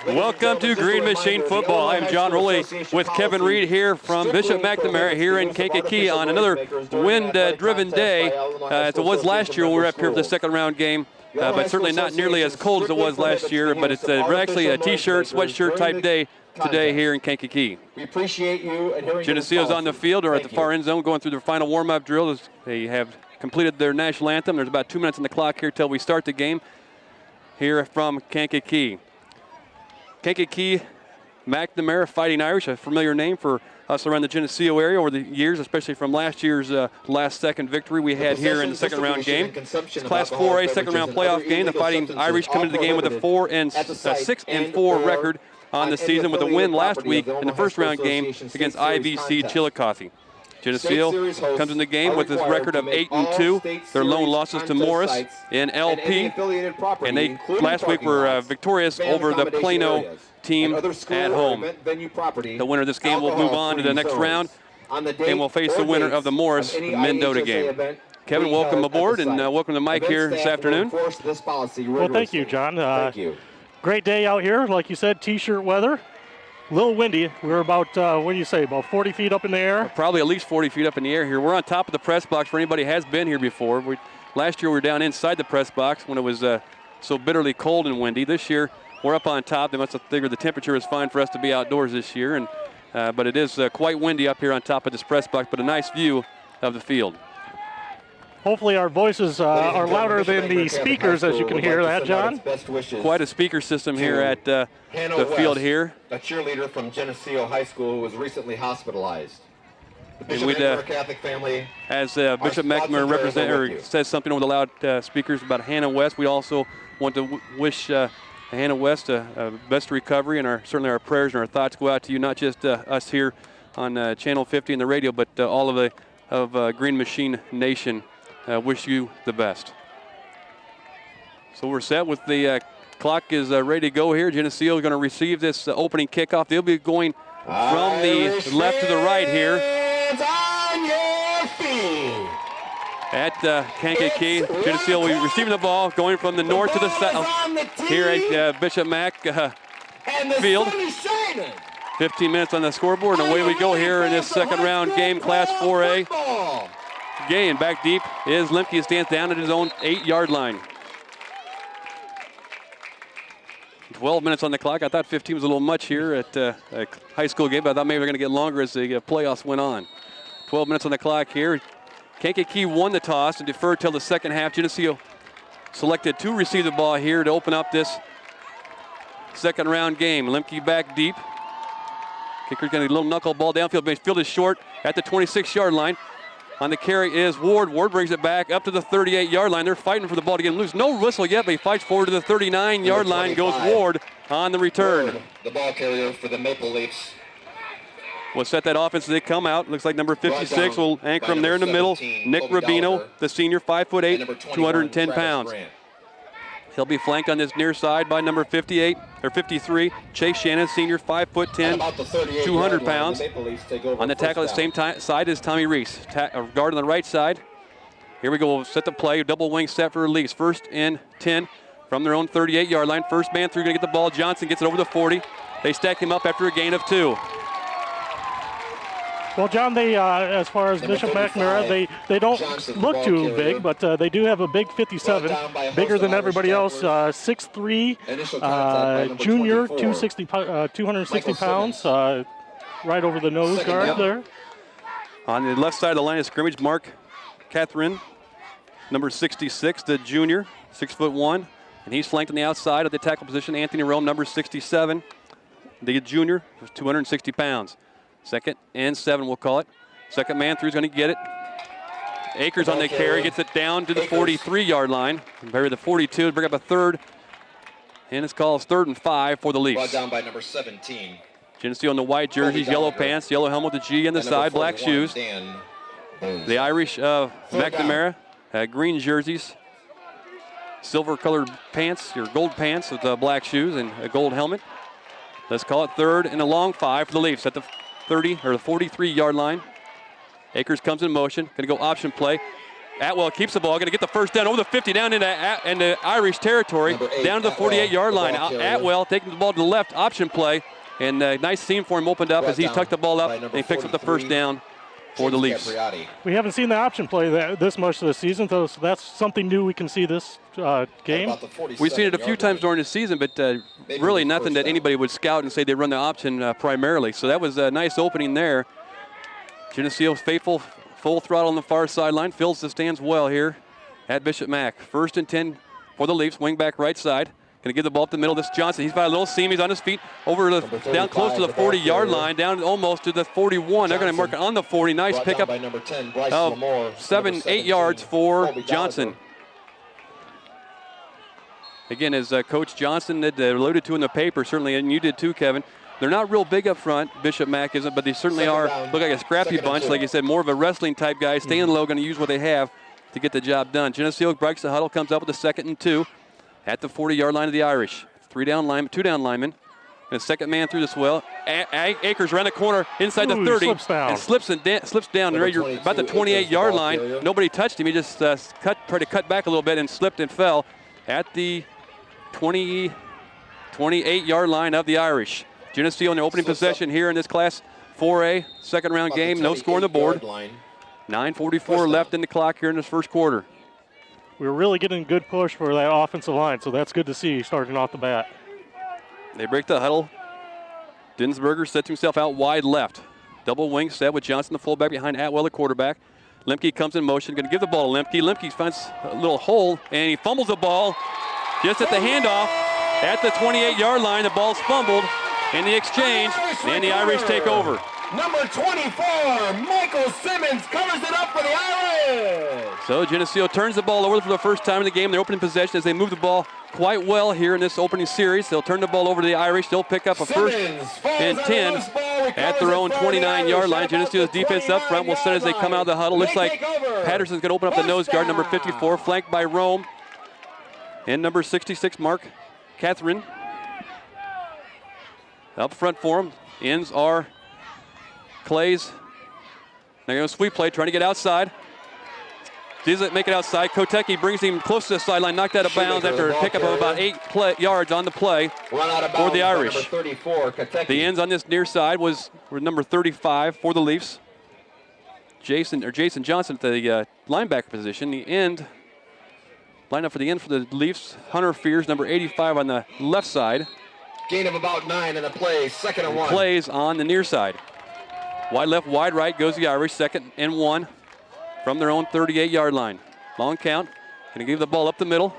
Welcome to Green Machine Football. I'm John Rowley with Kevin Reed here from Bishop McNamara here in Kankakee on another wind-driven day, as it was last year when we were up here for the second round game. But certainly not nearly as cold as it was last year, but it's actually a t-shirt, sweatshirt type day today here in Kankakee. We appreciate you adhering Geneseo's on the field or at the far end zone going through their final warm-up drill. They have completed their national anthem. There's about 2 minutes on the clock here till we start the game here from Kankakee. Kankakee, McNamara Fighting Irish, a familiar name for us around the Geneseo area over the years, especially from last year's last-second victory we had here in the second-round game. It's Class 4A second-round playoff game. The Fighting Irish come into the game with a 6-4 record on the season with a win last week in the first-round game against IVC Chillicothe. Geneseo comes in the game with his record of 8-2. Their lone losses to Morris in LP, and they last week were victorious over the Plano team at home. The winner of this game will move on to the next round and will face the winner of the Morris Mendota game. Kevin, welcome aboard, and welcome to Mike here this afternoon. Well, thank you, John. Great day out here, like you said, t-shirt weather. A little windy. We're about, what do you say, about 40 feet up in the air? Probably at least 40 feet up in the air here. We're on top of the press box for anybody who has been here before. Last year we were down inside the press box when it was so bitterly cold and windy. This year we're up on top. They must have figured the temperature is fine for us to be outdoors this year. And but it is quite windy up here on top of this press box, but a nice view of the field. Hopefully our voices are louder than the speakers, as you can hear that, John. Quite a speaker system here at the field here. A cheerleader from Geneseo High School who was recently hospitalized. The Bishop McNamara Catholic family. As Bishop McNamara says something over the loud speakers about Hannah West, we also want to wish Hannah West best recovery, and certainly our prayers and our thoughts go out to you, not just us here on Channel 50 and the radio, but all of Green Machine Nation. Wish you the best. So we're set with the clock is ready to go here. Geneseo is going to receive this opening kickoff. They'll be going from the left to the right here at Kankakee. Geneseo will be receiving the ball, going from the north to the south here at Bishop Mac Field. 15 minutes on the scoreboard, and away we go here in this second round game, Class 4A. Gay, and back deep is Lemke. He stands down at his own 8-yard line. 12 minutes on the clock. I thought 15 was a little much here at a high school game, but I thought maybe they were going to get longer as the playoffs went on. 12 minutes on the clock here. Kankakee won the toss and deferred till the second half. Geneseo selected to receive the ball here to open up this second round game. Lemke back deep. Kicker's going to get a little knuckle ball downfield. But field is short at the 26-yard line. On the carry is Ward. Ward brings it back up to the 38-yard line. They're fighting for the ball to get loose. No whistle yet, but he fights forward to the 39-yard line. Goes Ward on the return. Ward, the ball carrier for the Maple Leafs. We'll set that offense as they come out. Looks like number 56 will anchor him there in the middle. Nick Rubino, the senior, 5'8", 210 pounds. He'll be flanked on this near side by number 58 or 53, Chase Shannon, senior, 5'10", 200 pounds. On the tackle at the same side is Tommy Reese. Guard on the right side. Here we go. We'll set the play. Double wing set for Leafs. 1st and 10 from their own 38-yard line. First man through, going to get the ball. Johnson gets it over the 40. They stack him up after a gain of 2. Well, John, they as far as Bishop McNamara, they don't look too big, but they do have a big 57, bigger than everybody else. 6'3", junior, 260 pounds, right over the nose guard there. On the left side of the line of scrimmage, Mark Catherine, number 66, the junior, 6'1", and he's flanked on the outside of the tackle position. Anthony Rome, number 67, the junior, 260 pounds. 2nd and 7, we'll call it. Second man through is going to get it. Akers on the carry, gets it down to the 43-yard line. Bury the 42, bring up a third. And it's called 3rd and 5 for the Leafs. Brought down by number 17. Geneseo in the white jerseys, yellow pants, yellow helmet with the G on the side, black shoes. The Irish of McNamara, green jerseys, silver-colored pants, or gold pants with black shoes and a gold helmet. Let's call it 3rd and a long 5 for the Leafs at the 30 or the 43-yard line. Akers comes in motion, going to go option play. Atwell keeps the ball, going to get the first down over the 50, down into Irish territory, down to the 48-yard line. Atwell taking the ball to the left, option play, and a nice seam for him opened up as he tucked the ball up, and he picks up the first down for the Leafs. We haven't seen the option play this much this season, so that's something new we can see this game. We've seen it a few times during the season, but really nothing that anybody would scout and say they run the option primarily. So that was a nice opening there. Geneseo faithful, full throttle on the far sideline, fills the stands well here at Bishop Mack. 1st and 10 for the Leafs, wing back right side. Going to give the ball up the middle. This Johnson, he's got a little seam. He's on his feet over down close to the 40-yard line, down almost to the 41. They're going to mark it on the 40. Nice pickup of 7-8 yards for Johnson. Again, as Coach Johnson had alluded to in the paper, certainly, and you did too, Kevin, they're not real big up front, Bishop Mack isn't, but they certainly look like a scrappy bunch. Like you said, more of a wrestling type guy, staying low, going to use what they have to get the job done. Geneseo breaks the huddle, comes up with a 2nd and 2 at the 40-yard line of the Irish. 2 down linemen. And a second man through the swell. Akers around the corner inside the 30 and slips down right about the 28-yard line. Nobody touched him. He just tried to cut back a little bit and slipped and fell at the 28-yard line of the Irish. Geneseo in their opening possession here in this Class 4A second-round game. No score on the board. 9:44 left in the clock here in this first quarter. We're really getting a good push for that offensive line, so that's good to see starting off the bat. They break the huddle. Dinsberger sets himself out wide left. Double wing set with Johnson, the fullback, behind Atwell, the quarterback. Lemke comes in motion, going to give the ball to Lemke. Lemke finds a little hole, and he fumbles the ball just at the handoff at the 28-yard line. The ball's fumbled in the exchange, and the Irish take over. Number 24, Michael Simmons covers it up for the Irish. So Geneseo turns the ball over for the first time in the game. Their opening possession as they move the ball quite well here in this opening series. They'll turn the ball over to the Irish. They'll pick up a 1st and 10 at their own 29-yard line. Geneseo's defense up front will set as they come out of the huddle. Looks like Patterson's going to open up the nose guard, number 54, flanked by Rome. And number 66, Mark Catherine. Up front for him. Ends are Clays. They're going to sweep play, trying to get outside. Doesn't make it outside. Kankakee brings him close to the sideline, knocked out of bounds after a pickup of about 8 yards on the play for the Irish. The ends on this near side were number 35 for the Leafs. Jason Johnson at the linebacker position. The end, line up for the end for the Leafs. Hunter Fears, number 85 on the left side. Gain of about 9 in the play, 2nd and 1. Plays on the near side. Wide left, wide right goes the Irish, 2nd and 1 from their own 38-yard line. Long count. Going to give the ball up the middle.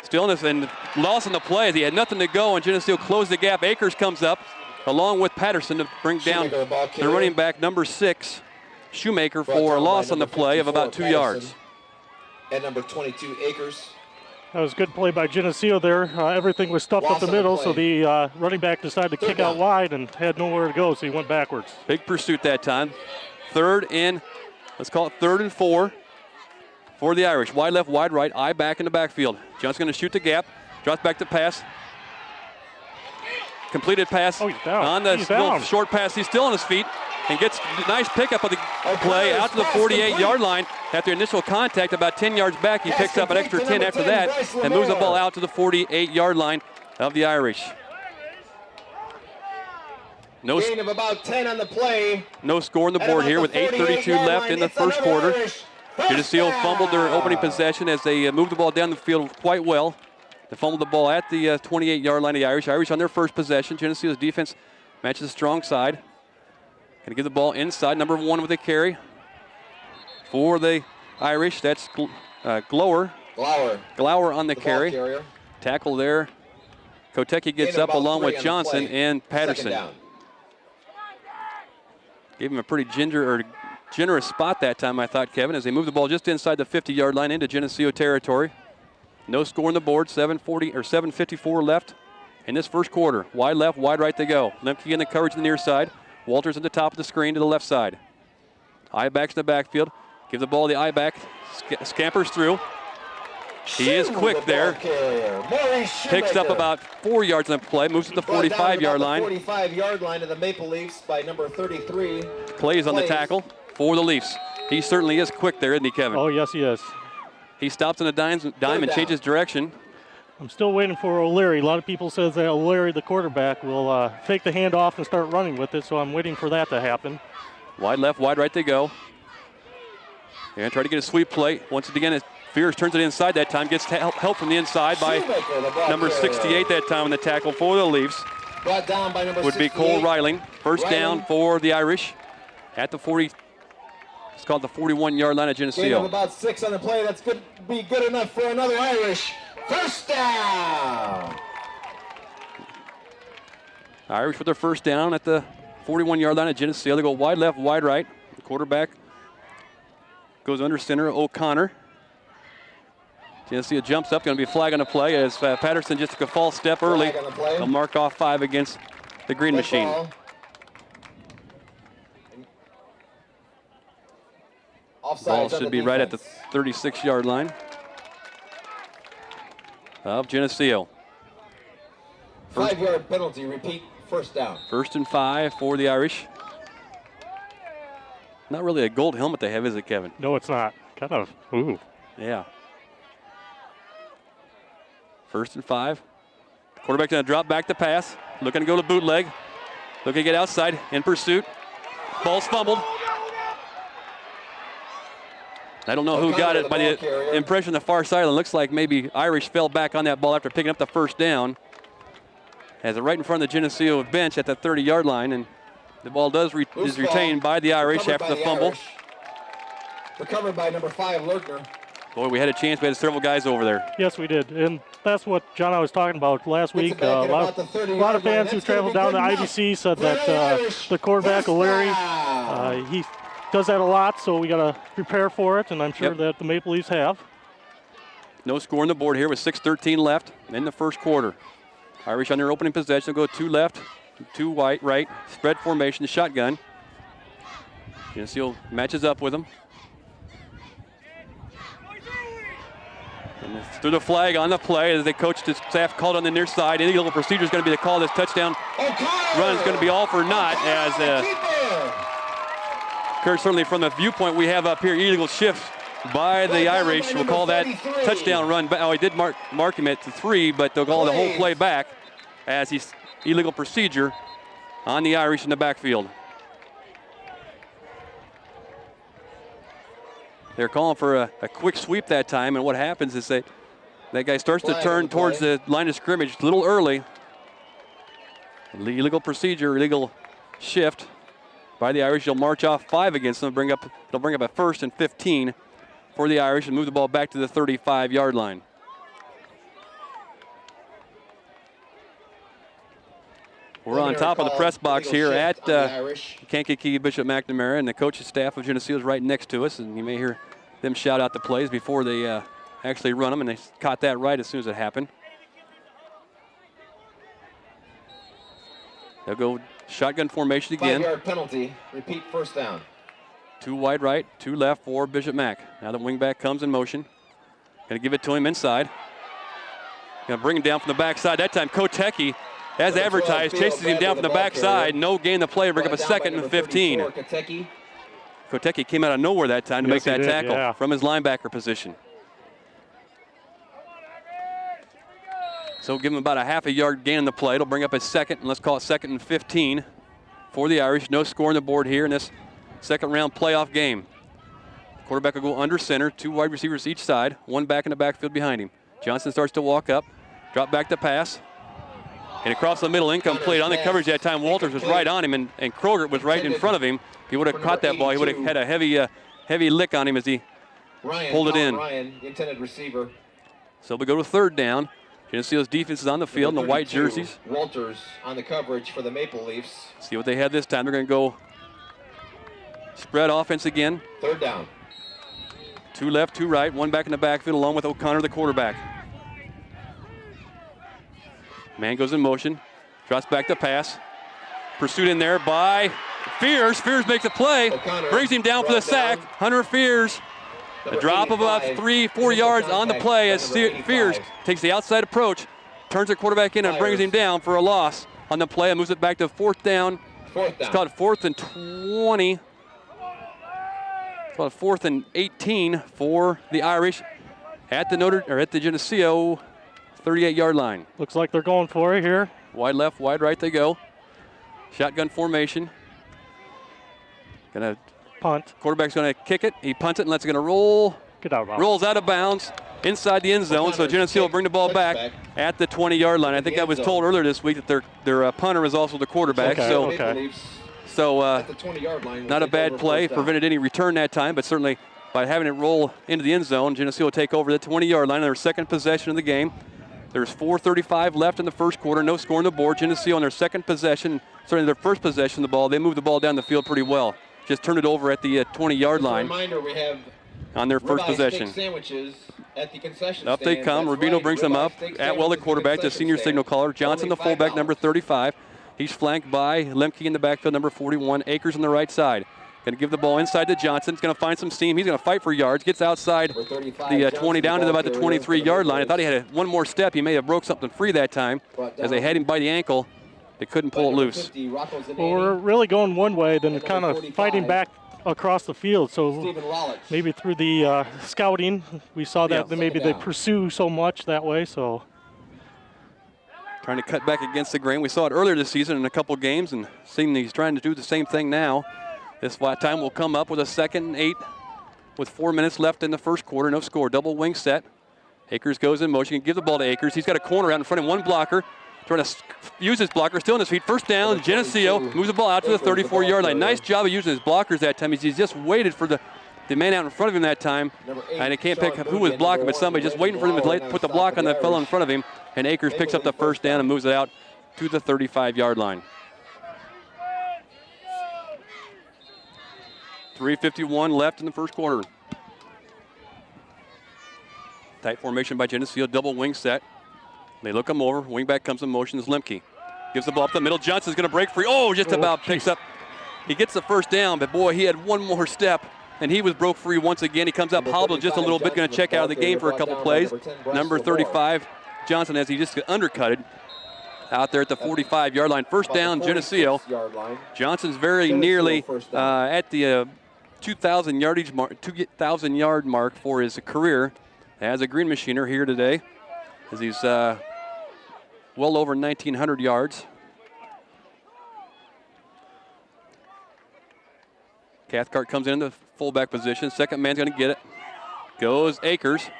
Still in this, and loss in the play as he had nothing to go, and Geneseo closed the gap. Akers comes up along with Patterson to bring down the running back, number 6, Shoemaker, for a loss on the play of about 2 yards. And number 22, Akers. That was a good play by Geneseo there. Everything was stuffed up the middle, so the running back decided to kick out wide and had nowhere to go, so he went backwards. Big pursuit that time. 3rd and, let's call it 3rd and 4 for the Irish. Wide left, wide right, eye back in the backfield. Johnson's going to shoot the gap, drops back to pass. Completed pass on the little short pass. He's still on his feet and gets a nice pickup of the play out to the 48-yard line. After initial contact, about 10 yards back, he picks up an extra 10 after that and moves the ball out to the 48-yard line of the Irish. Gain of about 10 on the play. No score on the board here with 8:32 left in the first quarter. Geneseo fumbled their opening possession as they moved the ball down the field quite well. They fumbled the ball at the 28-yard line of the Irish. Irish on their first possession. Geneseo's defense matches the strong side. Going to give the ball inside. Number 1 with a carry for the Irish. That's Glower on the carry. Tackle there. Kankakee gets up along with Johnson and Patterson. Gave him a pretty generous spot that time, I thought, Kevin, as they moved the ball just inside the 50-yard line into Geneseo territory. No score on the board, 7:54 left in this first quarter. Wide left, wide right they go. Lemke in the coverage on the near side. Walters at the top of the screen to the left side. I-backs in the backfield. Give the ball to the I-back. Scampers through. He is quick there. Picks up about 4 yards on the play. Moves to the 45-yard line. 45-yard line of the Maple Leafs by number 33. Plays on the tackle for the Leafs. He certainly is quick there, isn't he, Kevin? Oh, yes, he is. He stops on a dime and changes direction. I'm still waiting for O'Leary. A lot of people says that O'Leary, the quarterback, will fake the handoff and start running with it, so I'm waiting for that to happen. Wide left, wide right they go. And try to get a sweep play. Once again, Fears turns it inside that time. Gets help from the inside by number 68 that time on the tackle for the Leafs. Brought down by number would be Cole Reiling. First down for the Irish at the 40. It's called the 41-yard line of Geneseo. Gain of about 6 on the play. That's good. Be good enough for another Irish. First down. Irish with their first down at the 41-yard line of Geneseo. They go wide left, wide right. The quarterback goes under center, O'Connor. Geneseo jumps up, going to be a flag on the play as Patterson just took a false step early. They'll mark off 5 against the Green Machine. Ball should be right at the 36-yard line of Geneseo. 5-yard penalty, repeat, first down. 1st and 5 for the Irish. Not really a gold helmet they have, is it, Kevin? No, it's not. Kind of, ooh. Yeah. 1st and 5. The quarterback going to drop back the pass. Looking to go to bootleg. Looking to get outside in pursuit. Ball's fumbled. I don't know who got it. By the impression on the far sideline, looks like maybe Irish fell back on that ball after picking up the first down. Has it right in front of the Geneseo bench at the 30-yard line, and the ball is retained by the Irish after the fumble. Recovered by number 5, Lerkner. Boy, we had a chance. We had several guys over there. Yes, we did, and that's what John I was talking about last week. A lot of fans who traveled down to IBC said that the quarterback O'Leary, he does that a lot, so we got to prepare for it, and I'm sure that the Maple Leafs have. No score on the board here with 6:13 left in the first quarter. Irish on their opening possession. They'll go 2 left, 2 right, spread formation, shotgun. Geneseo matches up with them. And threw the flag on the play as they coached the staff called on the near side. Illegal procedure is going to be the call. This touchdown run is going to be all for naught as Kurt, certainly from the viewpoint we have up here, illegal shift by the Irish. We'll call that touchdown run. Oh, he did mark him at the 3, but they'll call the whole play back as he's illegal procedure on the Irish in the backfield. They're calling for a quick sweep that time, and what happens is that guy starts to turn towards the line of scrimmage a little early. Illegal procedure, illegal shift by the Irish. They'll march off 5 against them. They'll bring up a 1st and 15 for the Irish and move the ball back to the 35-yard line. We're on top of the press box here at Kankakee Bishop McNamara, and the coaching staff of Geneseo is right next to us, and you may hear them shout out the plays before they actually run them, and they caught that right as soon as it happened. They'll go shotgun formation again. 5-yard penalty, repeat, first down. 2 wide right, 2 left for Bishop Mack. Now the wingback comes in motion. Going to give it to him inside. Going to bring him down from the backside. That time Kankakee, as advertised, chases him down from the backside. No gain the play. Bring up a 2nd and 15. Kankakee came out of nowhere that time to make that tackle from his linebacker position. So give him about a half a yard gain in the play. It'll bring up a 2nd, and let's call it 2nd and 15 for the Irish. No score on the board here in this second round playoff game. Quarterback will go under center, 2 wide receivers each side, 1 back in the backfield behind him. Johnson starts to walk up, drop back to pass, and across the middle, incomplete. On the coverage that time, Walters was right on him, and Kroger was right in front of him. If he would have caught that ball, he would have had a heavy lick on him as he pulled it in. Ryan, the intended receiver. So we go to 3rd down. Geneseo's defense is on the field in the white jerseys. Walters on the coverage for the Maple Leafs. See what they have this time. They're going to go spread offense again. 3rd down. 2 left, 2 right, 1 back in the backfield along with O'Connor, the quarterback. Man goes in motion, drops back the pass. Pursued in there by Fears. Fears makes a play, brings him down for the sack. Hunter Fears, a drop of about 3-4 yards on the play as Fears takes the outside approach, turns the quarterback in and brings him down for a loss on the play and moves it back to 4th down. It's called 4th and 20. About 4th and 18 for the Irish at the Geneseo 38-yard line. Looks like they're going for it here. Wide left, wide right they go. Shotgun formation. Gonna punt. Quarterback's gonna kick it. He punts it and lets it gonna roll. Get out of bounds. Rolls out of bounds inside the end zone. So Geneseo will bring the ball back at the 20-yard line. I think I was told earlier this week that their punter is also the quarterback. So not a bad play. Prevented any return that time, but certainly by having it roll into the end zone, Geneseo will take over the 20-yard line on their second possession of the game. There's 4:35 left in the first quarter. No score on the board. Geneseo on their second possession, certainly their first possession of the ball, they moved the ball down the field pretty well. Just turned it over at the 20-yard line on their first possession. Up they come. Rubino brings them up. Atwell, the quarterback, the senior signal caller. Johnson, the fullback, number 35. He's flanked by Lemke in the backfield, number 41. Akers on the right side. Going to give the ball inside to Johnson. He's going to find some steam. He's going to fight for yards. Gets outside the 20 down to about the 23-yard line. I thought he had one more step. He may have broke something free that time. As they had him by the ankle, they couldn't pull it loose. Well, we're really going one way, then kind of fighting back across the field. So maybe through the scouting, we saw that maybe they pursue so much that way. So trying to cut back against the grain. We saw it earlier this season in a couple games, and seeing he's trying to do the same thing now. This time will come up with a 2nd and 8 with 4 minutes left in the first quarter. No score. Double wing set. Akers goes in motion. He can give the ball to Akers. He's got a corner out in front of one blocker. Trying to use his blocker. Still on his feet. First down. Geneseo moves the ball out to the 34-yard line. Nice job of using his blockers that time. He's just waited for the man out in front of him that time. And he can't pick up who was blocking, but somebody just waiting for him to put the block on that fellow in front of him. And Akers picks up the first down and moves it out to the 35-yard line. 3:51 left in the first quarter. Tight formation by Geneseo, double wing set. They look him over. Wingback comes in motion. Is Lemke. Gives the ball up the middle. Johnson's going to break free. Oh, just about picks up. He gets the first down, but boy, he had one more step, and he was broke free once again. He comes up hobbled just a little bit. Going to check out of the game for a couple plays. Number 35, Johnson, as he just undercutted out there at the 45-yard line. First down, Geneseo. Johnson's very nearly at the 2,000-yard mark for his career as a green machiner here today, as he's well over 1,900 yards. Cathcart comes in the fullback position. Second man's going to get it. Goes Akers.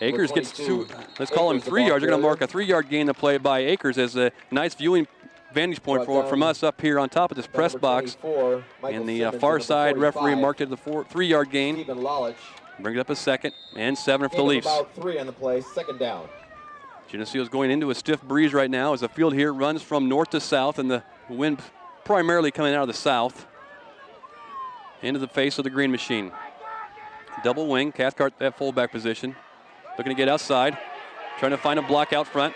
Akers gets two, let's call him 3 yards. They're going to mark a 3-yard gain to play by Akers as a nice viewing vantage point from us up here on top of this press box. In the far side, referee marked it as a 3-yard gain. Brings up a 2nd and 7 for the Leafs. About 3 on the play, 2nd down. Geneseo's going into a stiff breeze right now as the field here runs from north to south, and the wind primarily coming out of the south into the face of the green machine. Double wing, Cathcart at fullback position. Looking to get outside, trying to find a block out front.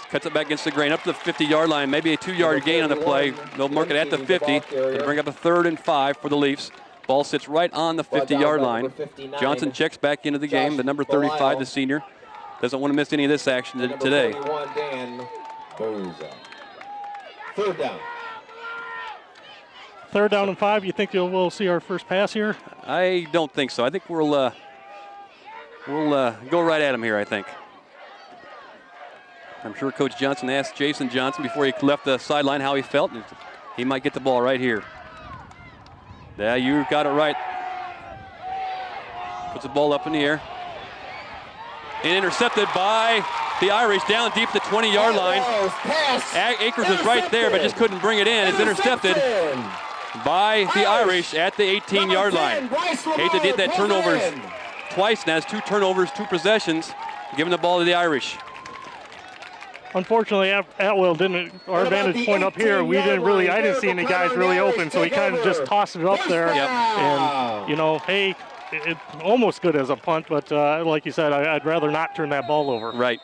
Cuts it back against the grain up to the 50-yard line. Maybe a 2-yard gain on the play. They'll mark it at the 50. They'll bring up a 3rd and 5 for the Leafs. Ball sits right on the 50-yard line. Johnson checks back into the game. The number 35, the senior, doesn't want to miss any of this action today. 3rd down. 3rd down and 5. You think we'll see our first pass here? I don't think so. I think we'll go right at him here, I think. I'm sure Coach Johnson asked Jason Johnson before he left the sideline how he felt. He might get the ball right here. Yeah, you got it right. Puts the ball up in the air. And intercepted by the Irish down deep the 20-yard line. Akers was right there, but just couldn't bring it in. It's intercepted by the Irish at the 18-yard line. Hate to get that turnovers twice now. It's 2 turnovers, 2 possessions, giving the ball to the Irish. Unfortunately, Atwell didn't, our vantage point up here, I didn't see any guys really open, so he kind of just tossed it up there. Yep. And, hey, it's almost good as a punt, but like you said, I'd rather not turn that ball over. Right.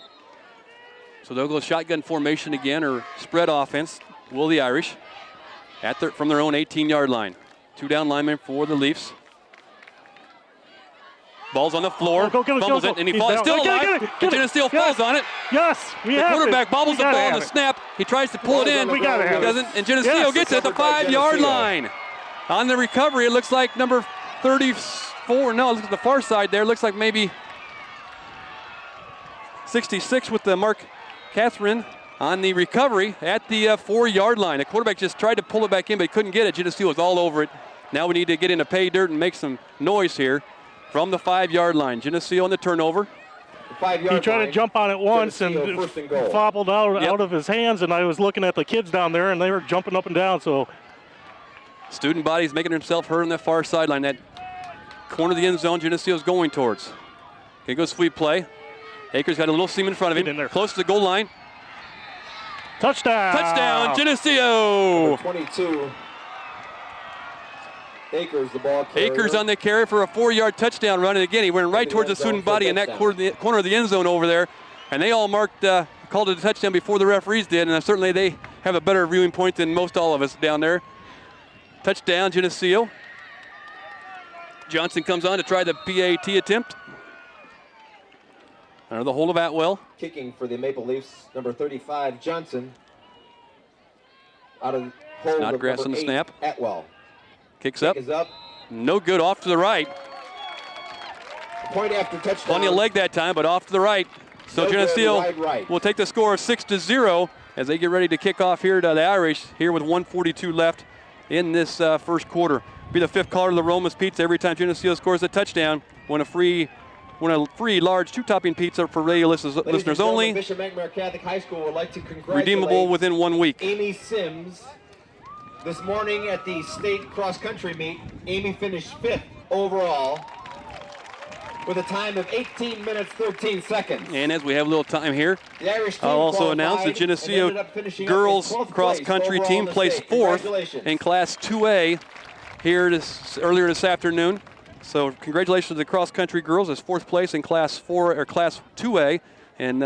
So they'll go shotgun formation again, or spread offense, will the Irish, from their own 18-yard line. 2 down linemen for the Leafs. Ball's on the floor, fumbles it, and he falls. Still alive. Geneseo falls on it. Yes, the quarterback bobbles the ball on the snap. He tries to pull it in. We got to have it. And Geneseo gets it at the 5-yard line. On the recovery, it looks like number 30, 64. No, look at the far side there. Looks like maybe 66 with the Mark Catherine on the recovery at the 4-yard line. The quarterback just tried to pull it back in, but he couldn't get it. Geneseo was all over it. Now we need to get into pay dirt and make some noise here from the 5-yard line. Geneseo on the turnover. He tried to jump on it once and fobbled out of his hands, and I was looking at the kids down there, and they were jumping up and down. So student body's making himself heard on that far sideline. That corner of the end zone, Geneseo's going towards. Here goes sweep play. Akers got a little seam in front of him. In there. Close to the goal line. Touchdown! Touchdown, Geneseo! Number 22. Akers, the ball carrier. Akers on the carry for a 4-yard touchdown run. And again, he went right towards the student body in that corner of the end zone over there. And they all called it a touchdown before the referees did. And certainly they have a better viewing point than most all of us down there. Touchdown, Geneseo. Johnson comes on to try the PAT attempt. Under the hold of Atwell. Kicking for the Maple Leafs, number 35, Johnson. Out of hold Snodgrass of on the 8, snap. Atwell. Kicks up. Is up. No good, off to the right. Point after touchdown. Plenty of leg that time, but off to the right. So No Geneseo good, right. will take the score of 6-0 as they get ready to kick off here to the Irish here with 1:42 left in this first quarter. Be the 5th caller to the Roma's Pizza every time Geneseo scores a touchdown. Win a free large 2-topping pizza for radio listeners only. Bishop McNamara Catholic High School would like to congratulate Redeemable within 1 week. Amy Sims. This morning at the state cross-country meet, Amy finished 5th overall with a time of 18 minutes, 13 seconds. And as we have a little time here, The Irish team I'll also announce the qualified and Geneseo ended up finishing up in girls 12th cross-country place team overall in the placed state. 4th Congratulations. in Class 2A here earlier this afternoon. So congratulations to the cross-country girls as 4th place in Class 4 or Class 2A. And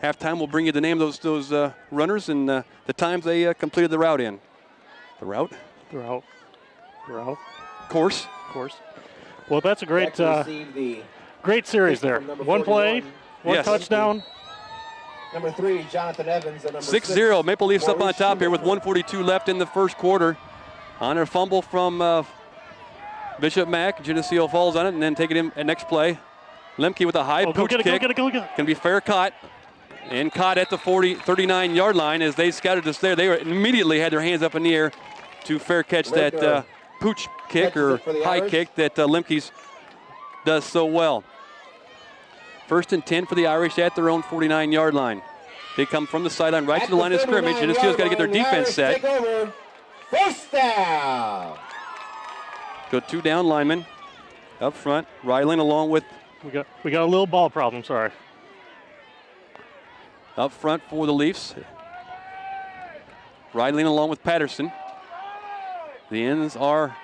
halftime will bring you the name of those runners and the times they completed the route in. The route? The route. Course. Well, that's a great great series there. Number One play, 41. one Yes. touchdown. Number 3, Jonathan Evans. And number 6-0. Maple Leafs up on Maurice top here with Schumann. 1:42 left in the first quarter. On a fumble from Bishop Mack. Geneseo falls on it and then take it in at next play. Lemke with a high Go pooch get kick. it. Can be fair caught. And caught at the 39-yard line as they scouted us there. They immediately had their hands up in the air to fair catch that pooch kick or high Irish. kick that Lemke's does so well. 1st and 10 for the Irish at their own 49-yard line. They come from the sideline right to the line of scrimmage. Geneseo's got to get their defense set. Take over. First down. Go 2 down linemen up front. Ryland along with We got a little ball problem. Sorry. up front for the Leafs. Ryland along with Patterson. The ends are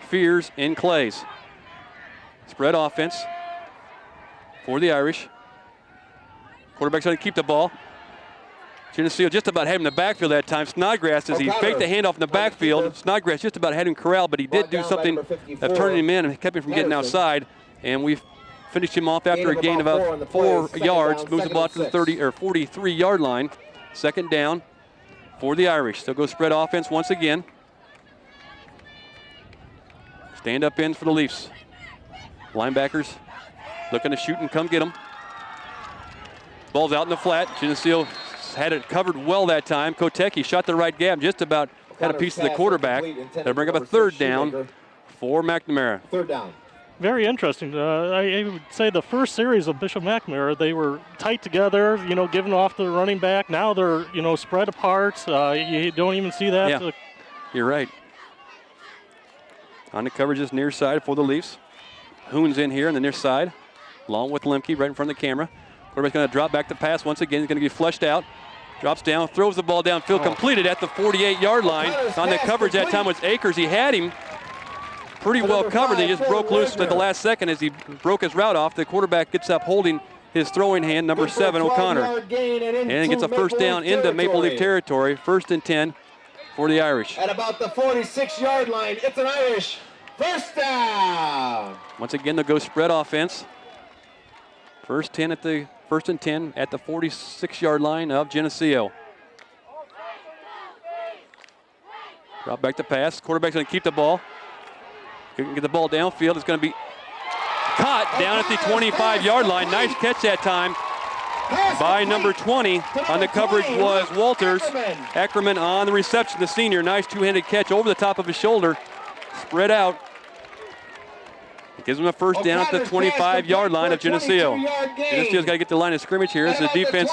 Fears and Clays. Spread offense for the Irish. Quarterback's trying to keep the ball. Geneseo just about had him in the backfield that time. Snodgrass, as he faked the handoff in the backfield, Snodgrass just about had him corralled, but he did do something of turning him in and kept him from getting outside. And we finished him off after a gain of about 4 yards. Moves the ball to the 30 or 43-yard line. 2nd down for the Irish. They'll go spread offense once again. Stand up ends for the Leafs. Linebackers looking to shoot and come get them. Ball's out in the flat. Geneseo had it covered well that time. Kotecki shot the right gap, just about had a piece of the quarterback. They'll bring up a 3rd down for McNamara. 3rd down. Very interesting. I would say the first series of Bishop McNamara, they were tight together, giving off the running back. Now they're, spread apart. You don't even see that. Yeah, you're right. On the coverage is near side for the Leafs. Hoon's in here on the near side, along with Lemke right in front of the camera. Quarterback's going to drop back the pass once again. He's going to be flushed out. Drops down, throws the ball downfield, completed at the 48-yard line. On the coverage that time was Akers. He had him pretty well covered. He just broke loose at the last second as he broke his route off. The quarterback gets up holding his throwing hand, number 7, O'Connor. And gets a 1st down into Maple Leaf territory. 1st and 10 for the Irish. At about the 46-yard line, it's an Irish 1st down. Once again, they'll go spread offense. 1st and 10 at the 46-yard line of Geneseo. Drop back to pass. Quarterback's going to keep the ball. Couldn't get the ball downfield. It's going to be caught down at the 25-yard line. Nice catch that time by number 20. On the coverage was Walters. Eckerman on the reception, the senior. Nice two-handed catch over the top of his shoulder. Spread out. It gives him a first down at the 25-yard line of Geneseo. Geneseo's got to get the line of scrimmage here as the defense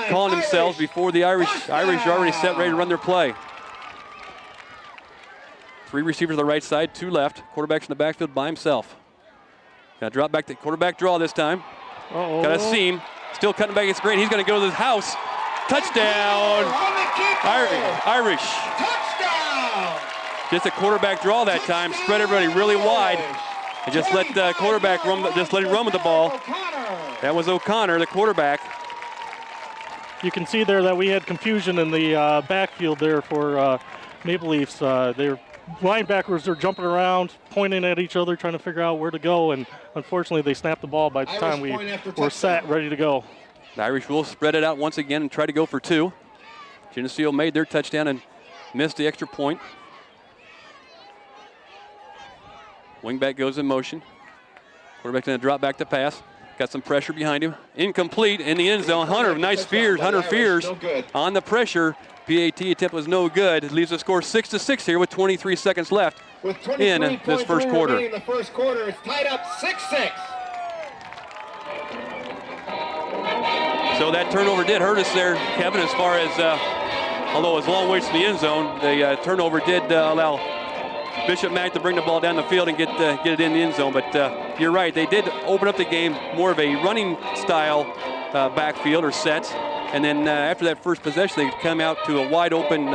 calling themselves before the Irish are already set, ready to run their play. 3 receivers on the right side, 2 left. Quarterback's in the backfield by himself. Got to drop back to quarterback draw this time. Got a seam. Still cutting back. It's great. He's going to go to the house. Touchdown. Irish. Touchdown. Just a quarterback draw that time. Spread everybody really wide. And just let the quarterback run. Just let him run with the ball. That was O'Connor, the quarterback. You can see there that we had confusion in the backfield there for Maple Leafs. Their linebackers are jumping around, pointing at each other, trying to figure out where to go, and unfortunately they snapped the ball by the time we were set, ready to go. The Irish will spread it out once again and try to go for 2. Geneseo made their touchdown and missed the extra point. Wingback goes in motion. Quarterback's going to drop back to pass. Got some pressure behind him. Incomplete in the end zone. Hunter Fears on the pressure. PAT attempt was no good. It leaves the score 6-6 here with 23 seconds left in this first quarter. In the first quarter, it's tied up 6-6. So that turnover did hurt us there, Kevin, as far as, although it was a long ways to the end zone, the turnover did allow Bishop Mack to bring the ball down the field and get it in the end zone. But you're right, they did open up the game more of a running style backfield or set. And then after that first possession, they come out to a wide open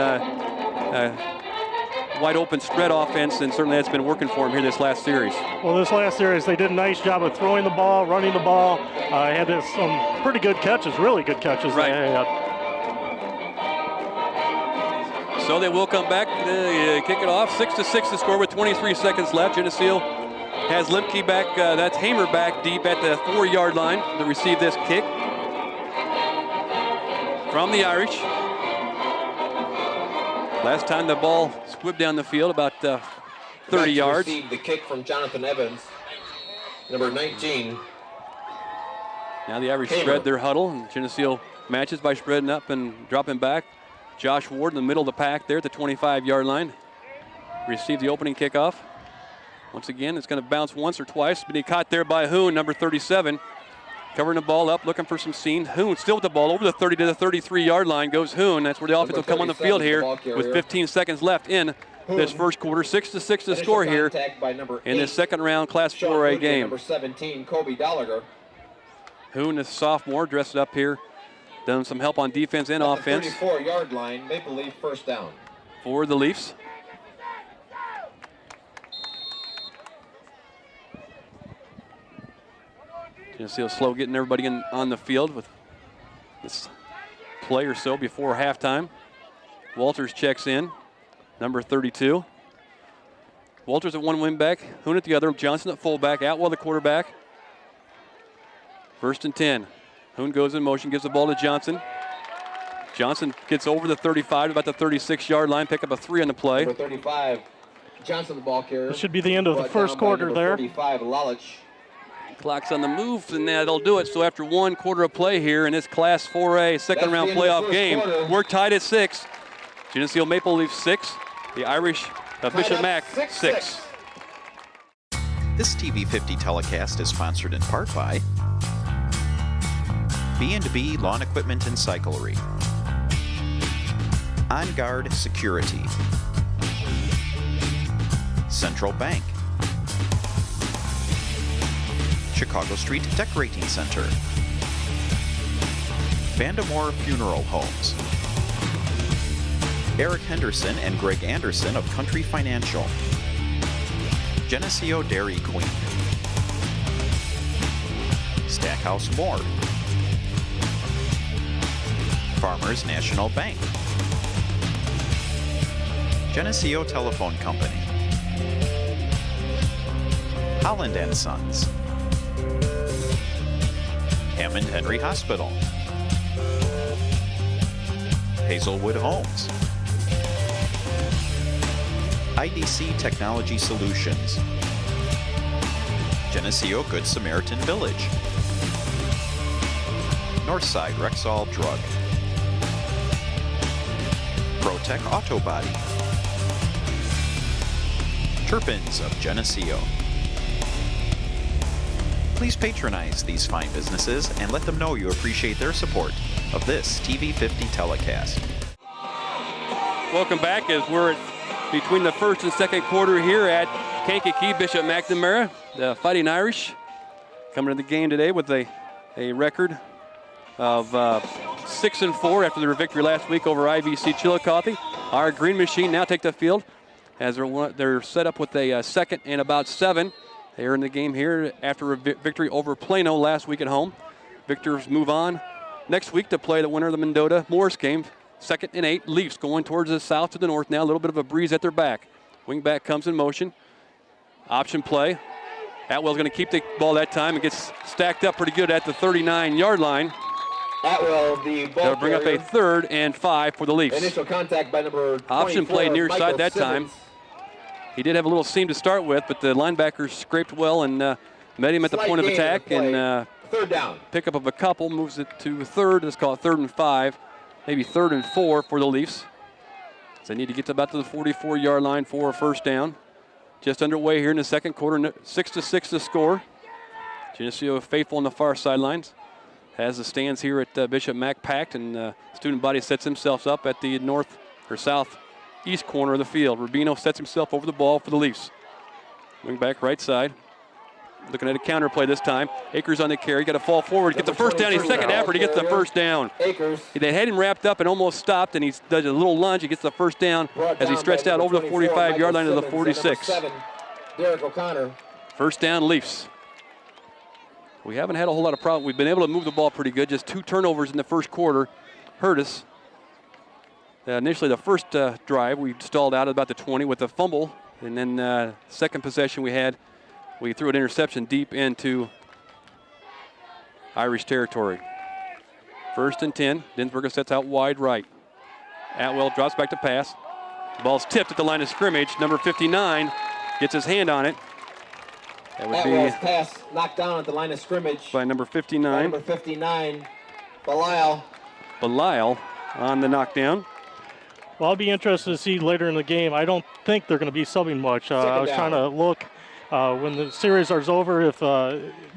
spread offense, and certainly that's been working for them here this last series. Well, this last series, they did a nice job of throwing the ball, running the ball. Had some pretty good catches, really good catches. Right. So they will come back, kick it off. 6-6 to score with 23 seconds left. Geneseo has Limke back, that's Hamer back deep at the 4-yard line to receive this kick from the Irish. Last time the ball squibbed down the field about 30 yards. Received the kick from Jonathan Evans, number 19. Now the Irish spread their huddle, and Geneseo matches by spreading up and dropping back. Josh Ward in the middle of the pack there at the 25-yard line. Received the opening kickoff. Once again, it's going to bounce once or twice, but he caught there by Hoon, number 37. Covering the ball up, looking for some seam. Hoon still with the ball over the 30 to the 33-yard line goes Hoon. That's where the offense will come on the field here with 15 seconds left in this first quarter. 6-6 to score here in this second round Class 4A game. Number 17, Kobe Dolliger. Hoon, the sophomore, dressed up here. Done some help on defense and offense. 34-yard line, Maple Leaf first down. For the Leafs. Geneseo slow getting everybody in on the field with this play or so before halftime. Walters checks in, number 32. Walters at one wingback, Hoon at the other, Johnson at fullback, Atwell the quarterback. First and 10. Hoon goes in motion, gives the ball to Johnson. Johnson gets over the 35, about the 36-yard line, pick up a 3 on the play. Number 35, Johnson the ball carrier. This should be the end of the first quarter there. 35, Lalich. Clock's on the move, and that'll do it. So after one quarter of play here in this Class 4A second-round playoff game, we're tied at 6. Geneseo Maple Leafs 6, the Irish Bishop Mack 6. This TV50 telecast is sponsored in part by B&B Lawn Equipment and Cyclery, On Guard Security, Central Bank, Chicago Street Decorating Center, Vandemore Funeral Homes, Eric Henderson and Greg Anderson of Country Financial, Geneseo Dairy Queen, Stackhouse Ford, Farmers National Bank, Geneseo Telephone Company, Holland & Sons, Hammond Henry Hospital, Hazelwood Homes, IDC Technology Solutions, Geneseo Good Samaritan Village, Northside Rexall Drug, ProTech Auto Body, Turpins of Geneseo. Please patronize these fine businesses and let them know you appreciate their support of this TV50 telecast. Welcome back as we're between the first and second quarter here at Kankakee. Bishop McNamara, the Fighting Irish, coming to the game today with a record of 6-4 after their victory last week over IVC Chillicothe. Our Green Machine now take the field as they're set up with a second and about 7. They're in the game here after a victory over Plano last week at home. Victors move on next week to play the winner of the Mendota Morris game. 2nd and 8. Leafs going towards the south to the north now. A little bit of a breeze at their back. Wingback comes in motion. Option play. Atwell's going to keep the ball that time and gets stacked up pretty good at the 39-yard line. Atwell, the ball They'll bring up a 3rd and 5 for the Leafs. Initial contact by number 24, Option play near Michael side that Simmons. time. He did have a little seam to start with, but the linebackers scraped well and met him at the Slight point of gain attack. in the play. And 3rd down. pickup of a couple moves it to 3rd. Let's call it 3rd and 5, maybe 3rd and 4 for the Leafs. So they need to get about to the 44-yard line for a first down. Just underway here in the second quarter, 6-6 to score. Geneseo faithful on the far sidelines. Has the stands here at Bishop Mac packed, and student body sets themselves up at the north or southeast corner of the field. Rubino sets himself over the ball for the Leafs. Wing back right side. Looking at a counter play this time. Akers on the carry. Got to fall forward. Get the first down. He's second effort. He gets the first down. Akers. They had him wrapped up and almost stopped, and he does a little lunge. He gets the first down as he stretched out over the 45-yard line to the 46. Derek O'Connor. First down, Leafs. We haven't had a whole lot of problem. We've been able to move the ball pretty good. Just 2 turnovers in the first quarter hurt us. Initially, the first drive, we stalled out at about the 20 with a fumble. And then second possession we threw an interception deep into Irish territory. 1st and 10. Dinsberger sets out wide right. Atwell drops back to pass. Ball's tipped at the line of scrimmage. Number 59 gets his hand on it. That would Atwell's be pass knocked down at the line of scrimmage by number 59. by number 59, Belial. Belial on the knockdown. Well, I'll be interested to see later in the game. I don't think they're going to be subbing much. I was trying to look when the series is over, if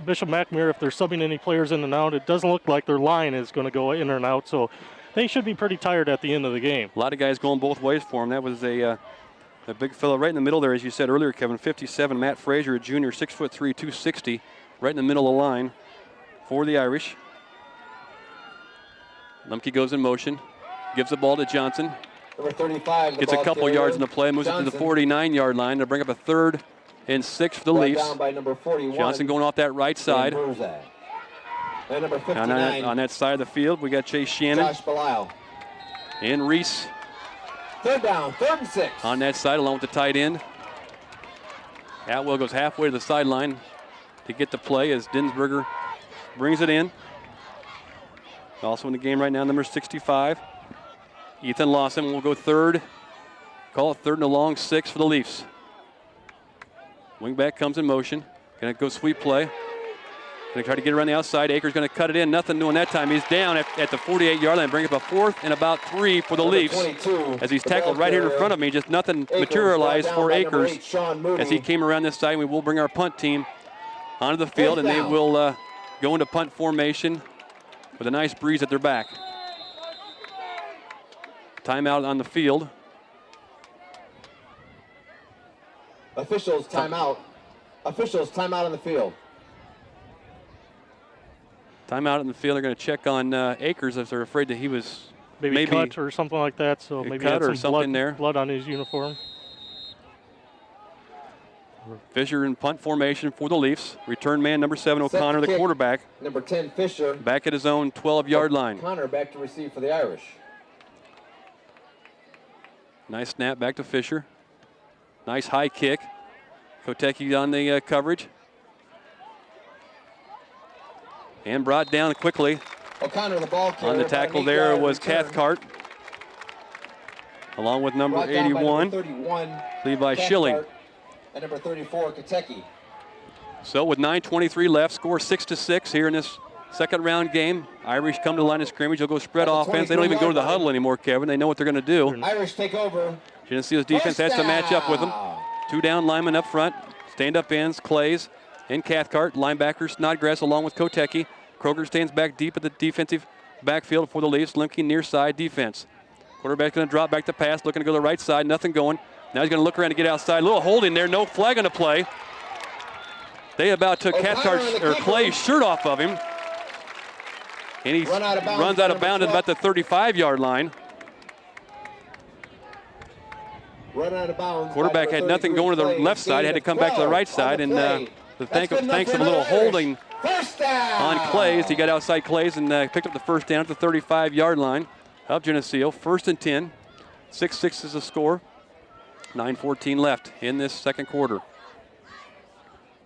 Bishop McNamara, if they're subbing any players in and out, it doesn't look like their line is going to go in and out. So they should be pretty tired at the end of the game. A lot of guys going both ways for him. That was a big fellow right in the middle there, as you said earlier, Kevin. 57, Matt Frazier, a junior, 6'3", 260, right in the middle of the line for the Irish. Lemke goes in motion, gives the ball to Johnson. Number 35. Gets a couple yards in the play, moves it to the 49-yard line to bring up a 3rd and 6 for the Leafs. Down by number 41. Johnson going off that right side. And number 59. On that side of the field, we got Chase Shannon. Josh Belial. And Reese. 3rd down, 3rd and 6. On that side, along with the tight end. Atwell goes halfway to the sideline to get the play as Dinsberger brings it in. Also in the game right now, number 65. Ethan Lawson will go 3rd. Call it 3rd and a long 6 for the Leafs. Wingback comes in motion. Gonna go sweep play. Gonna try to get around the outside. Akers gonna cut it in. Nothing doing that time. He's down at the 48-yard line. Bring up a 4th and about 3 for the Leafs. 22, as he's tackled right here in front of me. Just nothing materialized for Akers as he came around this side. We will bring our punt team onto the field, and they will go into punt formation with a nice breeze at their back. Timeout on the field. Officials timeout. Officials timeout on the field. Timeout in the field. They're going to check on Akers as they're afraid that he was maybe cut or something like that. So maybe cut had or some something there. Blood on his uniform. Fisher in punt formation for the Leafs. Return man number 7, O'Connor, the quarterback. Number 10, Fisher. Back at his own 12-yard line. O'Connor back to receive for the Irish. Nice snap back to Fisher. Nice high kick. Kankakee on the coverage. And brought down quickly. O'Connor, the ball carrier. On the tackle there was Cathcart. along with number Brought down by 81, number 31, Levi Cathcart, Schilling. and number 34, Kankakee. So with 9:23 left, score 6-6 here in this second round game. Irish come to the line of scrimmage. They'll go spread That's a offense. They don't even go to the 23-yard huddle anymore, Kevin. They know what they're going to do. Irish take over. Geneseo's defense has to match up with them. 2 down linemen up front. Stand-up ends, Clays and Cathcart. Linebackers, Snodgrass along with Kankakee. Kroger stands back deep at the defensive backfield for the Leafs. Lemke near side defense. Quarterback's going to drop back to pass, looking to go to the right side. Nothing going. Now he's going to look around to get outside. A little holding there. No flag on the play. They about took Cathcart's or Clay's shirt off of him. And he runs out of bounds at about the 35-yard line. Run out of bounds. Quarterback had nothing going to the left side, had to come back to the right side, and thanks of a little holding on Clays. He got outside Clays and picked up the first down at the 35-yard line of Geneseo. 1st and 10. 6-6 is the score. 9:14 left in this second quarter.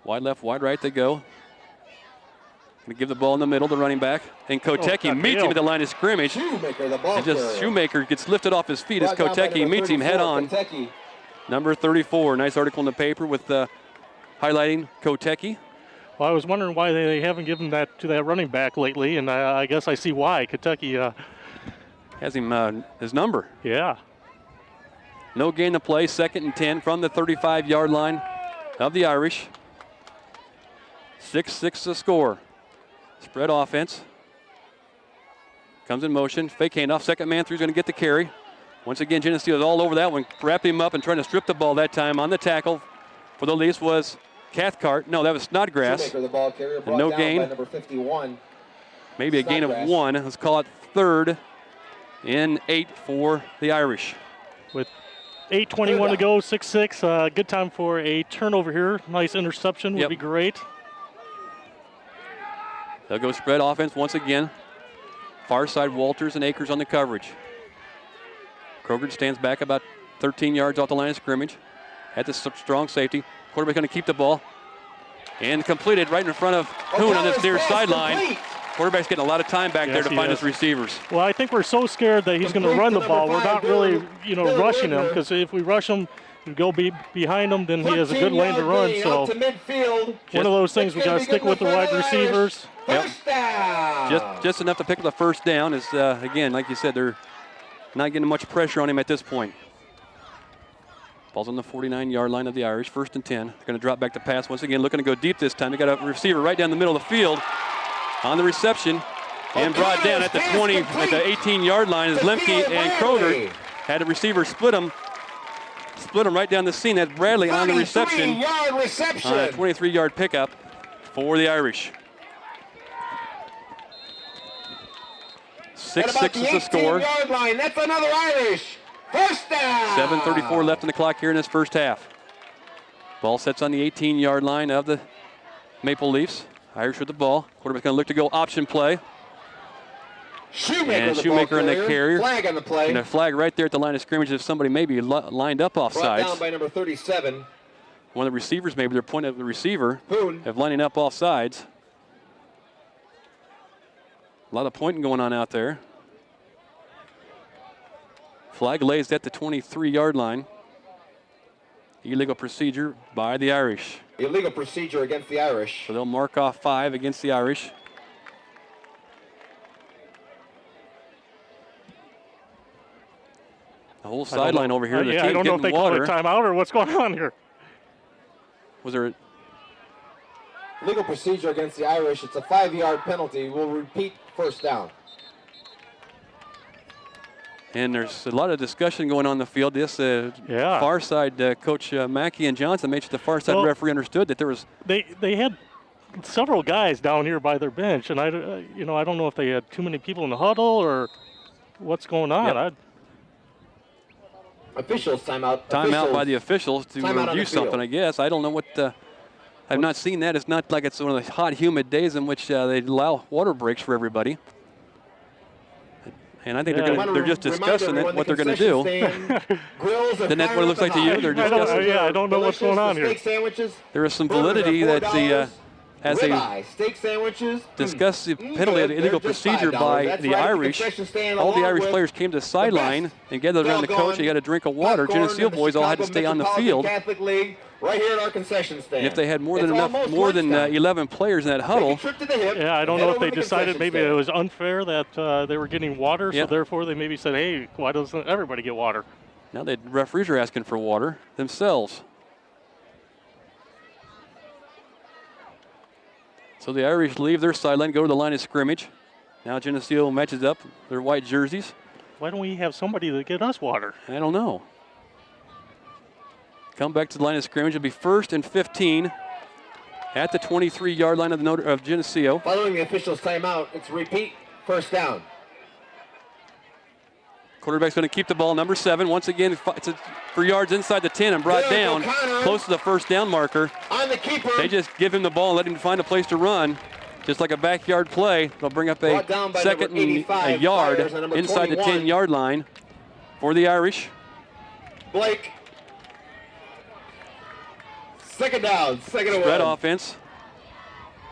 Wide left, wide right they go. Going to give the ball in the middle, the running back. And Kankakee meets him at the line of scrimmage. And just Shoemaker gets lifted off his feet as Kankakee meets him head on. Number 34. Nice article in the paper with highlighting Kankakee. Well, I was wondering why they haven't given that to that running back lately, and I guess I see why. Kankakee has him his number. Yeah. No gain to play. 2nd and 10 from the 35-yard line of the Irish. 6-6 the score. Spread offense. Comes in motion. Fake handoff. Second man through is going to get the carry. Once again, Geneseo is all over that one. Wrapped him up and trying to strip the ball that time. On the tackle for the Leafs was Cathcart. No, that was Snodgrass. The ball carrier, and no gain. By number 51. Maybe a gain of 1. Let's call it 3rd and 8 for the Irish. With 8:21 to go, 6-6. Good time for a turnover here. Nice interception would be great. They'll go spread offense once again. Far side, Walters and Akers on the coverage. Kroger stands back about 13 yards off the line of scrimmage. At the strong safety. Quarterback going to keep the ball. And completed right in front of Hoon on this near sideline. Quarterback's getting a lot of time back there to find his receivers. Well, I think we're so scared that he's going to run the ball. We're not really, rushing him, because if we rush him and go behind him, then he has a good lane to run. So one of those things we got to stick with the wide receivers. Just enough to pick up the first down. Is again, like you said, they're not getting much pressure on him at this point. Ball's on the 49-yard line of the Irish. 1st and 10. They're going to drop back to pass once again, looking to go deep this time. They got a receiver right down the middle of the field. On the reception and brought down at the 18-yard line is Lemke and Kroger. Had a receiver split them right down the seam. That's Bradley on the reception. On a 23-yard pickup for the Irish. 6-6 is the score. Line. That's another Irish. First down. 7:34 left in the clock here in this first half. Ball sets on the 18-yard line of the Maple Leafs. Irish with the ball. Quarterback's going to look to go option play. Shoemaker in the carrier. Flag on the play. And a flag right there at the line of scrimmage if somebody maybe lined up offsides. Brought down by number 37. One of the receivers, maybe they're pointing at the receiver Boone. of lining up offsides. A lot of pointing going on out there. Flag lays at the 23-yard line. Illegal procedure by the Irish. Illegal procedure against the Irish. So they'll mark off 5 against the Irish. The whole sideline over here. I don't know if they call it timeout or what's going on here. Was there Legal procedure against the Irish. It's a 5-yard penalty. We'll repeat first down. And there's a lot of discussion going on the field. This far side coach Mackey and Johnson made sure the far side referee understood that there was. They had several guys down here by their bench, and I don't know if they had too many people in the huddle or what's going on. Yep. Officials timeout. Timeout by the officials to review something. I guess I don't know what. I've not seen that. It's not like it's one of the hot, humid days in which they allow water breaks for everybody. And I think they're just discussing what they're going to do. Then that's what it looks like to you. They're discussing. I don't know what's going on here. There is some validity that as they Ribeye, steak sandwiches. discussed the penalty of the They're illegal just procedure $5. by That's the right at the Irish. concession stand, All the along Irish with players came to the sideline and gathered around the coach. They got a drink of water. popcorn Geneseo in the boys all had to Chicago stay on the Metropolitan field. Catholic League, right here at our concession stand. And if they had more It's than almost 11 players in that Take huddle, a trip to the hip, Yeah, I don't head know if over they to the decided concession maybe stand. it was unfair that they were getting water, Yeah. so therefore they maybe said, hey, why doesn't everybody get water? now the referees are asking for water themselves. So the Irish leave their sideline, go to the line of scrimmage. Now Geneseo matches up their white jerseys. Why don't we have somebody that get us water? I don't know. Come back to the line of scrimmage. It'll be 1st and 15 at the 23-yard line of Geneseo. Following the official's timeout, it's repeat, first down. Quarterback's going to keep the ball, number 7. Once again, it's for yards inside the 10 and brought Derek down O'Connor. close to the first down marker. On the keeper. They just give him the ball and let him find a place to run. Just like a backyard play, they'll bring up a Brought down by second number and 85, a yard Fires, and number inside the 21. 10-yard line for the Irish. Blake. Second down, second and Spread 1. offense.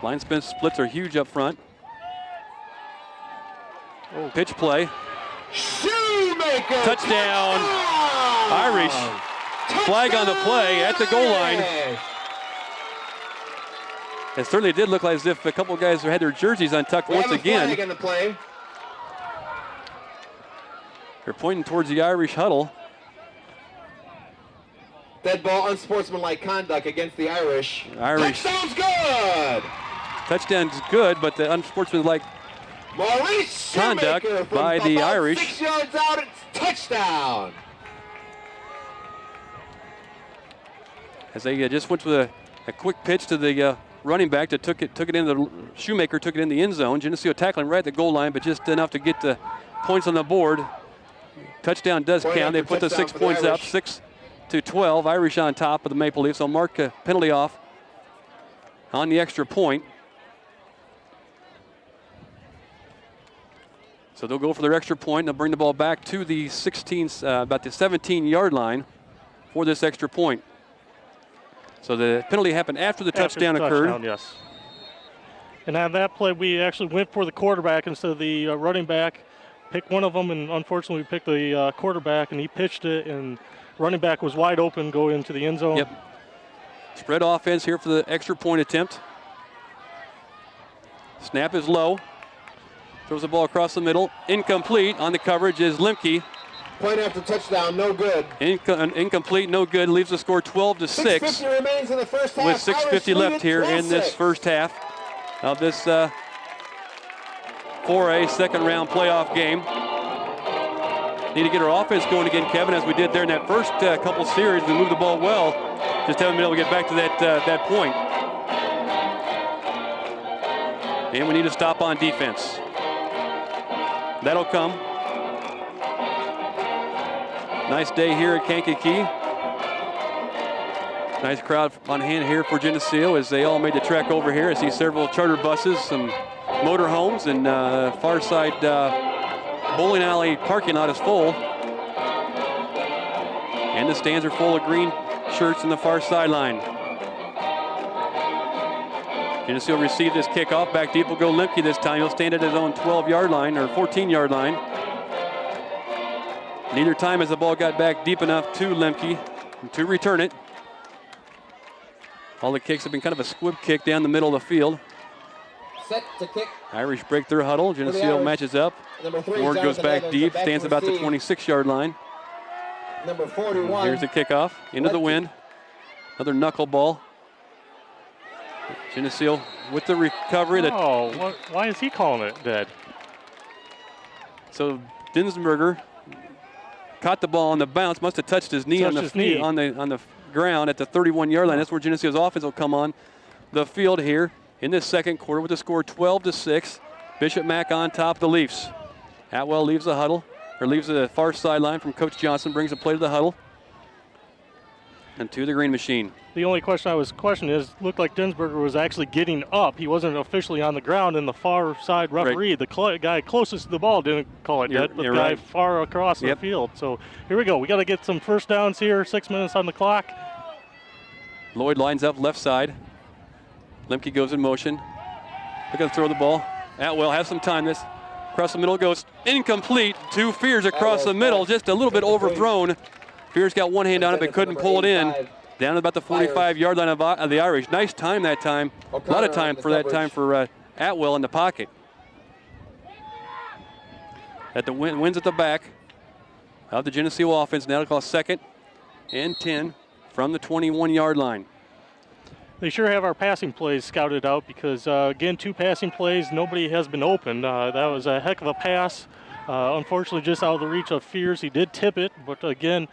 Line spin splits are huge up front. Pitch play. Shoemaker. Touchdown. Irish. Flag on the play at the goal line. It certainly did look like as if a couple of guys had their jerseys untucked once again. Flag on the play. They're pointing towards the Irish huddle. Dead ball, unsportsmanlike conduct against the Irish. Touchdown's good. Touchdown's good, but the unsportsmanlike Maurice conduct Shoemaker from by the about Irish. 6 yards out, it's touchdown. As they just went with a quick pitch to the running back that took it in the Shoemaker took it in the end zone. Geneseo tackling right at the goal line, but just enough to get the points on the board. Touchdown does count. They put the 6 points up, 6-12. Irish on top of the Maple Leafs. They'll mark a penalty off on the extra point. So they'll go for their extra point. They'll bring the ball back to the about the 17-yard line for this extra point. So the penalty happened after the touchdown occurred. Yes. And on that play, we actually went for the quarterback instead of the running back. Picked one of them, and unfortunately, we picked the quarterback, and he pitched it, and running back was wide open, go into the end zone. Yep. Spread offense here for the extra point attempt. Snap is low. Throws the ball across the middle. Incomplete. On the coverage is Lemke. Point after touchdown, no good. Incomplete, no good. Leaves the score 12-6. 6:50 remains in the first half. With 6:50 left here in this 12-6. first half of this 4A second-round playoff game. Need to get our offense going again, Kevin, as we did there in that first couple series. We moved the ball well. Just haven't been able to get back to that point. And we need to stop on defense. That'll come. Nice day here at Kankakee. Nice crowd on hand here for Geneseo as they all made the trek over here. I see several charter buses, some motorhomes, and far side bowling alley parking lot is full. And the stands are full of green shirts in the far sideline. Geneseo received this kickoff. Back deep will go Lemke this time. He'll stand at his own 12-yard line or 14-yard line. Neither time has the ball got back deep enough to Lemke to return it. All the kicks have been kind of a squib kick down the middle of the field. Set to kick. Irish break their huddle. Geneseo matches up. Number 3, Ward goes Jonathan back Evans, deep, back stands to about the receive. 26-yard line. Number 41. Here's the kickoff into the wind. Another knuckleball. Geneseo with the recovery. Why is he calling it dead? So Dinsberger caught the ball on the bounce, must have touched his knee on the ground at the 31-yard line. That's where Geneseo's offense will come on the field here in this second quarter with the score 12-6. Bishop Mack on top of the Leafs. Atwell leaves the huddle, or leaves the far sideline from Coach Johnson, brings the play to the huddle and to the green machine. The only question I was questioning is, looked like Dinsberger was actually getting up. He wasn't officially on the ground, and the far side referee, the guy closest to the ball, didn't call it dead, but the guy far across the field. So here we go. We got to get some first downs here. 6 minutes on the clock. Lloyd lines up left side. Lemke goes in motion. They're going to throw the ball. Atwell has some time. This across the middle goes incomplete to Fears across the middle. Just a little bit overthrown. Fears got one hand on it but couldn't pull it in. Down at about the 45-yard line of the Irish. Nice time that time. A lot of time for that time for Atwell in the pocket. At the wins at the back of the Geneseo offense. Now to call 2nd and 10 from the 21-yard line. They sure have our passing plays scouted out because, again, 2 passing plays. Nobody has been open. That was a heck of a pass. Unfortunately, just out of the reach of Fears. He did tip it, but again,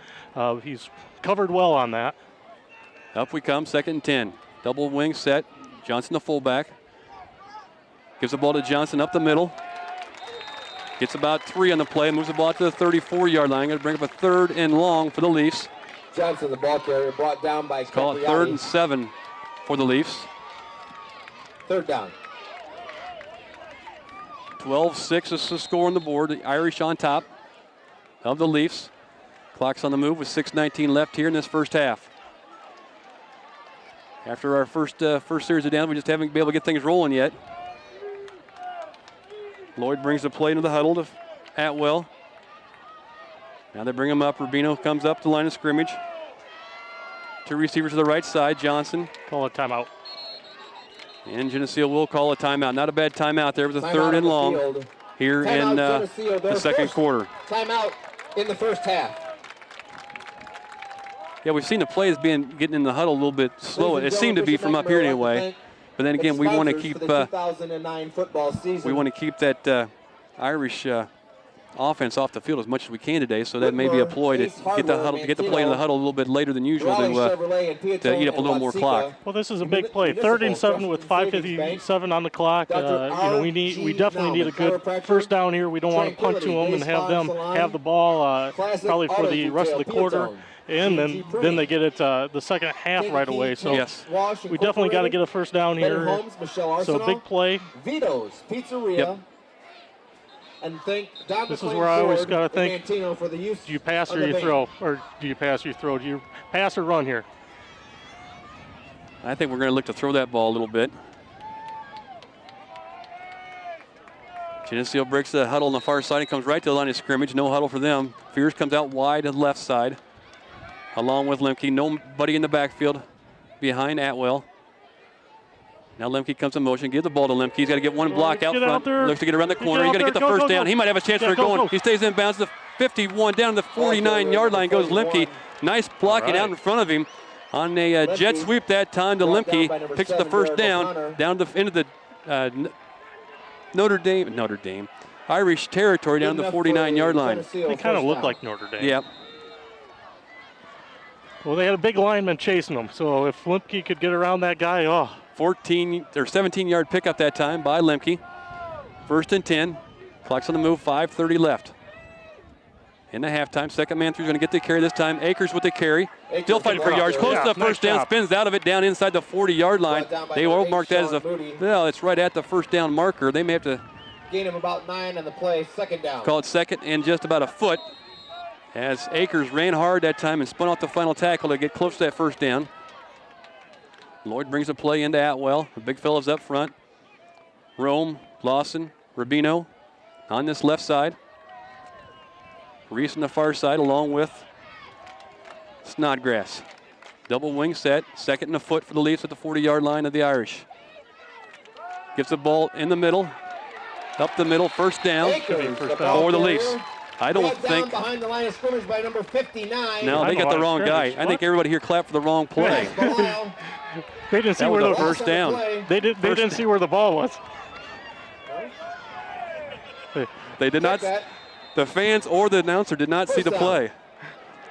he's covered well on that. Up we come, 2nd and 10. Double wing set. Johnson, the fullback. Gives the ball to Johnson up the middle. Gets about 3 on the play. Moves the ball to the 34-yard line. Going to bring up a 3rd and long for the Leafs. Johnson, the ball carrier, brought down by Call it 3rd and 7 for the Leafs. 3rd down. 12-6 is the score on the board. The Irish on top of the Leafs. Clock's on the move with 6:19 left here in this first half. After our first series of downs, we just haven't been able to get things rolling yet. Lloyd brings the play into the huddle to Atwell. Now they bring him up. Rubino comes up to the line of scrimmage. 2 receivers to the right side. Johnson. Call a timeout. And Geneseo will call a timeout. Not a bad timeout there with a 3rd and long here in the second quarter. Timeout in the first half. Yeah, we've seen the plays getting in the huddle a little bit slow. It seemed to be from up here anyway. But then again, we want to keep that Irish offense off the field as much as we can today. So that may be a ploy to get the play in the huddle a little bit later than usual to eat up a little more clock. Well, this is a big play. 3rd and 7 with 5:57 on the clock. We definitely need a good first down here. We don't want to punt to them and have them have the ball probably for the rest of the quarter. And then they get it the second half right away. So yes, we definitely got to get a first down here. So big play. Vito's Pizzeria. Yep. And this is where I always got to think, do you pass or you throw? Or do you pass or you throw? Do you pass or run here? I think we're going to look to throw that ball a little bit. Geneseo breaks the huddle on the far side and comes right to the line of scrimmage. No huddle for them. Fears comes out wide to the left side, along with Lemke. Nobody in the backfield behind Atwell. Now Lemke comes in motion. Give the ball to Lemke. He's got to get one block out front. Looks to get around the corner. He's got to get the first down. He might have a chance for it going. He stays in bounds to the 51. Down to the 49-yard line goes Lemke. Nice blocking out in front of him on a jet sweep that time to Lemke. Picks up the first down into the Notre Dame Irish territory down to the 49-yard line. They kind of look like Notre Dame. Yep. Well, they had a big lineman chasing them, so if Lemke could get around that guy, 17-yard pickup that time by Lemke. 1st and 10. Clock's on the move. 5:30 left. In the halftime, second man through is going to get the carry this time. Akers with the carry. Still fighting for yards. Close to the first down. Spins out of it down inside the 40-yard line. They will mark that as it's right at the first down marker. They may have to gain him about 9 on the play. 2nd down. Call it 2nd and just about a foot. As Akers ran hard that time and spun off the final tackle to get close to that first down. Lloyd brings the play into Atwell. The big fellas up front. Rome, Lawson, Rubino on this left side. Reese on the far side along with Snodgrass. Double wing set. 2nd and a foot for the Leafs at the 40-yard line of the Irish. Gives the ball in the middle. Up the middle. First down for the Leafs. I don't think. Behind the line of scrimmage by number 59. No, they got the wrong guy. I think everybody here clapped for the wrong play. They didn't see where the first down. They didn't see where the ball was. They did not. The fans or the announcer did not see the play.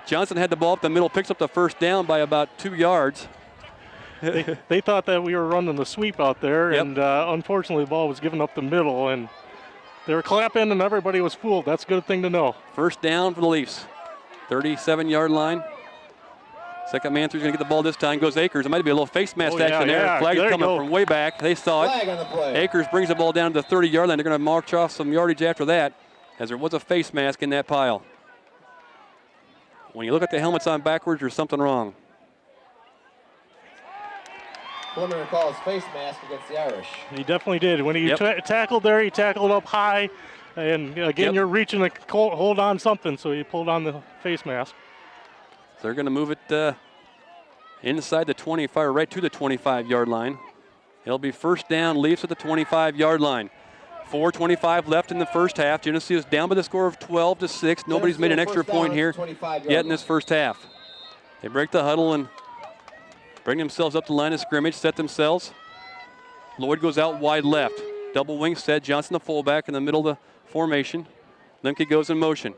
Johnson had the ball up the middle, picks up the first down by about 2 yards. They thought that we were running the sweep out there, and unfortunately the ball was given up the middle, and they were clapping and everybody was fooled. That's a good thing to know. First down for the Leafs. 37-yard line. Second man through is going to get the ball this time. Goes Akers. It might be a little face mask action there. Flag is coming from way back. They saw it. Akers brings the ball down to the 30-yard line. They're going to march off some yardage after that, as there was a face mask in that pile. When you look at the helmets on backwards, there's something wrong. preliminary call is face mask against the Irish. He definitely did. When he Yep. tackled there, he tackled up high. And again, Yep. you're reaching to hold on something, so he pulled on the face mask. So they're going to move it inside the 25, right to the 25-yard line. It'll be first down, Leafs at the 25-yard line. 4:25 left in the first half. Geneseo is down by the score of 12-6. Nobody's made an extra point here yet in this first half. They break the huddle and bring themselves up the line of scrimmage, set themselves. Lloyd goes out wide left. Double wing set. Johnson the fullback in the middle of the formation. Lemke goes in motion.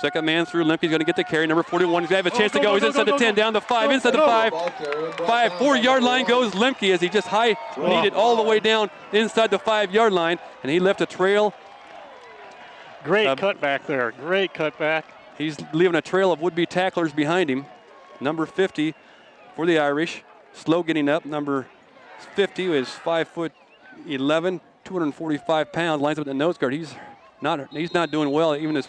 Second man through. Lemke's going to get the carry. Number 41. He's going to have a chance to go. He's inside the 10, down the 5, inside the 5. 4-yard line goes Lemke as he just high-kneed it all the way down inside the 5-yard line, and he left a trail. Great cutback there. Great cutback. He's leaving a trail of would-be tacklers behind him. Number 50 for the Irish. Slow getting up. Number 50 is 5'11", 245 pounds. Lines up the nose guard. He's not doing well. Even his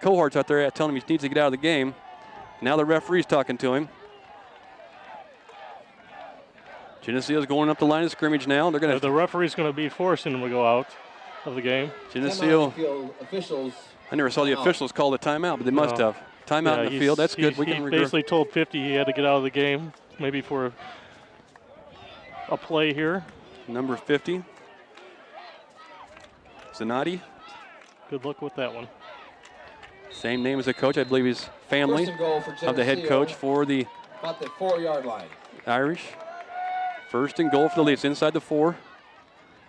cohorts out there telling him he needs to get out of the game. Now the referee's talking to him. Geneseo's going up the line of scrimmage now. They're going to. The referee's going to be forcing him to go out of the game. Geneseo. I never saw the officials call the timeout, but they must have. Timeout in the field. That's good. He basically told 50 he had to get out of the game, maybe for a play here. Number 50. Zanotti. Good luck with that one. Same name as the coach. I believe he's family of the head coach for the about the 4-yard line. Irish. First and goal for the Leafs inside the 4. Going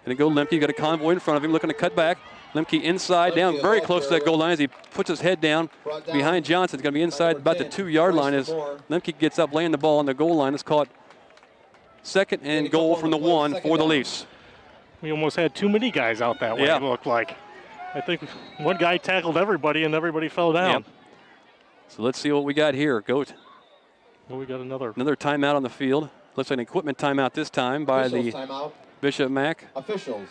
to go Lemke. Got a convoy in front of him looking to cut back. Lemke inside down very close to that goal line as he puts his head down behind Johnson. It's going to be inside about the 2-yard line as Lemke gets up laying the ball on the goal line. It's caught second and goal from the 1 for the Leafs. We almost had too many guys out that way, it looked like. I think one guy tackled everybody and everybody fell down. Yep. So let's see what we got here. Well, we got another timeout on the field. Looks like an equipment timeout this time by the Bishop Mac. Officials,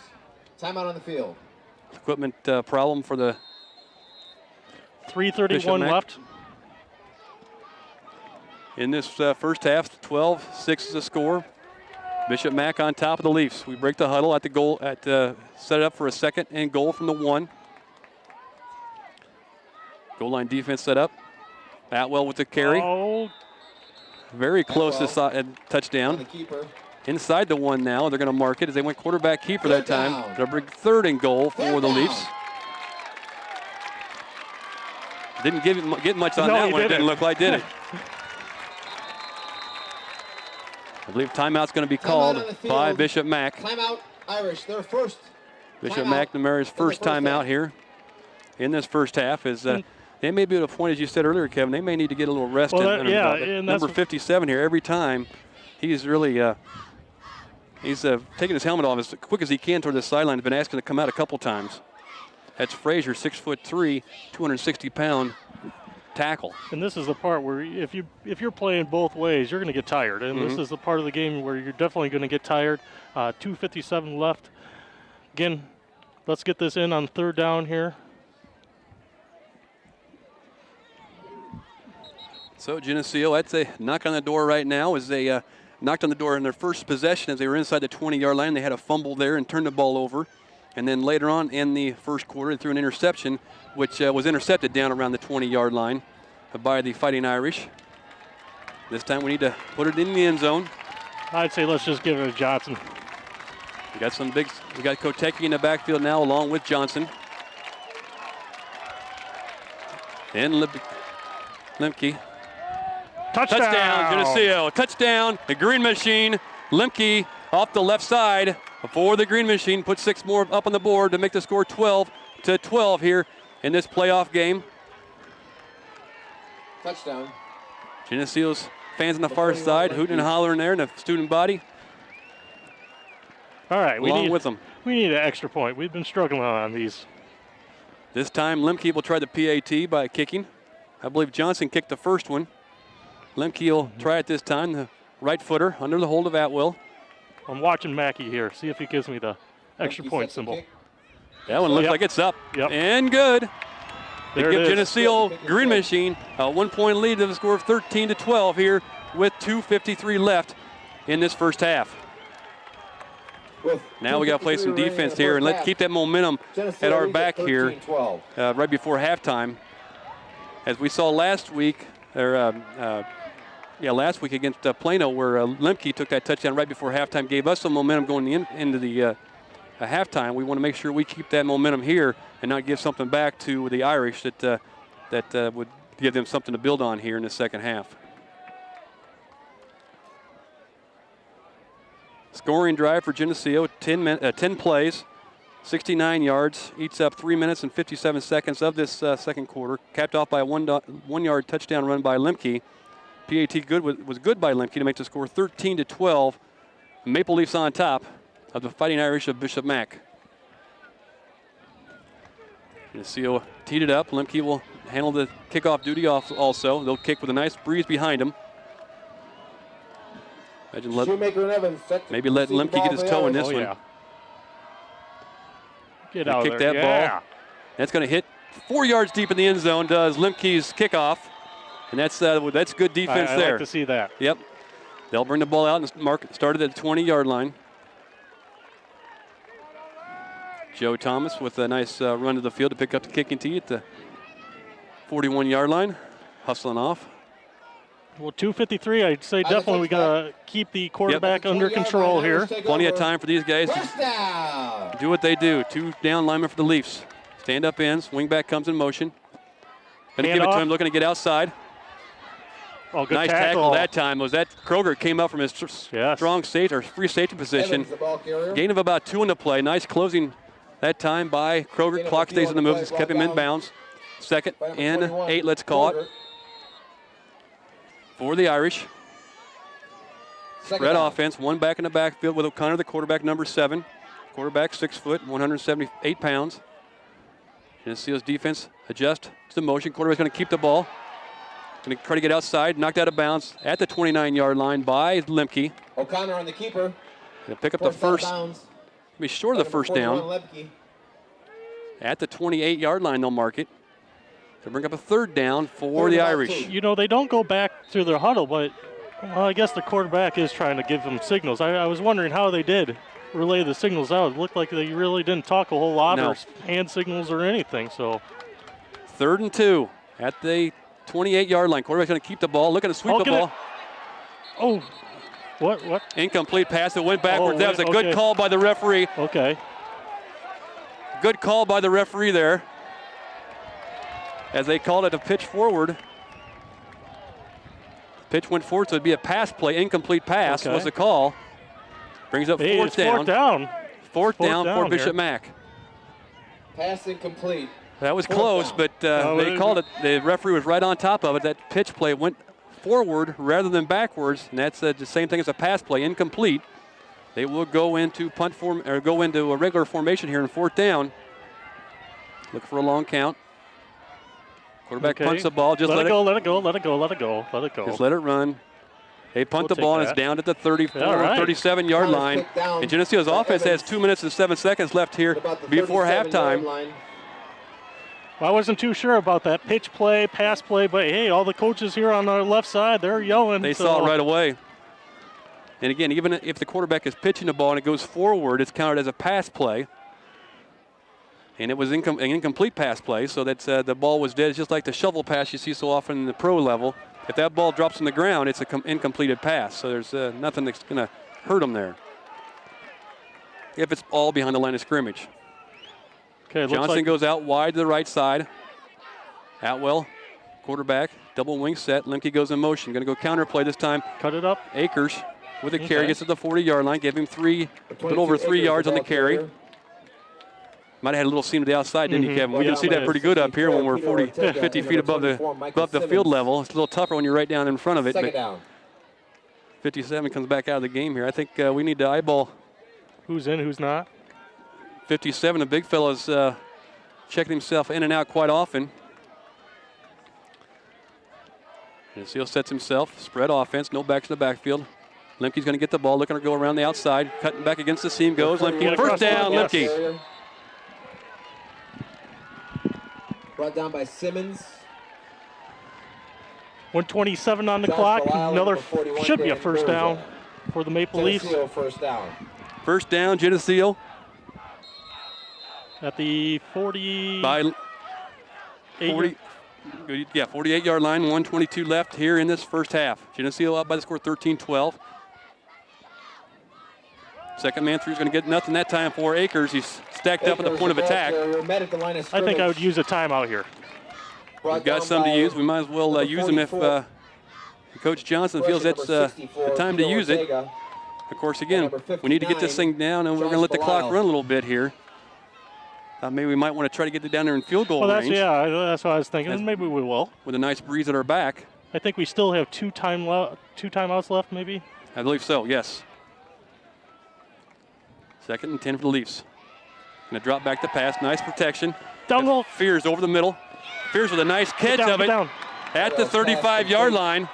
timeout on the field. Equipment problem for the 3:31 left. In this first half, 12-6 is the score. Bishop Mac on top of the Leafs. We break the huddle at the goal, set it up for a second and goal from the 1. Goal line defense set up. Atwell with the carry. Oh. Very close to touchdown. Inside the 1 now. They're going to mark it as they went quarterback keeper that time. They'll bring third and goal for the Leafs. Didn't get much on that one, it didn't look like, did it? I believe timeout's going to be called by Bishop Mac. Timeout, Irish, their first. Bishop McNamara's first timeout here in this first half is they may be at a point, as you said earlier, Kevin, they may need to get a little rest. Number 57 here, every time he's really taking his helmet off as quick as he can toward the sideline. He's been asking to come out a couple times. That's Frazier, 6'3", 260-pound tackle. And this is the part where if you're playing both ways, you're going to get tired. And this is the part of the game where you're definitely going to get tired. 2:57 left. Again, let's get this in on third down here. So Geneseo, that's a knock on the door right now as they knocked on the door in their first possession as they were inside the 20-yard line. They had a fumble there and turned the ball over. And then later on in the first quarter, they threw an interception, which was intercepted down around the 20-yard line by the Fighting Irish. This time we need to put it in the end zone. I'd say let's just give it to Johnson. We got Kankakee in the backfield now along with Johnson. And Lemke. Touchdown, Geneseo. Touchdown, the Green Machine. Lemke off the left side for the Green Machine. Put 6 more up on the board to make the score 12-12 here in this playoff game. Touchdown. Geneseo's fans on the far side, hooting and hollering there in the student body. All right, we need an extra point. We've been struggling on these. This time Lemke will try the PAT by kicking. I believe Johnson kicked the first one. Lemke will try it this time, the right footer under the hold of Atwell. I'm watching Mackey here. See if he gives me the extra point symbol. That one looks like it's up and good. They give Geneseo Green Machine a 1-point lead to the score of 13-12 here with 2:53 left in this first half. Now we got to play some defense here, and let's keep that momentum at our back here right before halftime. As we saw last week, last week against Plano, where Lemke took that touchdown right before halftime, gave us some momentum going into the halftime. We want to make sure we keep that momentum here and not give something back to the Irish that would give them something to build on here in the second half. Scoring drive for Geneseo, 10 plays, 69 yards, eats up 3 minutes and 57 seconds of this second quarter, capped off by a 1-yard touchdown run by Lemke. PAT was good by Lemke to make the score 13-12. Maple Leafs on top of the Fighting Irish of Bishop Mac. Geneseo teed it up. Lemke will handle the kickoff duty also. They'll kick with a nice breeze behind him. Maybe let Lemke get his toe in this one. Get out kick there. that ball. That's going to hit 4 yards deep in the end zone, does Lemke's kickoff. And that's good defense there. I like to see that. Yep. They'll bring the ball out and start it at the 20-yard line. Joe Thomas with a nice run to the field to pick up the kicking tee at the 41-yard line, hustling off. Well, 2:53, I'd say definitely we got to keep the quarterback under control here. Plenty of time for these guys to do what they do. 2 down linemen for the Leafs. Stand up ends, wingback comes in motion. Going to give it to him, looking to get outside. Oh, good nice tackle that time. Was that Kroger came up from his strong safety or free safety position. Gain of about 2 in the play. Nice closing that time by Kroger. Clock stays in the moves. It's kept him in bounds. 2nd and 8, let's call it. For the Irish. Spread offense. 1 back in the backfield with O'Connor, the quarterback, number 7. Quarterback, 6 foot, 178 pounds. Geneseo's defense adjust to the motion. Quarterback's going to keep the ball. Going to try to get outside, knocked out of bounds at the 29-yard line by Lemke. O'Connor on the keeper. Going to pick up the first. Be short of the first down. At the 28-yard line, they'll mark it. To bring up a 3rd down for the Irish. You know, they don't go back through their huddle, but I guess the quarterback is trying to give them signals. I was wondering how they did relay the signals out. It looked like they really didn't talk a whole lot or hand signals or anything. So 3rd and 2 at the 28-yard line. Quarterback's going to keep the ball, looking to sweep the ball. Oh, what? Incomplete pass. It went backwards. That was a good call by the referee. Okay. Good call by the referee there. As they called it a pitch forward. Pitch went forward, so it'd be a pass play. Incomplete pass was the call. Brings up 4th down. Fourth down for Bishop Mac. Pass incomplete. That was close, but they called it. The referee was right on top of it. That pitch play went forward rather than backwards, and that's the same thing as a pass play, incomplete. They will go into go into a regular formation here in 4th down. Look for a long count. Quarterback punts the ball. Just let it go. Just let it run. They punt the ball, and it's down at the 34 or 37-yard line. And Geneseo's offense has 2 minutes and 7 seconds left here before halftime. Well, I wasn't too sure about that pitch play, pass play, but hey, all the coaches here on our left side, they're yelling. They saw it right away. And again, even if the quarterback is pitching the ball and it goes forward, it's counted as a pass play. And it was an incomplete pass play, so that the ball was dead. It's just like the shovel pass you see so often in the pro level. If that ball drops on the ground, it's an incompleted pass. So there's nothing that's going to hurt them there. If it's all behind the line of scrimmage. Okay, Johnson goes out wide to the right side. Atwell, quarterback, double wing set. Lemke goes in motion. Going to go counter play this time. Cut it up. Akers with a carry, gets to the 40-yard line. Gave him a little over 3 yards on the carry. Might have had a little seam to the outside, didn't you, Kevin? We can see that pretty good up here when we're 50 feet above the field level. It's a little tougher when you're right down in front of it. Second down. 57 comes back out of the game here. I think we need to eyeball who's in, who's not. 57, the big fella's checking himself in and out quite often. Geneseo sets himself, spread offense, no backs in the backfield. Lemke's going to get the ball, looking to go around the outside, cutting back against the seam goes. Lemke, first down, Lemke. Brought down by Simmons. 1:27 on the clock. Another should be a first down for the Maple Leafs. First down. First down, Geneseo. At the 40. By 48-yard line, 1:22 left here in this first half. Geneseo up by the score 13-12. Second man through is going to get nothing that time for Akers. He's stacked up at the point of attack. I think I would use a timeout here. We've got some to use. We might as well use them if Coach Johnson feels that's the time to use it. Of course, again, we need to get this thing down, and we're going to let the clock run a little bit here. Maybe we might want to try to get it down there in field goal range. Yeah, that's what I was thinking. Maybe we will. With a nice breeze at our back. I think we still have two timeouts left, maybe. I believe so, yes. 2nd and 10 for the Leafs. Going to drop back the pass. Nice protection. Down low. Fears over the middle. Fears with a nice catch of it at the 35-yard line.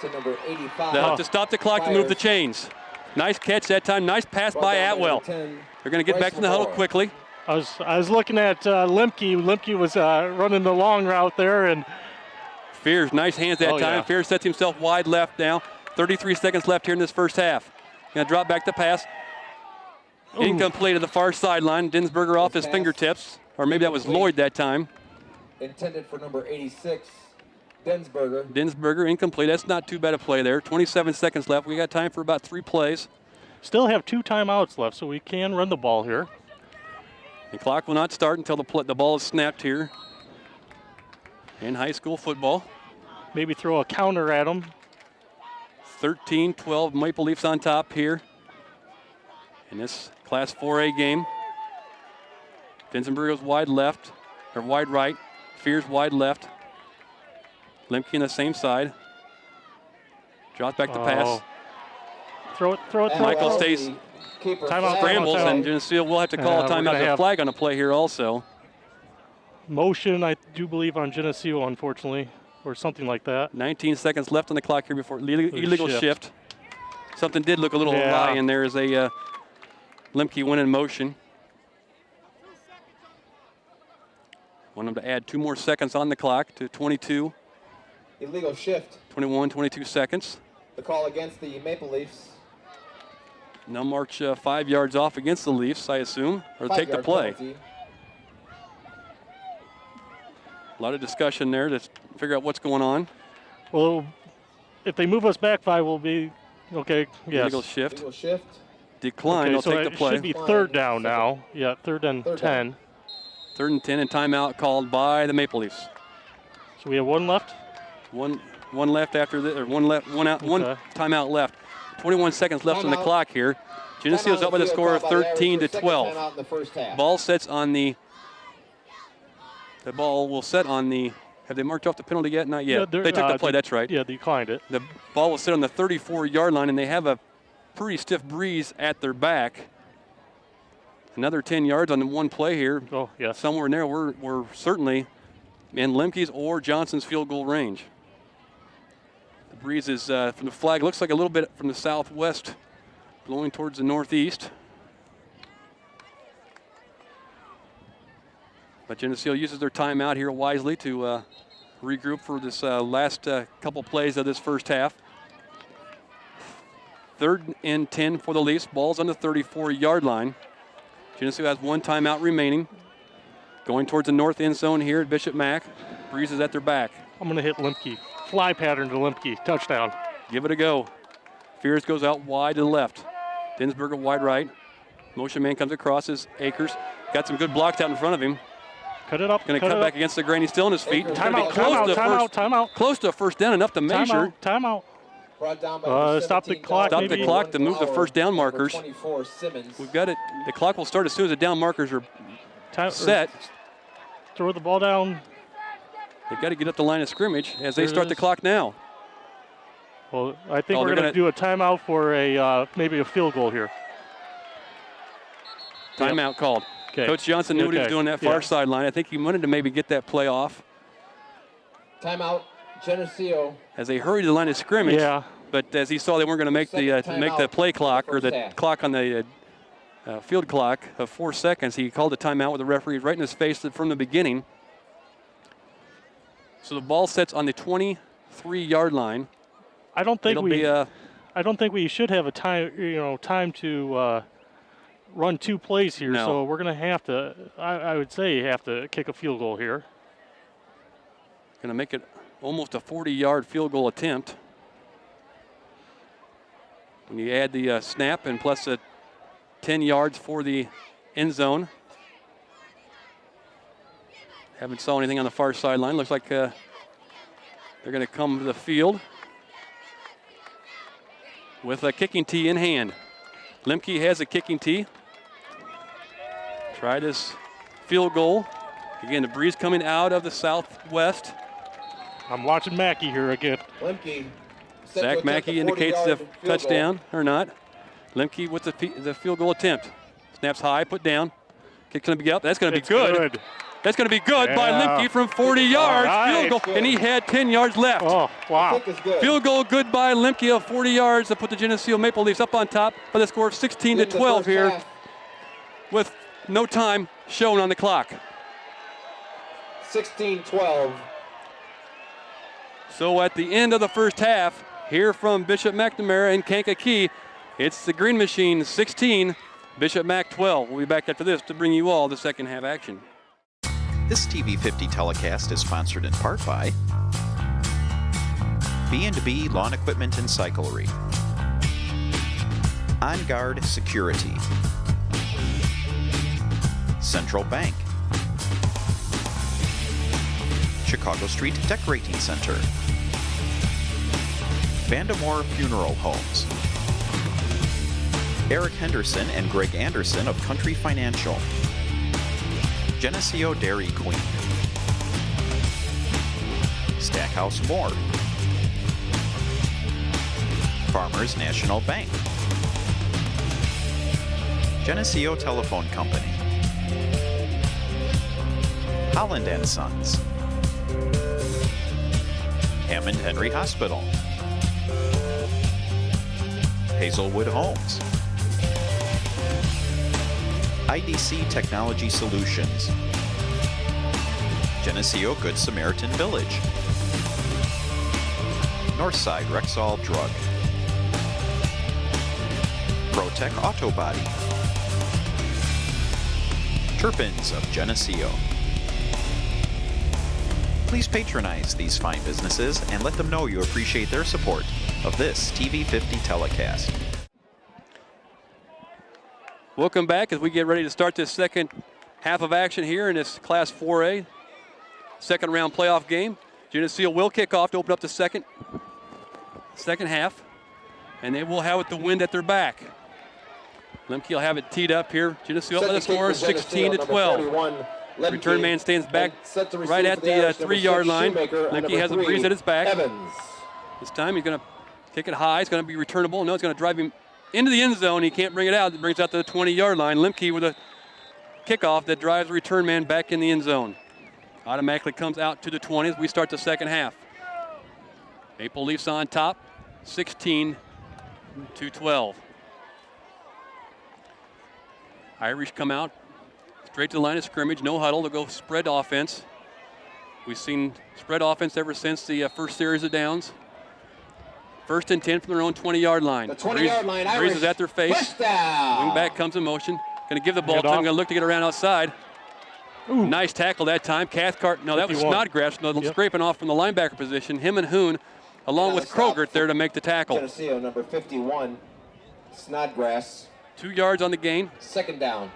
To number 85. They'll have to stop the clock to move the chains. Nice catch that time. Nice pass by Atwell. They're going to get back to the huddle quickly. I was looking at Lemke. Lemke was running the long route there, and Fears, nice hands that time. Yeah. Fears sets himself wide left now. 33 seconds left here in this first half. Going to drop back the pass. Ooh. Incomplete at the far sideline. Dinsberger off his fingertips, or maybe that was Lloyd that time. Intended for number 86, Dinsberger. Dinsberger incomplete. That's not too bad a play there. 27 seconds left. We got time for about 3 plays. still have 2 timeouts left, so we can run the ball here. The clock will not start until the ball is snapped here in high school football. Maybe throw a counter at them. 13-12 Maple Leafs on top here in this Class 4A game. Dinsberger goes wide left, or wide right. Fears wide left. Lemke on the same side. Drops back the pass. Throw it. Michael stays, scrambles, and Geneseo will have to call a timeout. There's a flag on the play here also. Motion, I do believe, on Geneseo, unfortunately, or something like that. 19 seconds left on the clock here before illegal shift. Something did look a little awry, and there is a Lemke went in motion. Want them to add 2 more seconds on the clock to 22. Illegal shift. 21, 22 seconds. The call against the Maple Leafs. Now march 5 yards off against the Leafs, I assume, or take the play. Penalty. A lot of discussion there to figure out what's going on. Well, if they move us back 5, we'll be okay. Yes. Illegal shift. Illegal shift. Decline. Okay, They'll so take the it play. should be 3rd down now. Yeah, 3rd and 10. 3rd and 10, and timeout called by the Maple Leafs. So we have 1 left. One left after the, or one timeout left. 21 seconds left on the clock here. Geneseo's up by the score of 13-12. Ball sets on the ball will set on the, have they marked off the penalty yet? Not yet. Yeah, they took the play, that's right. Yeah, they declined it. The ball will sit on the 34-yard line, and they have a pretty stiff breeze at their back. Another 10 yards on the one play here. Oh, yes. Somewhere in there, we're certainly in Lemke's or Johnson's field goal range. The breeze is from the flag, looks like a little bit from the southwest, blowing towards the northeast. But Geneseo uses their timeout here wisely to regroup for this last couple plays of this first half. 3rd and 10 for the Leafs. Ball's on the 34-yard line. Geneseo has 1 timeout remaining. Going towards the north end zone here at Bishop Mack. Breeze is at their back. I'm going to hit Lemke. Fly pattern to Lemke. Touchdown. Give it a go. Fears goes out wide to the left. Dinsberger wide right. Motion man comes across as Akers. Got some good blocks out in front of him. Cut it up. Going to cut back against the grain. He's still on his feet. Timeout. Close to a first down, enough to measure. Timeout. Stop the clock. Stop the clock to move the first down markers. We've got it. The clock will start as soon as the down markers are set. Throw the ball down. They've got to get up the line of scrimmage as they start the clock now. Well, I think we're going to do a timeout for maybe a field goal here. Timeout called. Okay. Coach Johnson knew what he was doing that far sideline. I think he wanted to maybe get that play off. Timeout, Geneseo. As they hurried to the line of scrimmage. Yeah. But as he saw they weren't going to make the play clock or the clock on the field clock of 4 seconds, he called a timeout with the referee right in his face from the beginning. So the ball sets on the 23-yard line. I don't think we should have a time. Time to run 2 plays here, No. so we're going to have to, I would say, have to kick a field goal here. Going to make it almost a 40-yard field goal attempt. When you add the snap and plus 10 yards for the end zone. Haven't saw anything on the far sideline. Looks like they're going to come to the field with a kicking tee in hand. Lemke has a kicking tee. Try this field goal. Again, the breeze coming out of the southwest. I'm watching Mackey here again. Lemke. Zach Mackey indicates the touchdown or not. Lemke with the field goal attempt. Snaps high, put down. Kick's going to be up. That's going to be good. That's going to be good by Lemke from 40 yards. Nice. Field goal, and he had 10 yards left. Oh, wow. Field goal good by Lemke of 40 yards to put the Geneseo Maple Leafs up on top by the score of 16-12 here with no time shown on the clock. 16-12. So at the end of the first half, here from Bishop McNamara and Kankakee, it's the Green Machine 16, Bishop Mac 12. We'll be back after this to bring you all the second half action. This TV50 telecast is sponsored in part by B&B Lawn Equipment and Cyclery, On Guard Security, Central Bank, Chicago Street Decorating Center, Vandemore Funeral Homes, Eric Henderson and Greg Anderson of Country Financial, Geneseo Dairy Queen, Stackhouse Moore, Farmers National Bank, Geneseo Telephone Company, Holland & Sons, Hammond Henry Hospital, Hazelwood Homes, IDC Technology Solutions, Geneseo Good Samaritan Village, Northside Rexall Drug, ProTech Auto Body, Turpins of Geneseo. Please patronize these fine businesses and let them know you appreciate their support of this TV50 telecast. Welcome back as we get ready to start this second half of action here in this Class 4A second round playoff game. Geneseo will kick off to open up the second half, and they will have it the wind at their back. Lemke will have it teed up here. Geneseo up by the score 16-12. Return man stands back right at the 3-yard line. Lemke has a breeze at his back. This time he's going to kick it high. It's going to be returnable. No, it's going to drive him into the end zone. He can't bring it out. It brings it out to the 20-yard line. Lemke with a kickoff that drives the return man back in the end zone. Automatically comes out to the 20 as we start the second half. Maple Leafs on top, 16-12. Irish come out straight to the line of scrimmage. No huddle to go spread offense. We've seen spread offense ever since the first series of downs. First and 10 from their own 20-yard line. The 20-yard line, Irish. Breeze is at their face. Wing back comes in motion. Going to give the ball to him. Going to look to get around outside. Ooh. Nice tackle that time. Cathcart, no, that was Snodgrass, scraping off from the linebacker position. Him and Hoon, along with Krogert, there to make the tackle. Geneseo, number 51, Snodgrass. 2 yards on the gain. Second down.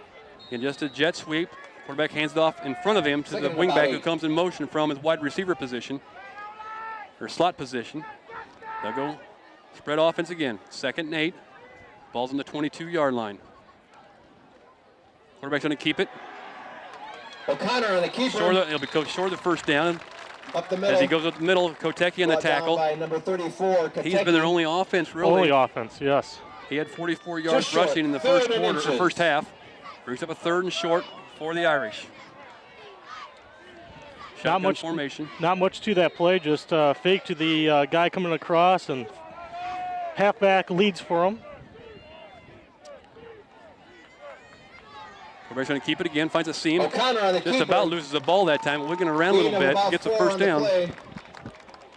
And just a jet sweep. Quarterback hands it off in front of him to the wingback who comes in motion from his wide receiver position, or slot position. They'll go spread offense again. 2nd and 8. Ball's on the 22-yard line. Quarterback's going to keep it. O'Connor on the keeper. It'll be short of the first down. Up the middle. As he goes up the middle, Kankakee on the tackle. By number 34, He's been their only offense, really. Only offense, yes. He had 44 yards rushing in the first quarter, or first half. Brings up a 3rd and short for the Irish. Shotgun formation. Not much to that play, just fake to the guy coming across, and halfback leads for him. Quarterback's going to keep it again, finds a seam. O'Connor on the Just keeper. about loses the ball that time, wigging around a little bit, gets the first down.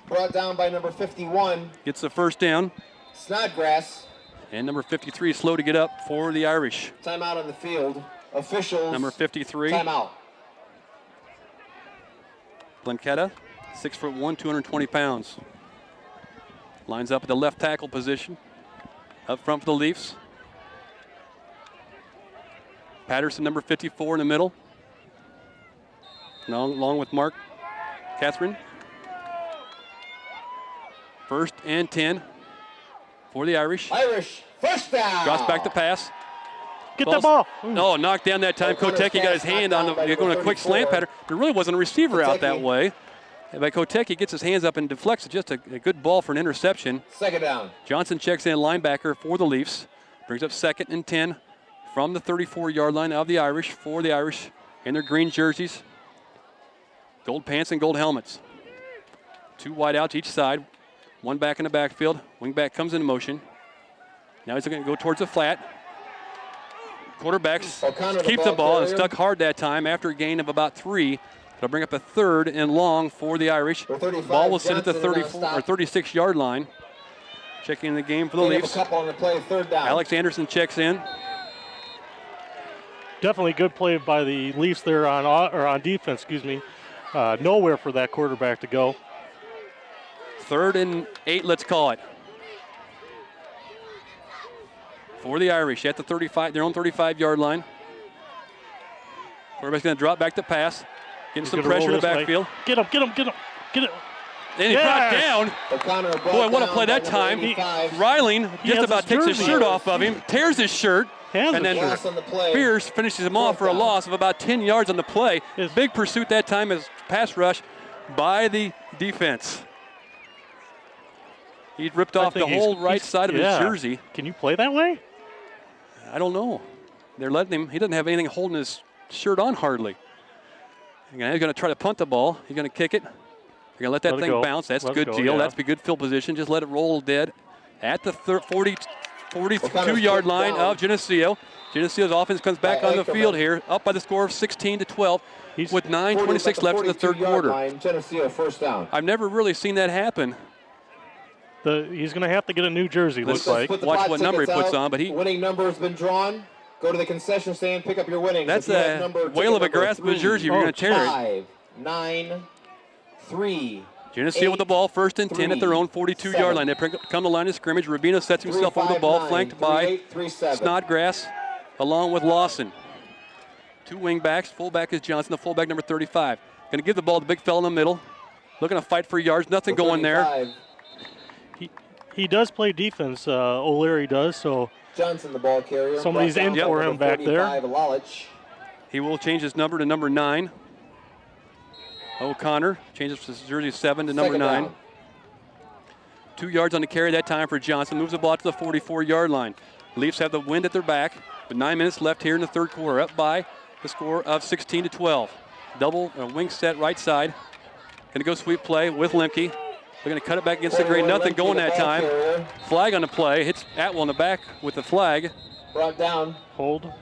Brought down by number 51. Gets the first down. Snodgrass. And number 53 is slow to get up for the Irish. Timeout on the field. Officials. Number 53. Timeout. Blanchetta, 6'1", 220 pounds. Lines up at the left tackle position. Up front for the Leafs. Patterson, number 54 in the middle. Along with Mark Catherine. 1st and 10 for the Irish. Irish, first down. Drops back to pass. Get that ball. Oh, knocked down that time. Kotecki got his hand on going a quick slant pattern. There really wasn't a receiver out that way. But Kotecki gets his hands up and deflects. Just a good ball for an interception. 2nd down. Johnson checks in, linebacker for the Leafs. Brings up 2nd and 10 from the 34-yard line of the Irish, for the Irish in their green jerseys. Gold pants and gold helmets. 2 wide outs each side. 1 back in the backfield. Wing back comes into motion. Now he's going to go towards the flat. Quarterbacks keep the ball and stuck hard that time after a gain of about 3. It'll bring up a 3rd and long for the Irish. Ball will sit at the 34 or 36-yard line. Checking the game for the Leafs. On the play, 3rd down. Alex Anderson checks in. Definitely good play by the Leafs there on defense. Excuse me. Nowhere for that quarterback to go. 3rd and 8, let's call it. For the Irish at the 35, their own 35-yard line. Quarterback's going to drop back to pass. Getting some pressure in the backfield. Get him. And he brought down. Boy, what a play that time. Riling just about takes his shirt off of him, tears his shirt, and then Spears finishes him off for a loss of about 10 yards on the play. Big pursuit that time as pass rush by the defense. He ripped off the whole right side of his jersey. Can you play that way? I don't know. They're letting him. He doesn't have anything holding his shirt on hardly. He's going to try to punt the ball. He's going to kick it. They're going to let that thing bounce. That's a good deal. Yeah. That's a good field position. Just let it roll dead at the 42-yard line of Geneseo. Geneseo's offense comes back on the field here, up by the score of 16-12 with 9:26 left in the 3rd quarter. Geneseo, 1st down. I've never really seen that happen. He's going to have to get a new jersey, looks like. Watch what number he puts on, but winning number has been drawn. Go to the concession stand, pick up your winnings. That's a whale of a grasp of a jersey. You're going to tear it. 5, 9, 3. Geneseo with the ball, 1st and 10 at their own 42-yard line. They come to the line of scrimmage. Rubino sets himself over the ball, flanked by Snodgrass along with Lawson. 2 wing backs. Fullback is Johnson, the fullback number 35. Going to give the ball to the big fella in the middle. Looking to fight for yards. Nothing going there. He does play defense, O'Leary does, so Johnson, the ball carrier. Somebody's in for him back there. He will change his number to number 9. O'Connor changes his jersey 7 to number 9. 2 yards on the carry that time for Johnson. Moves the ball to the 44-yard line. Leafs have the wind at their back, with 9 minutes left here in the 3rd quarter. Up by the score of 16-12. Double wing set right side. Going to go sweep play with Lemke. They're going to cut it back against the grain. Nothing going that time. Flag on the play. Hits Atwell in the back with the flag. Brought down. Holding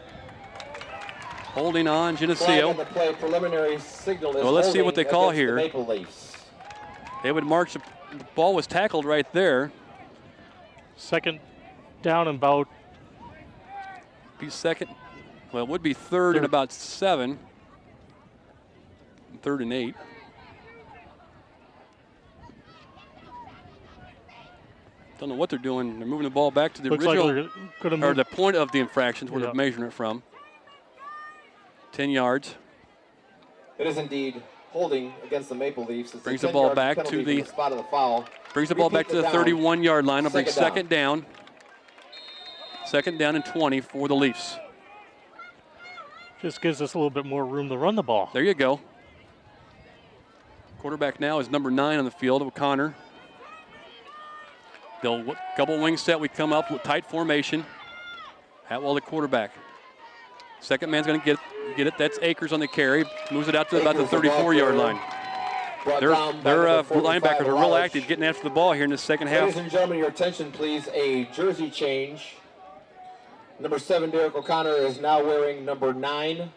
on Geneseo. The play. Preliminary signal is well, let's see what they call here. Maple Leafs. They would march. The ball was tackled right there. 2nd down and about. Be 2nd. Well, it would be 3rd and about 7. 3rd and 8. Don't know what they're doing. They're moving the ball back to the original, or the point of the infractions where they're measuring it from. 10 yards. It is indeed holding against the Maple Leafs. Brings the ball back to the spot of the foul. Brings the ball back to the 31-yard line. It'll bring 2nd down. 2nd down and 20 for the Leafs. Just gives us a little bit more room to run the ball. There you go. Quarterback now is number 9 on the field, O'Connor. They'll double wing set. We come up with tight formation. Atwell, the quarterback. 2nd man's going to get it. That's Akers on the carry. Moves it out to about the 34-yard line. Their linebackers are real active getting after the ball here in the 2nd half. Ladies and gentlemen, your attention, please. A jersey change. Number 7, Derek O'Connor, is now wearing number 9.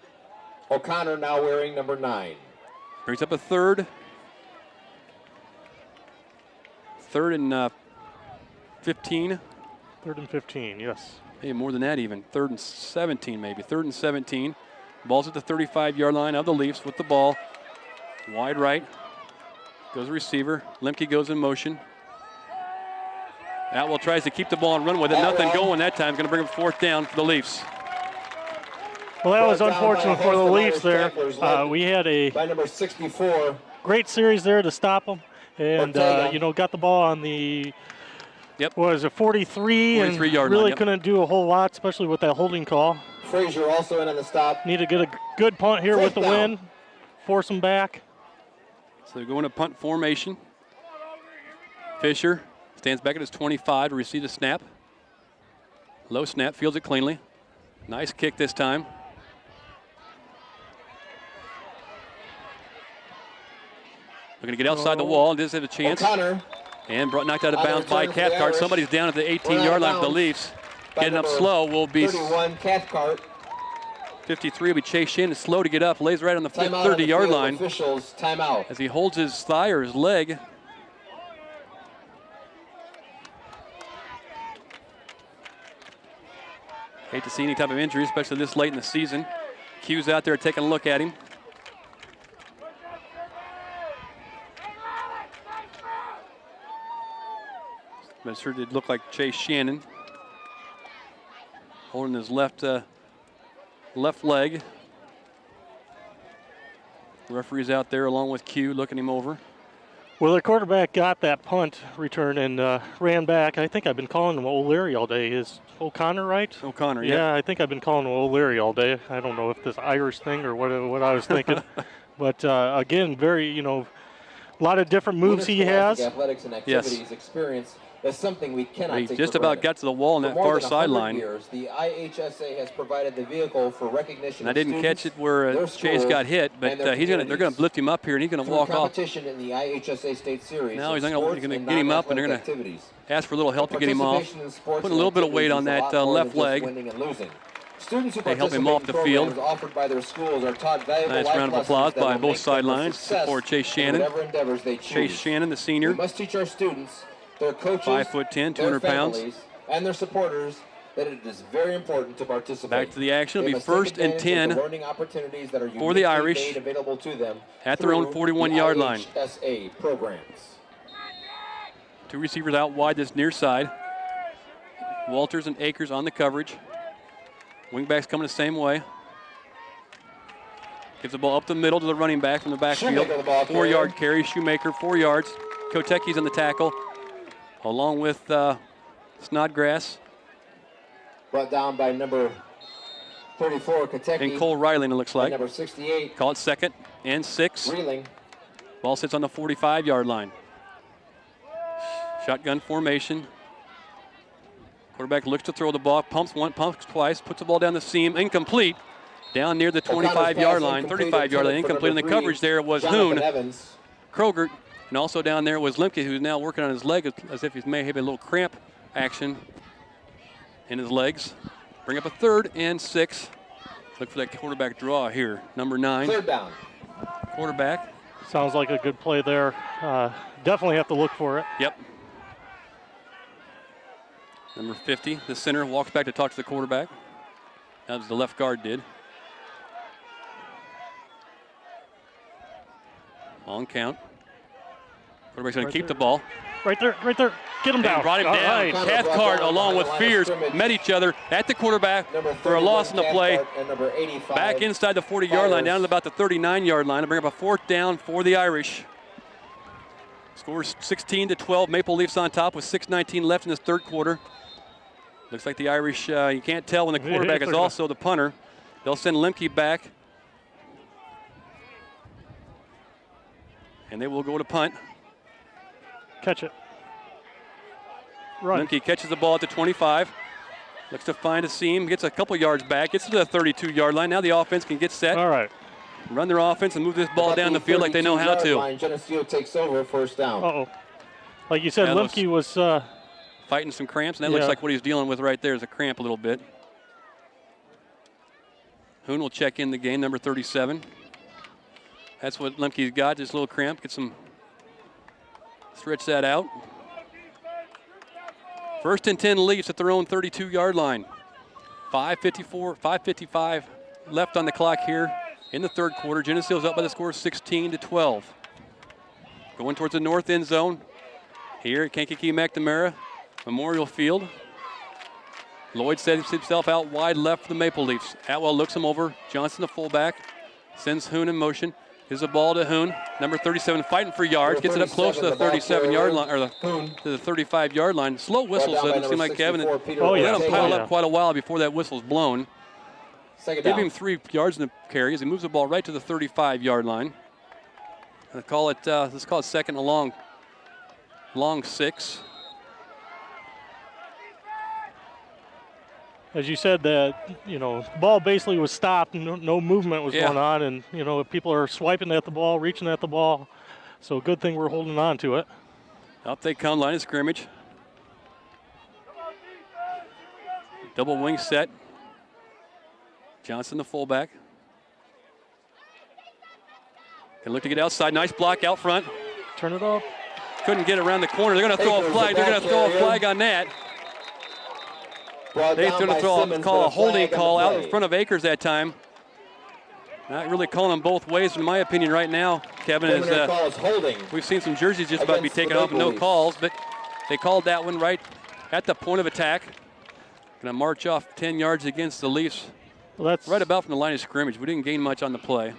O'Connor now wearing number 9. Brings up a 3rd. 3rd and 15 3rd and 15, yes. Maybe more than that even. 3rd and 17 maybe. 3rd and 17. Ball's at the 35-yard line of the Leafs with the ball. Wide right. Goes the receiver. Lemke goes in motion. Atwell tries to keep the ball and run with it. Nothing going that time. Going to bring up 4th down for the Leafs. Well, that was unfortunate for the Leafs there. We had a by number 64. great series there to stop them. And, got the ball on the, what was it, 43 and yard really line, couldn't do a whole lot, especially with that holding call. Frazier also in on the stop. Need to get a good punt here with the win. Force them back. So they're going to punt formation. Fisher stands back at his 25 to receive the snap. Low snap, fields it cleanly. Nice kick this time. Looking to get outside the wall. Does have a chance. O'Connor. And knocked out of bounds by Cathcart. Somebody's down at the 18-yard line for the Leafs. Getting up slow will be 31, Cathcart. 53 will be Chase Shannon. Slow to get up. Lays right on the 30-yard line. Officials, timeout. As he holds his thigh or his leg. Hate to see any type of injury, especially this late in the season. Q's out there taking a look at him. But it sure did look like Chase Shannon. Holding his left leg. The referee's out there along with Q looking him over. Well, the quarterback got that punt return and ran back. I think I've been calling him O'Leary all day. Is O'Connor right? O'Connor, yeah. I think I've been calling him O'Leary all day. I don't know if this Irish thing or what I was thinking. But again, very, a lot of different moves he has. Athletics and activities experience. That's something we cannot take just for about granted. got to the wall on that far sideline. The IHSA has provided the vehicle for recognition. And I didn't catch it where Chase got hit, but they're going to lift him up here, and he's going to walk off. Competition in the IHSA State Series. Now he's going to get him up, and they're going to ask for a little help to get him off. Putting a little bit of weight on that left leg. They help him off the field. Nice round of applause by both sidelines for Chase Shannon. Chase Shannon, the senior. We must teach our students, their coaches, 5'10", 200 pounds, and their supporters that it is very important to participate. Back to the action. It'll be 1st and 10 for the Irish at their own 41-yard line. Programs. 2 receivers out wide this near side. Walters and Akers on the coverage. Wingbacks coming the same way. Gives the ball up the middle to the running back from the backfield. 4-yard carry. Shoemaker, 4 yards. Koteki's on the tackle, along with Snodgrass. Brought down by number 34, Kankakee. And Cole Riley, it looks like. Number 68. Call it 2nd and 6. Reeling. Ball sits on the 45-yard line. Shotgun formation. Quarterback looks to throw the ball, pumps twice, puts the ball down the seam, incomplete. Down near the 25-yard line, 35-yard line, incomplete. In the coverage there was Hoon, Krogert, and also down there was Lemke, who's now working on his leg as if he may have a little cramp action in his legs. Bring up a 3rd and 6. Look for that quarterback draw here. Number 9. 3rd down. Quarterback. Sounds like a good play there. Definitely have to look for it. Yep. Number 50, the center, walks back to talk to the quarterback. That was the left guard did. Long count. Quarterback's going to keep the ball. Right there. Get him down. Brought him down. Right. Cathcart along with Fears met each other at the quarterback for a loss in the play. Back inside the 40-yard line, down to about the 39-yard line, to bring up a 4th down for the Irish. Scores 16-12. Maple Leafs on top with 6:19 left in this 3rd quarter. Looks like the Irish, you can't tell when the quarterback is also the punter. They'll send Lemke back. And they will go to punt. Catch it. Run. Lemke catches the ball at the 25. Looks to find a seam, gets a couple yards back, gets to the 32-yard line. Now the offense can get set. All right. Run their offense and move this ball down the field like they know how to. Geneseo takes over, 1st down. Uh-oh. Like you said, Lemke was fighting some cramps, and that looks like what he's dealing with right there is a cramp a little bit. Hoon will check in the game, number 37. That's what Lemke's got, just a little cramp. Get some, stretch that out. First and 10 Leafs at their own 32-yard line. 5:55 left on the clock here in the third quarter. Geneseo's up by the score 16-12. Going towards the north end zone here at Kankakee McNamara Memorial Field. Lloyd sets himself out wide left for the Maple Leafs. Atwell looks him over. Johnson, the fullback, sends Hoon in motion. Gives the ball to Hoon, number 37, fighting for yards. Gets it up close to the 37-yard line, or to the 35-yard line. Slow whistles doesn't seem like Kevin. Let him pile up quite a while before that whistle's blown. Give him 3 yards in the carry as he moves the ball right to the 35-yard line. Let's call it second and long 6. As you said, that the ball basically was stopped and no movement was going on, and people are swiping at the ball, reaching at the ball. So good thing we're holding on to it. Up they come, line of scrimmage. Double wing set. Johnson, the fullback. Can look to get outside. Nice block out front. Turn it up. Couldn't get around the corner. They're going to throw a flag. They're going to throw a flag on that. They're going to call a holding call out in front of Akers that time. Not really calling them both ways, in my opinion, right now. Kevin is holding. We've seen some jerseys just about to be taken off and no calls, but they called that one right at the point of attack. Going to march off 10 yards against the Leafs. Well, that's right about from the line of scrimmage. We didn't gain much on the play.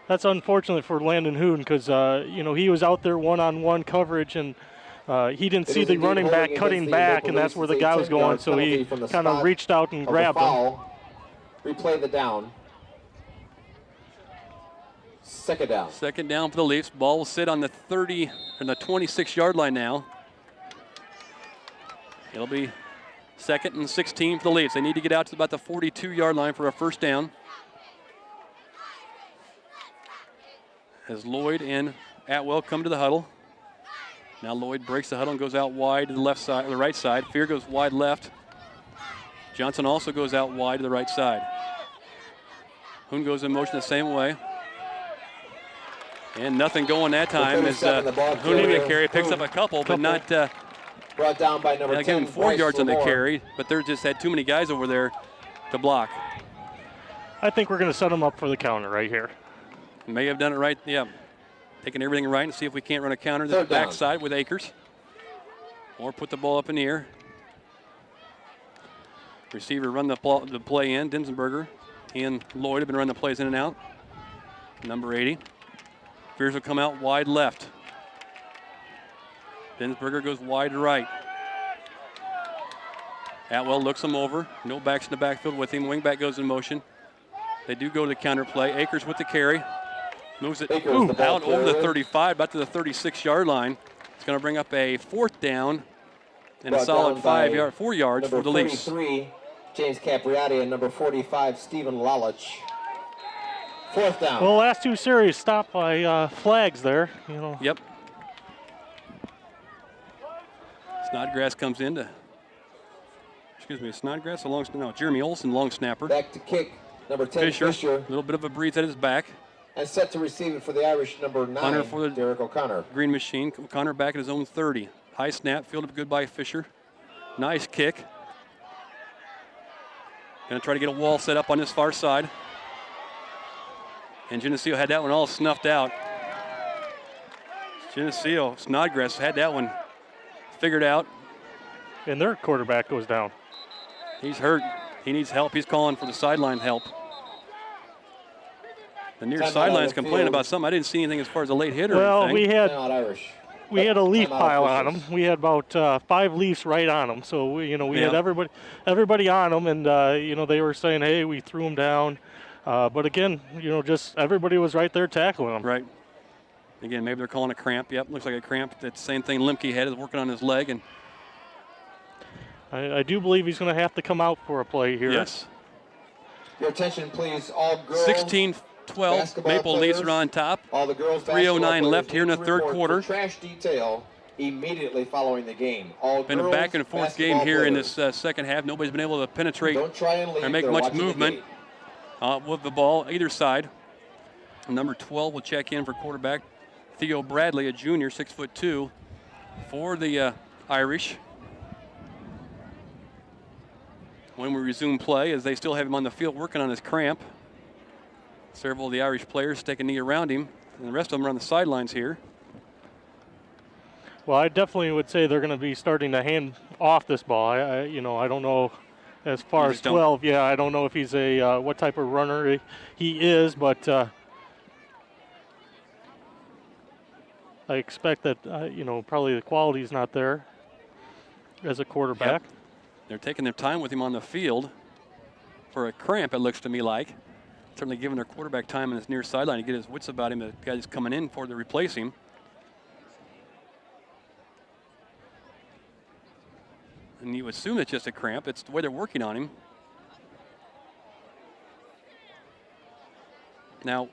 That's unfortunate for Landon Hoon because he was out there one-on-one coverage and he didn't see the running back cutting back, and that's where the guy was going, so he kind of reached out and grabbed him. Replay the down. Second down. Second down for the Leafs. Ball will sit on the 26-yard line now. It'll be second and 16 for the Leafs. They need to get out to about the 42-yard line for a first down. As Lloyd and Atwell come to the huddle. Now Lloyd breaks the huddle and goes out wide to the left side, or the right side. Fear goes wide left. Johnson also goes out wide to the right side. Hoon goes in motion the same way. And nothing going that time as Hoon needed a carry. Picks up a couple, but not brought down by number 10. Gave him 4 yards on the carry, but they just had too many guys over there to block. I think we're going to set them up for the counter right here. May have done it right, yeah. Taking everything right and see if we can't run a counter to the backside with Akers. Or put the ball up in the air. Receiver run the play in. Dinsberger. He and Lloyd have been running the plays in and out. Number 80. Fears will come out wide left. Dinsberger goes wide right. Atwell looks him over. No backs in the backfield with him. Wingback goes in motion. They do go to the counter play. Akers with the carry. Moves it out over the 35, back to the 36-yard line. It's going to bring up a fourth down and a solid 4 yards for the Leafs. Number 43, James Capriati, and number 45, Stephen Lalich. Fourth down. Well, last 2 series stopped by flags there. Yep. Snodgrass comes in to, Snodgrass, Jeremy Olsen, long snapper. Back to kick, number 10, Fisher. A little bit of a breeze at his back. And set to receive it for the Irish, number 9, for the Derek O'Connor. Green Machine. O'Connor back at his own 30. High snap, fielded good by Fisher. Nice kick. Going to try to get a wall set up on this far side. And Geneseo had that one all snuffed out. Geneseo, Snodgrass had that one figured out. And their quarterback goes down. He's hurt. He needs help. He's calling for the sideline help. The near sideline's complaining about something. I didn't see anything as far as a late hit or anything. We had a leaf pile on them. We had about 5 leaves right on them. So we had everybody on them, and they were saying, hey, we threw them down. But again, just everybody was right there tackling them. Right. Again, maybe they're calling a cramp. Yep, looks like a cramp. That same thing Limke had is working on his leg, and I do believe he's going to have to come out for a play here. Yes. Your attention, please, all girls. 16-12, Maple Leafs are on top. All the girls 3:09 left here in the third quarter. Trash detail immediately following the game. Been a back and forth game here in this second half. Nobody's been able to penetrate or make much movement with the ball either side. Number 12 will check in for quarterback Theo Bradley, a junior, 6'2", for the Irish. when we resume play, as they still have him on the field working on his cramp. Several of the Irish players take a knee around him, and the rest of them are on the sidelines here. Well, I definitely would say they're going to be starting to hand off this ball. I don't know as far as 12. Yeah, I don't know if he's a what type of runner he is, but I expect that probably the quality's not there as a quarterback. Yep. They're taking their time with him on the field for a cramp, it looks to me like. Certainly giving their quarterback time on his near sideline to get his wits about him. The guy's coming in for to replace him. And you assume it's just a cramp. It's the way they're working on him. Now,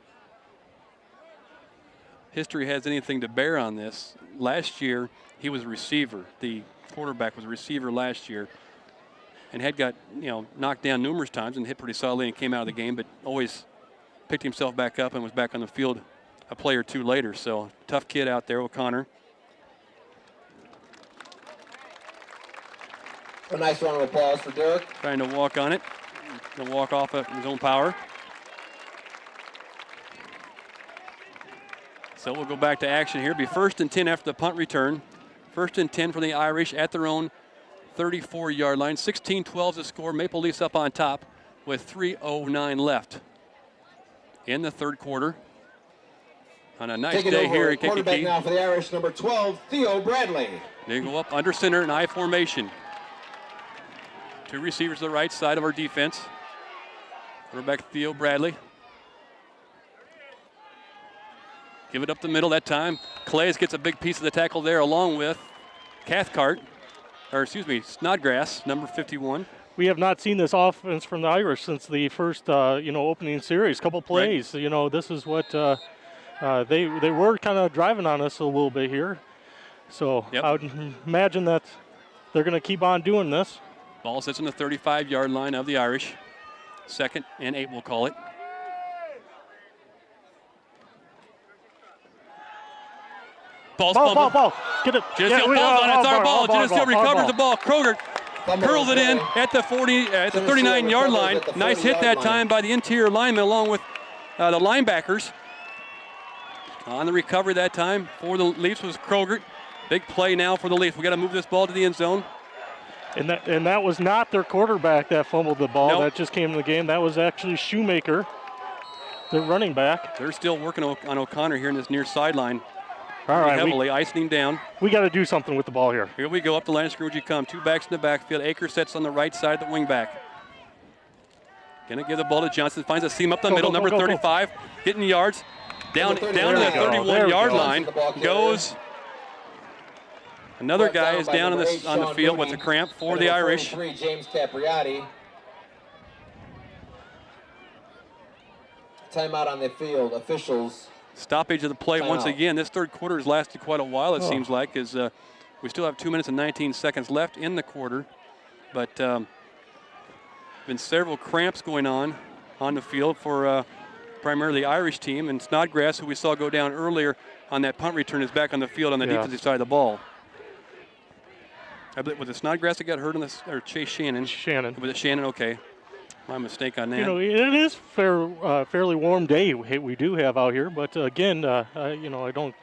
history has anything to bear on this. Last year, he was a receiver. The quarterback was a receiver last year and had got, knocked down numerous times and hit pretty solidly and came out of the game, but always picked himself back up and was back on the field a play or two later. So, tough kid out there, O'Connor. A nice round of applause for Derek. Trying to walk on it. Going to walk off of his own power. So we'll go back to action here. Be 1st and 10 after the punt return. 1st and 10 for the Irish at their own 34-yard line. 16-12 the score. Maple Leafs up on top with 3:09 left in the third quarter. On a nice day here at Kankakee. Quarterback now for the Irish, number 12, Theo Bradley. They go up under center in I formation. 2 receivers to the right side of our defense. Quarterback Theo Bradley. Give it up the middle that time. Clays gets a big piece of the tackle there along with Snodgrass, number 51. We have not seen this offense from the Irish since the first, opening series. Couple plays. Right. This is what they were kind of driving on us a little bit here. So yep. I would imagine that they're going to keep on doing this. Ball sits on the 35-yard line of the Irish. 2nd and 8, we'll call it. Ball. Get it. Geneseo falls on it. It's our ball. Geneseo recovers the ball. Kroger curls it in at the 39-yard line. Nice hit that time by the interior lineman along with the linebackers. On the recovery that time for the Leafs was Kroger. Big play now for the Leafs. We got to move this ball to the end zone. And that was not their quarterback that fumbled the ball. Nope. That just came in the game. That was actually Shoemaker, the running back. They're still working on O'Connor here in this near sideline. All right, heavily, icing him down. We got to do something with the ball here. Here we go, up the line of scrimmage you come. 2 backs in the backfield. Akers sets on the right side, the wing back. Gonna give the ball to Johnson. Finds a seam up the middle. Number 35, getting yards. Down to the 31-yard line. Goes. Another guy is down on the field with a cramp for the Irish. James Capriati. Timeout on the field. Officials. Stoppage of the play once again. This third quarter has lasted quite a while, it seems like, as we still have 2 minutes and 19 seconds left in the quarter. But been several cramps going on the field for primarily the Irish team. And Snodgrass, who we saw go down earlier on that punt return, is back on the field on the defensive side of the ball. I believe, was it Snodgrass that got hurt on this, or Chase Shannon? Shannon. Was it Shannon? Okay. My mistake on that. It is fairly warm day we do have out here, but again, I don't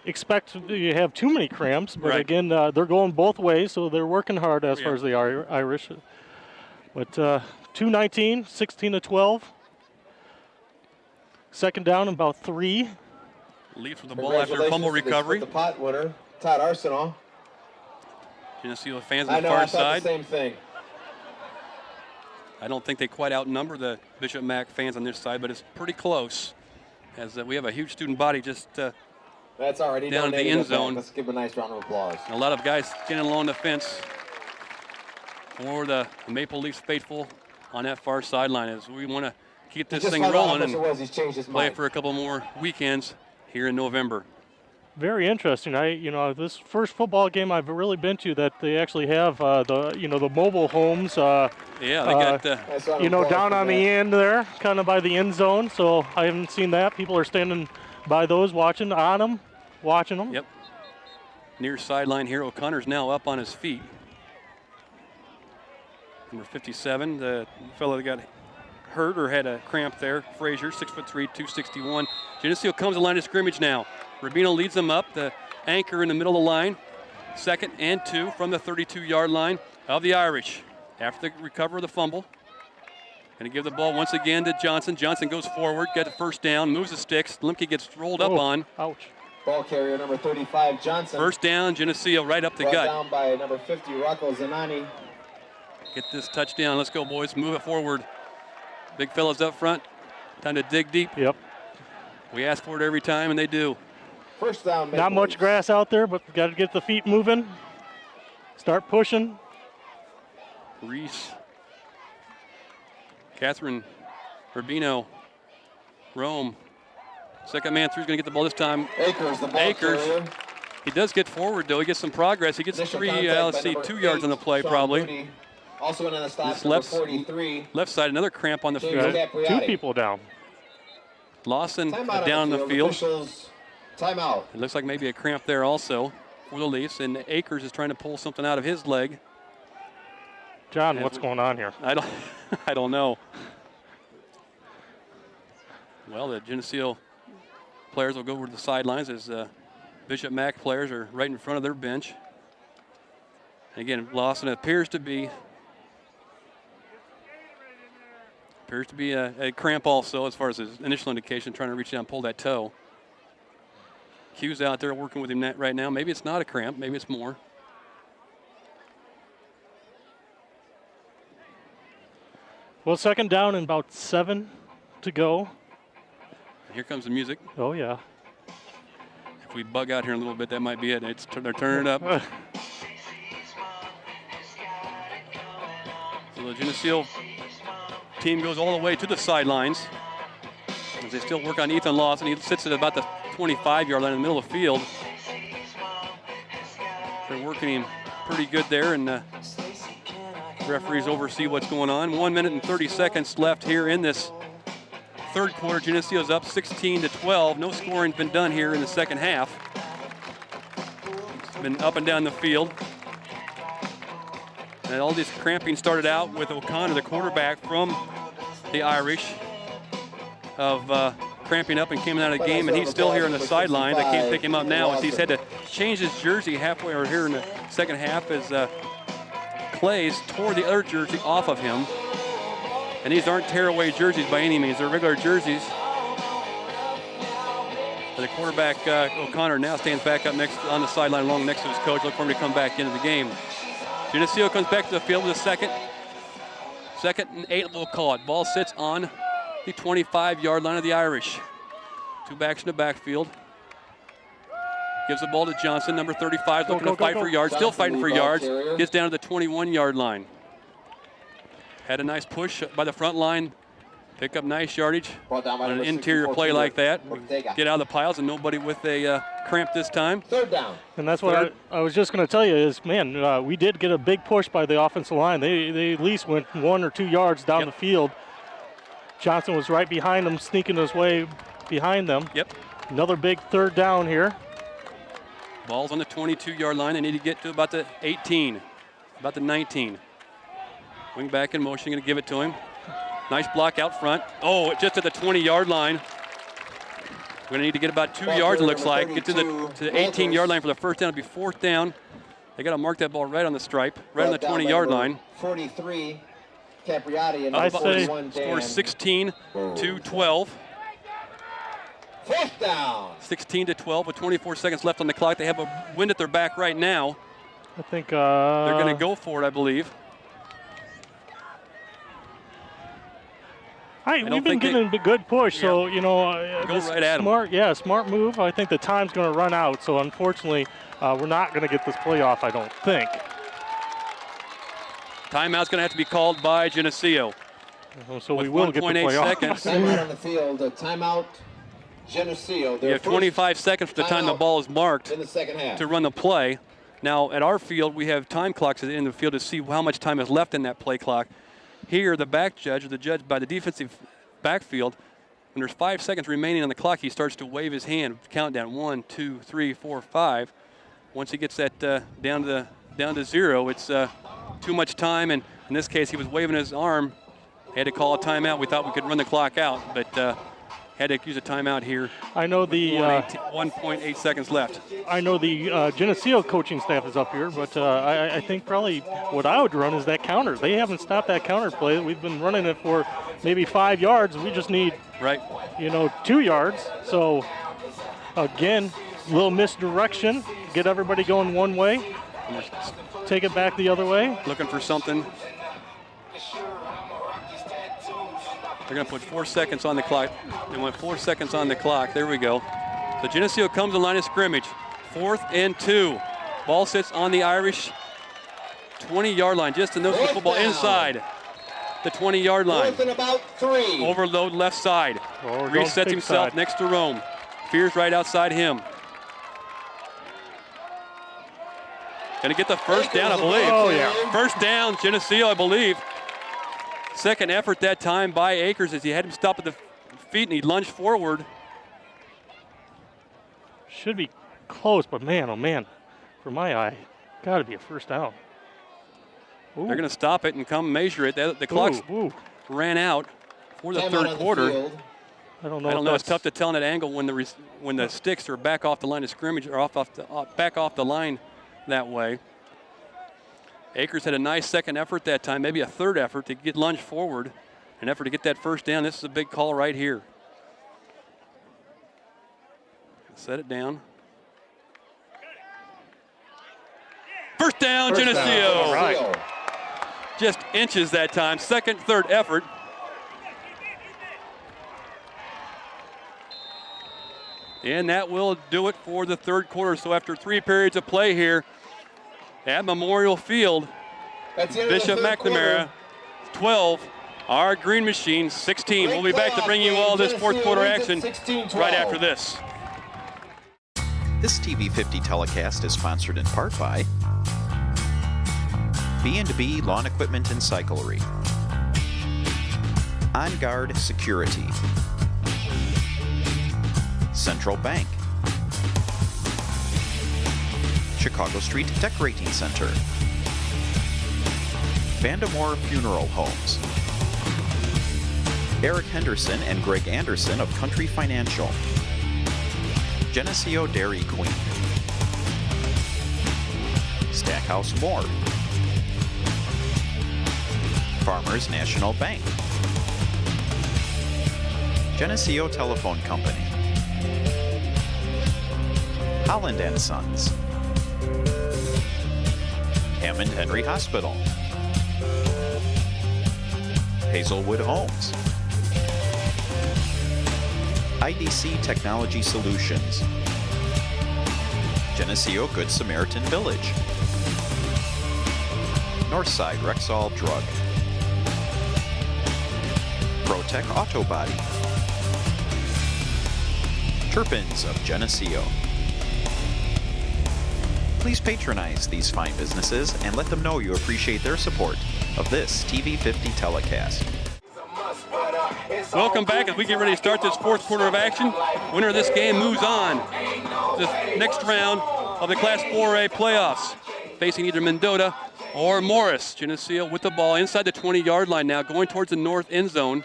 expect to have too many cramps. But again, they're going both ways, so they're working hard as far as the Irish. But 2:19, 16-12. 2nd down, about 3. Leafs with the ball after a fumble recovery. The pot winner, Todd Arsenal. Geneseo fans on the far side. The same thing. I don't think they quite outnumber the Bishop Mac fans on this side, but it's pretty close. As we have a huge student body just that's already down at the end zone. Let's give him a nice round of applause. A lot of guys standing along the fence for the Maple Leafs faithful on that far sideline, as we want to keep this thing rolling and play for a couple more weekends here in November. Very interesting. This first football game I've really been to that they actually have the mobile homes. They got down on the end there, kind of by the end zone. So I haven't seen that. People are standing by those, watching them. Yep. Near sideline here, O'Connor's now up on his feet. Number 57, the fellow that got hurt or had a cramp there, Frazier, 6'3", 261. Geneseo comes to the line of scrimmage now. Rubino leads them up, the anchor in the middle of the line. 2nd and 2 from the 32-yard line of the Irish. After the recover of the fumble. Going to give the ball once again to Johnson. Johnson goes forward, gets the first down, moves the sticks. Limke gets rolled up on. Ouch. Ball carrier number 35, Johnson. First down, Geneseo right up the gut. Down by number 50, Rocco Zanani. Get this touchdown. Let's go, boys. Move it forward. Big fellas up front. Time to dig deep. Yep. We ask for it every time, and they do. First down. Not much grass out there, but got to get the feet moving. Start pushing. Reese. Catherine. Rubino. Rome. Second man through is going to get the ball this time. Akers, the ball carrier. He does get forward, though. He gets some progress. He gets Initial 2 yards on the play, Sean probably. Moody. Also in on the stop, This number 43. Left side, another cramp on the James field. Capriati. 2 people down. Lawson Timeout down on the field. Officials, timeout. It looks like maybe a cramp there also for the Leafs. And Akers is trying to pull something out of his leg. John, what's going on here? I don't know. Well, the Geneseo players will go over to the sidelines as Bishop Mac players are right in front of their bench. And again, Lawson appears to be a cramp also as far as his initial indication, trying to reach down and pull that toe. Q's out there working with him right now. Maybe it's not a cramp. Maybe it's more. Well, 2nd down and about 7 to go. Here comes the music. Oh, yeah. If we bug out here a little bit, that might be it. They're turning it up. So the Geneseo team goes all the way to the sidelines as they still work on Ethan Lawson. He sits at about the 25-yard line in the middle of the field. They're working him pretty good there, and referees oversee what's going on. 1 minute and 30 seconds left here in this third quarter. Geneseo's up 16-12. No scoring's been done here in the second half. It's been up and down the field. And all this cramping started out with O'Connor, the quarterback from the Irish, of cramping up and came out of the game, and he's still here on the sideline. I can't pick him up now as he's had to change his jersey halfway or here in the second half as Clays tore the other jersey off of him. And these aren't tear-away jerseys by any means. They're regular jerseys. But the quarterback, O'Connor, now stands back up on the sideline along next to his coach. Look for him to come back into the game. Geneseo comes back to the field with a second and 8, we'll call it. Ball sits on the 25-yard line of the Irish. 2 backs in the backfield. Gives the ball to Johnson, number 35, looking to fight for yards. Still fighting for yards. Gets down to the 21-yard line. Had a nice push by the front line. Pick up nice yardage on an interior play like that. Get out of the piles and nobody with a cramp this time. Third down. And that's what I was just going to tell you is, man, we did get a big push by the offensive line. They at least went 1 or 2 yards down the field. Johnson was right behind them, sneaking his way behind them. Yep. Another big third down here. Ball's on the 22-yard line. They need to get to about the 18, about the 19. Wing back in motion, going to give it to him. Nice block out front. Oh, just at the 20-yard line. We're going to need to get about 2 yards, it looks like. Get to the 18-yard line for the first down. It'll be 4th down. They got to mark that ball right on the stripe, right on the 20-yard line. 43, Capriati, and I say score 16-12. 4th down. 16-12 with 24 seconds left on the clock. They have a wind at their back right now. I think They're going to go for it, I believe. We've been getting a good push, so go right at him. Smart move. I think the time's going to run out, so unfortunately, we're not going to get this playoff, I don't think. Timeout's going to have to be called by Geneseo. So we will get the playoff. Seconds. Timeout on the field. Timeout, Geneseo. You have 25 seconds from the time the ball is marked in the second half to run the play. Now, at our field, we have time clocks in the field to see how much time is left in that play clock. Here, the back judge, or the judge by the defensive backfield, when there's 5 seconds remaining on the clock, he starts to wave his hand, countdown, 1, 2, 3, 4, 5. Once he gets that down to the down to 0. It's too much time, and in this case, he was waving his arm. He had to call a timeout. We thought we could run the clock out, but had to use a timeout here. I know the 1.8 seconds left. I know the Geneseo coaching staff is up here, but I think probably what I would run is that counter. They haven't stopped that counter play. We've been running it for maybe 5 yards. We just need, 2 yards. So again, little misdirection. Get everybody going one way. Take it back the other way. Looking for something. They're going to put 4 seconds on the clock. They went 4 seconds on the clock. There we go. So Geneseo comes to the line of scrimmage. 4th and 2. Ball sits on the Irish 20-yard line. Just a nose of the football inside the 20-yard line. 4th and about 3. Overload left side. Resets himself side. next to Rome. Fears right outside him. Going to get the first down, I believe. Oh, yeah. First down, Geneseo, I believe. Second effort that time by Akers as he had him stop at the feet and he lunged forward. Should be close, but man, oh man, for my eye, got to be a first down. Ooh. They're going to stop it and come measure it. The clock ran out for the third quarter. I don't know. It's tough to tell in that angle when the sticks are back off the line of scrimmage or back off the line that way. Akers had a nice second effort that time, maybe a third effort to get lunged forward, an effort to get that first down. This is a big call right here. Set it down. First down, Geneseo. All right. Just inches that time. Second, third effort. And that will do it for the third quarter. So after 3 periods of play here at Memorial Field, Bishop McNamara 12, our Green Machine 16. We'll be back to bring you all this fourth quarter action right after this. This TV50 telecast is sponsored in part by B&B Lawn Equipment and Cyclery, On Guard Security, Central Bank, Chicago Street Decorating Center, Vandemore Funeral Homes, Eric Henderson and Greg Anderson of Country Financial, Geneseo Dairy Queen, Stackhouse Moore, Farmers National Bank, Geneseo Telephone Company, Holland & Sons, Hammond Henry Hospital, Hazelwood Homes, IDC Technology Solutions, Geneseo Good Samaritan Village, Northside Rexall Drug, ProTech Auto Body, Turpins of Geneseo. Please patronize these fine businesses and let them know you appreciate their support of this TV50 telecast. Welcome back as we get ready to start this fourth quarter of action. Winner of this game moves on to the next round of the Class 4A playoffs, facing either Mendota or Morris. Geneseo with the ball inside the 20-yard line now, going towards the north end zone.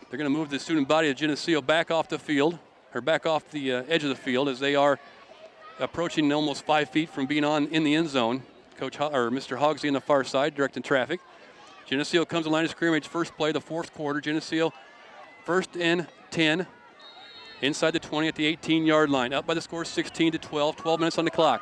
They're going to move the student body of Geneseo back off the field, or back off the edge of the field, as they are approaching almost 5 feet from being in the end zone. Mr. Hogsey on the far side directing traffic. Geneseo comes to the line of scrimmage, first play of the fourth quarter. Geneseo first and 10 inside the 20 at the 18-yard line. Up by the score 16-12, 12 minutes on the clock.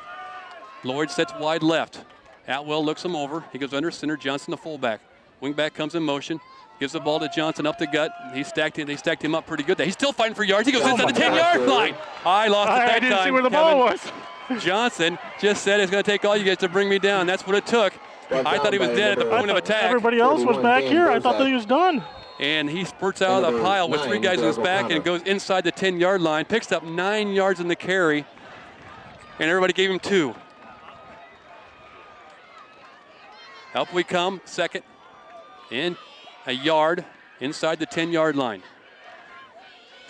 Lloyd sets wide left. Atwell looks him over. He goes under center. Johnson, the fullback. Wingback comes in motion. Gives the ball to Johnson up the gut. They stacked him up pretty good. He's still fighting for yards. He goes inside the 10-yard line. I lost it that time. I didn't see where the ball was. Johnson just said it's going to take all you guys to bring me down. That's what it took. I thought he was dead at the point of attack. Everybody else was back here. I thought that he was done. And he spurts out of the pile with 3 guys on his back and goes inside the 10-yard line. Picks up 9 yards in the carry. And everybody gave him 2. Up we come. Second and a yard inside the 10-yard line.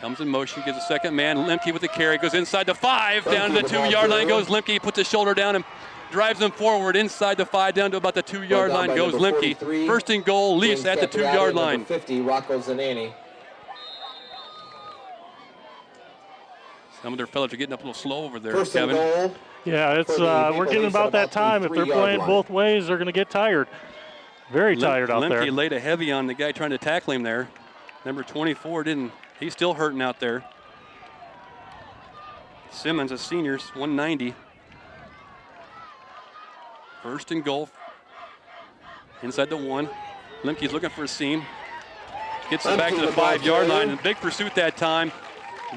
Comes in motion, gives a second man. Lemke with the carry, goes inside the 5, down to the 2-yard line. Goes Lemke, puts his shoulder down and drives them forward inside the 5 down to about the 2-yard line goes Lemke. First and goal, Leafs at the 2-yard line. 50, Rocco Zanani. Some of their fellas are getting up a little slow over there, First and Kevin. goal. Yeah, it's we're getting about that time. If they're playing both ways, they're going to get tired. Very tired out there. Lemke laid a heavy on the guy trying to tackle him there. Number 24 didn't. He's still hurting out there. Simmons, a senior, 190. First and goal. Inside the 1. Lemke's looking for a seam. Gets it back to the 5-yard line. And big pursuit that time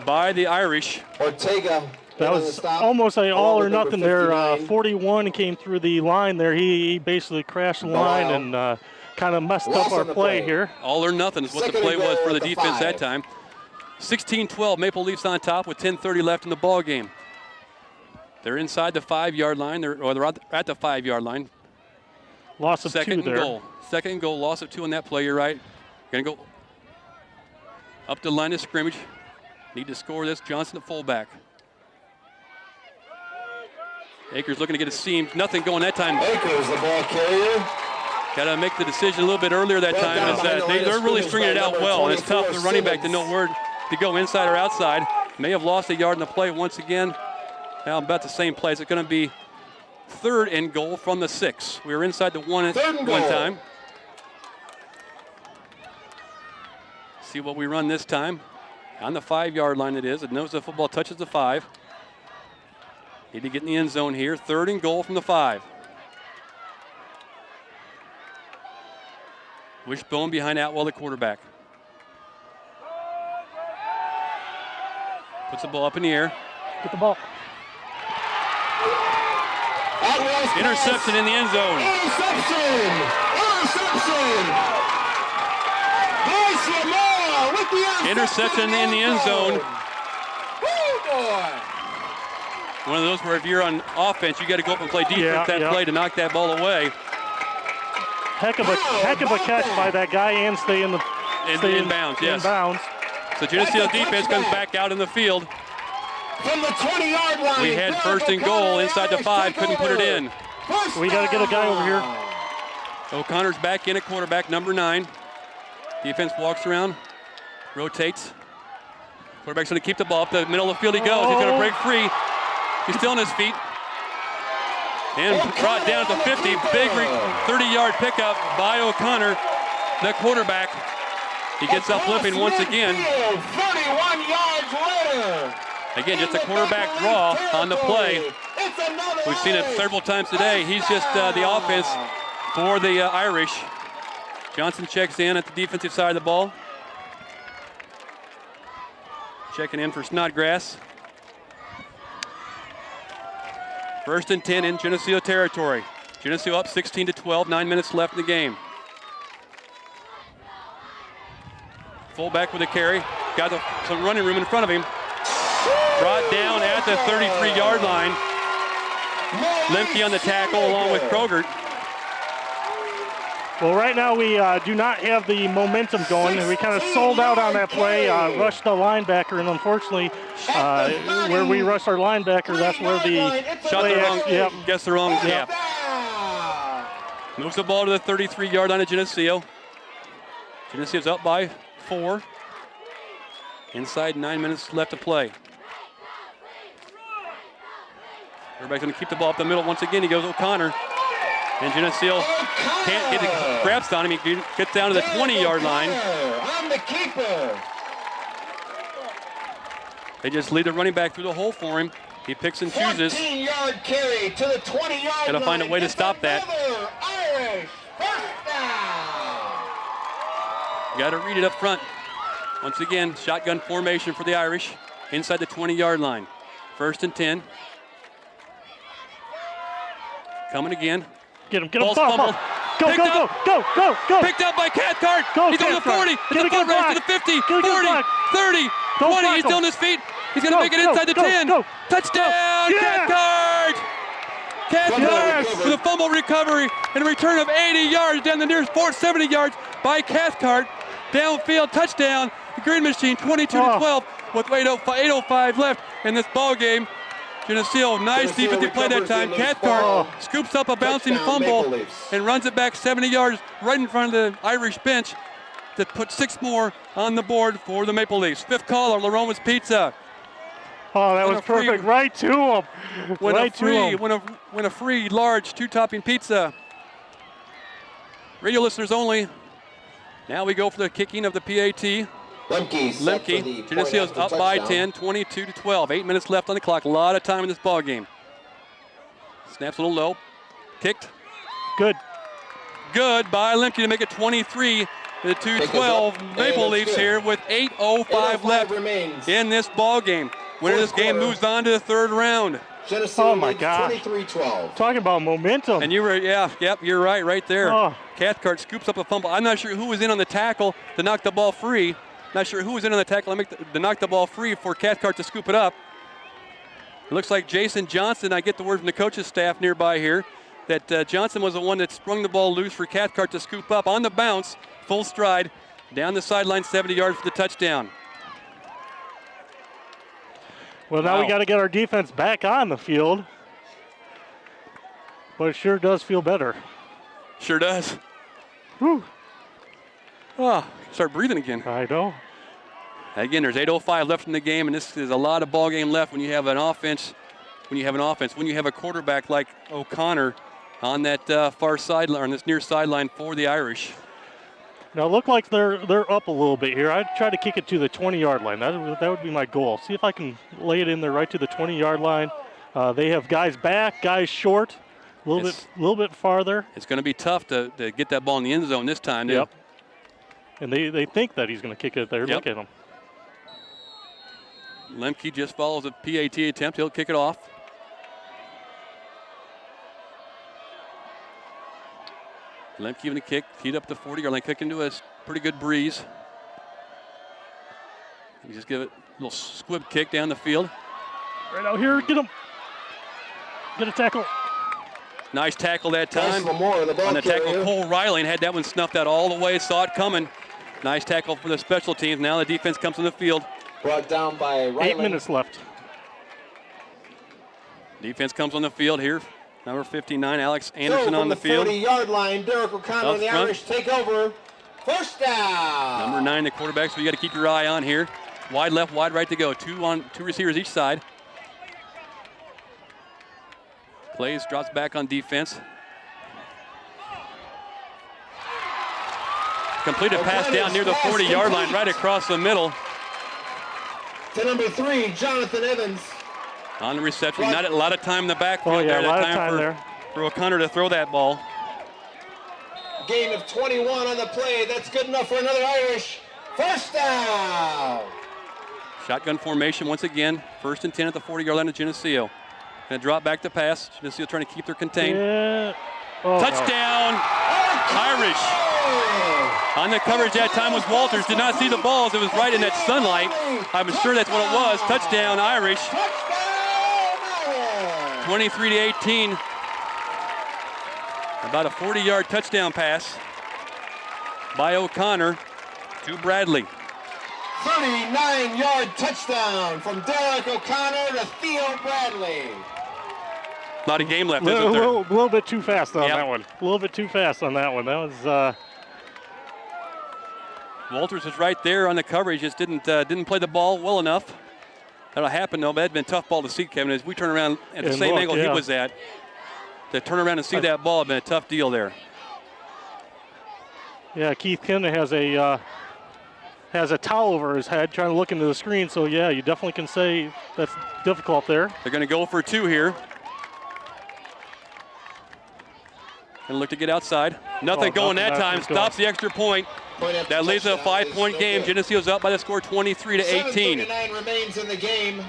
by the Irish. Ortega. That was almost an all or nothing there. 41 came through the line there. He basically crashed the line and kind of messed up our play here. All or nothing is what the play was for the defense that time. 16-12, Maple Leafs on top with 10:30 left in the ball game. They're inside the 5-yard line, they're at the 5-yard line. Loss of 2 there. Second and goal, loss of 2 on that play, you're right. Gonna go up the line of scrimmage. Need to score this, Johnson at fullback. Akers looking to get a seam, nothing going that time. Akers, the ball carrier. Got to make the decision a little bit earlier that time. As they're really stringing it out well, and it's tough for the running back to know where to go, inside or outside. May have lost a yard in the play once again. Now about the same play. It's going to be 3rd and goal from the 6. We were inside the 1 at one time. See what we run this time. On the 5-yard line it is. It knows the football touches the 5. Need to get in the end zone here. 3rd and goal from the 5. Wishbone behind Atwell, the quarterback. Puts the ball up in the air. Get the ball. Interception in the end zone. Interception! Bryce Lamar with the interception in the end zone. One of those where if you're on offense, you got to go up and play defense play to knock that ball away. Heck of a catch by that guy and stay in bounds. Yes. In bounds. So Geneseo defense comes back out in the field. From the 20-yard line. We had first and goal inside the 5, couldn't put it in. We got to get a guy over here. O'Connor's back in at quarterback, number 9. Defense walks around, rotates. Quarterback's going to keep the ball up the middle of the field. He goes. He's going to break free. He's still on his feet. And brought down at the 50. Big 30-yard pickup by O'Connor, the quarterback. He gets up limping once again. 31 yards later. Again, just a quarterback draw on the play. We've seen it several times today. He's just the offense for the Irish. Johnson checks in at the defensive side of the ball. Checking in for Snodgrass. 1st and 10 in Geneseo territory. Geneseo up 16-12, 9 minutes left in the game. Fullback with a carry. Got some running room in front of him. Brought down at the 33-yard line. Lemke on the tackle along with Krogert. Well, right now we do not have the momentum going. We kind of sold out on that play, rushed the linebacker, and unfortunately, where we rush our linebacker, that's where the shot the wrong. Guess the wrong. Yeah. Moves the ball to the 33-yard line of Geneseo. Geneseo's up by 4. Inside 9 minutes left to play. Everybody's going to keep the ball up the middle once again. He goes O'Connor. And Geneseo can't get the grabs on him. He gets down to the 20-yard line. I'm the keeper. They just lead the running back through the hole for him. He picks and chooses. 14-yard carry to the 20-yard line. Got to find a way to stop that. Irish first down. Got to read it up front. Once again, shotgun formation for the Irish inside the 20-yard line. 1st and 10. Coming again. Get him, Ball's fumbled. Go. Picked up by Cathcart. Go, He's going to the 40. He's going to the 50, 40, 30, 20. He's still on his feet. He's going to make it inside the 10. Touchdown, Cathcart! Cathcart with a fumble recovery and a return of 80 yards down the nearest 70 yards by Cathcart. Downfield touchdown. The Green Machine 22-12 with 8:05 left in this ball game. Geneseo, nice defensive play that time. Cathcart scoops up a bouncing fumble and runs it back 70 yards right in front of the Irish bench to put 6 more on the board for the Maple Leafs. 5th caller, LaRoma's Pizza. Oh, that was perfect. Right to him. When a free, large, 2-topping pizza. Radio listeners only. Now we go for the kicking of the PAT. Lemke. Geneseo's up by 10, 22-12. 8 minutes left on the clock. A lot of time in this ball game. Snaps a little low. Kicked. Good by Lemke to make it 23. The 2-12 Maple Leafs here with 8:05 left in this ball game. Winner of this game moves on to the 3rd round. Oh my gosh. 23-12. Talking about momentum. And you're right there. Cathcart scoops up a fumble. I'm not sure who was in on the tackle to knock the ball free. Not sure who was in on the tackle to knock the ball free for Cathcart to scoop it up. It looks like Jason Johnson. I get the word from the coach's staff nearby here that Johnson was the one that sprung the ball loose for Cathcart to scoop up on the bounce, full stride, down the sideline, 70 yards for the touchdown. Well, now we got to get our defense back on the field. But it sure does feel better. Sure does. Whew. Start breathing again. I know. Again, there's 8:05 left in the game, and this is a lot of ball game left when you have an offense. When you have a quarterback like O'Connor on that far sideline, on this near sideline for the Irish. Now it look like they're up a little bit here. I'd try to kick it to the 20-yard line. That would be my goal. See if I can lay it in there right to the 20-yard line. They have guys back, guys short, a little bit farther. It's going to be tough to get that ball in the end zone this time. Yep. And they think that he's going to kick it there. Yep. Look at him. Lemke just follows a PAT attempt. He'll kick it off. Lemke giving a kick, teed up the 40-yard line, kick into a pretty good breeze. You just give it a little squib kick down the field. Right out here, get him. Get a tackle. Nice tackle that time. On the tackle, Cole Riley had that one snuffed out all the way, saw it coming. Nice tackle for the special teams. Now the defense comes on the field. Brought down by Riley. 8 minutes left. Defense comes on the field here. Number 59, Alex Anderson on the field. 40-yard line, Derek O'Connor and the Irish take over. First down. Number 9, the quarterback, so you got to keep your eye on here. Wide left, wide right to go. Two receivers each side. Plays, drops back on defense. Completed pass down near the 40-yard line, right across the middle. To number 3, Jonathan Evans. On the reception, not a lot of time in the backfield. Oh, yeah, there. a lot of time there. For O'Connor to throw that ball. Gain of 21 on the play. That's good enough for another Irish. First down. Shotgun formation once again. 1st and 10 at the 40-yard line of Geneseo. Going to drop back to pass. Geneseo trying to keep their contained. Yeah. Oh, touchdown, Irish. On the coverage that time was Walters. Did not see the balls. It was right in that sunlight. I'm sure that's what it was. Touchdown, Irish. 23-18. About a 40-yard touchdown pass by O'Connor to Bradley. 39-yard touchdown from Derek O'Connor to Theo Bradley. A lot of game left, A isn't there? little bit too fast on that one. A little bit too fast on that one. That was. Walters was right there on the coverage. Just didn't play the ball well enough. That'll happen though. But that'd been a tough ball to see, Kevin. As we turn around at the same angle he was at, to turn around and see that ball had been a tough deal there. Yeah, Keith Kinda has a towel over his head trying to look into the screen. So yeah, you definitely can say that's difficult there. They're going to go for 2 here. And look to get outside. Nothing going that time. Stops the extra point. That leaves a 5-point game. Geneseo's up by the score 23-18. 7:39 remains in the game.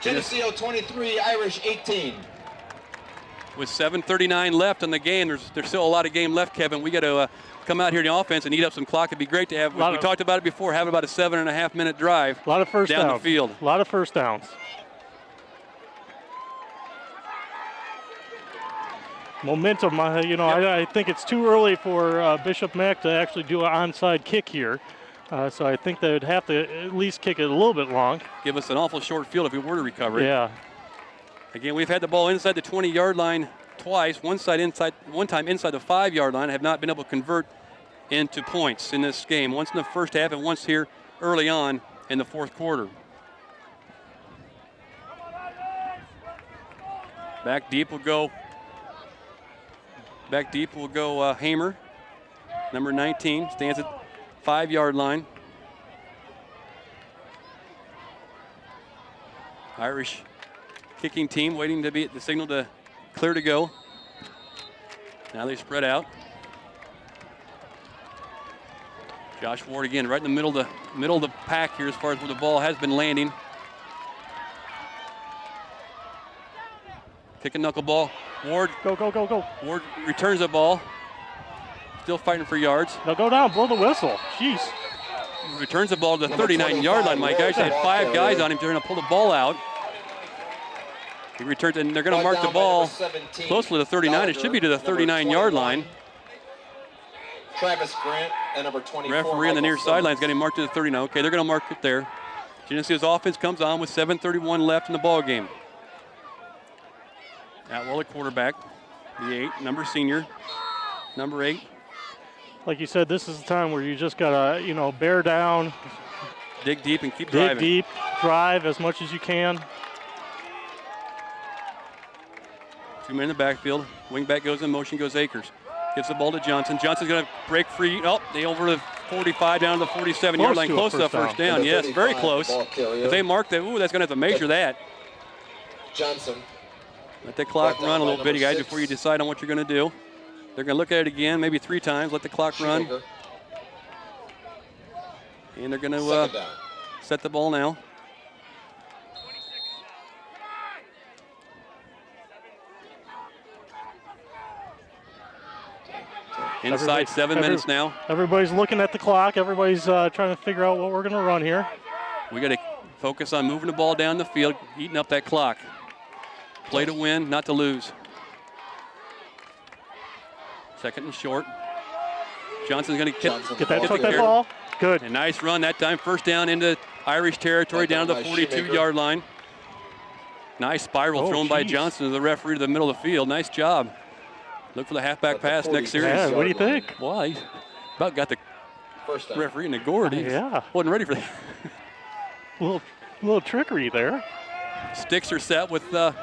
Geneseo 23, Irish 18. With 7:39 left in the game, there's still a lot of game left, Kevin. We got to come out here in the offense and eat up some clock. It'd be great to have, we talked about it before, having about a 7.5-minute drive. A lot of first down downs. The field. A lot of first downs. Momentum, I think it's too early for Bishop Mack to actually do an onside kick here. So I think they would have to at least kick it a little bit long. Give us an awful short field if we were to recover it. Yeah. Again, we've had the ball inside the 20-yard line twice. One time inside the 5-yard line. Have not been able to convert into points in this game. Once in the first half and once here early on in the fourth quarter. Back deep will go Hamer. Number 19 stands at 5-yard line. Irish kicking team waiting to be at the signal to clear to go. Now they spread out. Josh Ward again right in the middle of the pack here as far as where the ball has been landing. Kick and knuckle ball. Ward. Go. Ward returns the ball. Still fighting for yards. Now go down, blow the whistle. Jeez. Returns the ball to the 39-yard line. My guys had 5 guys on him trying to pull the ball out. He returns, and they're going to mark the ball close to the 39. It should be to the 39-yard line. Travis Grant and number 24. Referee on the near sideline is getting marked to the 39. Okay, they're going to mark it there. Geneseo's offense comes on with 7:31 left in the ball game. Atwell, at quarterback, the 8, senior, number 8. Like you said, this is the time where you just gotta, bear down, dig deep and keep driving. Dig deep, drive as much as you can. 2 men in the backfield. Wingback goes in motion, goes Akers. Gives the ball to Johnson. Johnson's going to break free. Oh, they over the 45 down to the 47-yard line. Close to the first down. Yes, very close. If they mark that, that's going to have to measure that. Johnson. Let the clock run a little bit, guys, before you decide on what you're going to do. They're going to look at it again, maybe 3 times. Let the clock run. And they're going to set the ball now. Inside 7 minutes now. Everybody's looking at the clock. Everybody's trying to figure out what we're going to run here. We got to focus on moving the ball down the field, eating up that clock. Play to win, not to lose. Second and short. Johnson's going to get that ball. Good. A nice run that time. First down into Irish territory, down to the 42-yard line. Nice spiral thrown by Johnson to the referee to the middle of the field. Nice job. Look for the halfback pass next series. Yeah, what do you think? Well, he about got the referee in the gourd. He wasn't ready for that. little trickery there. Sticks are set with the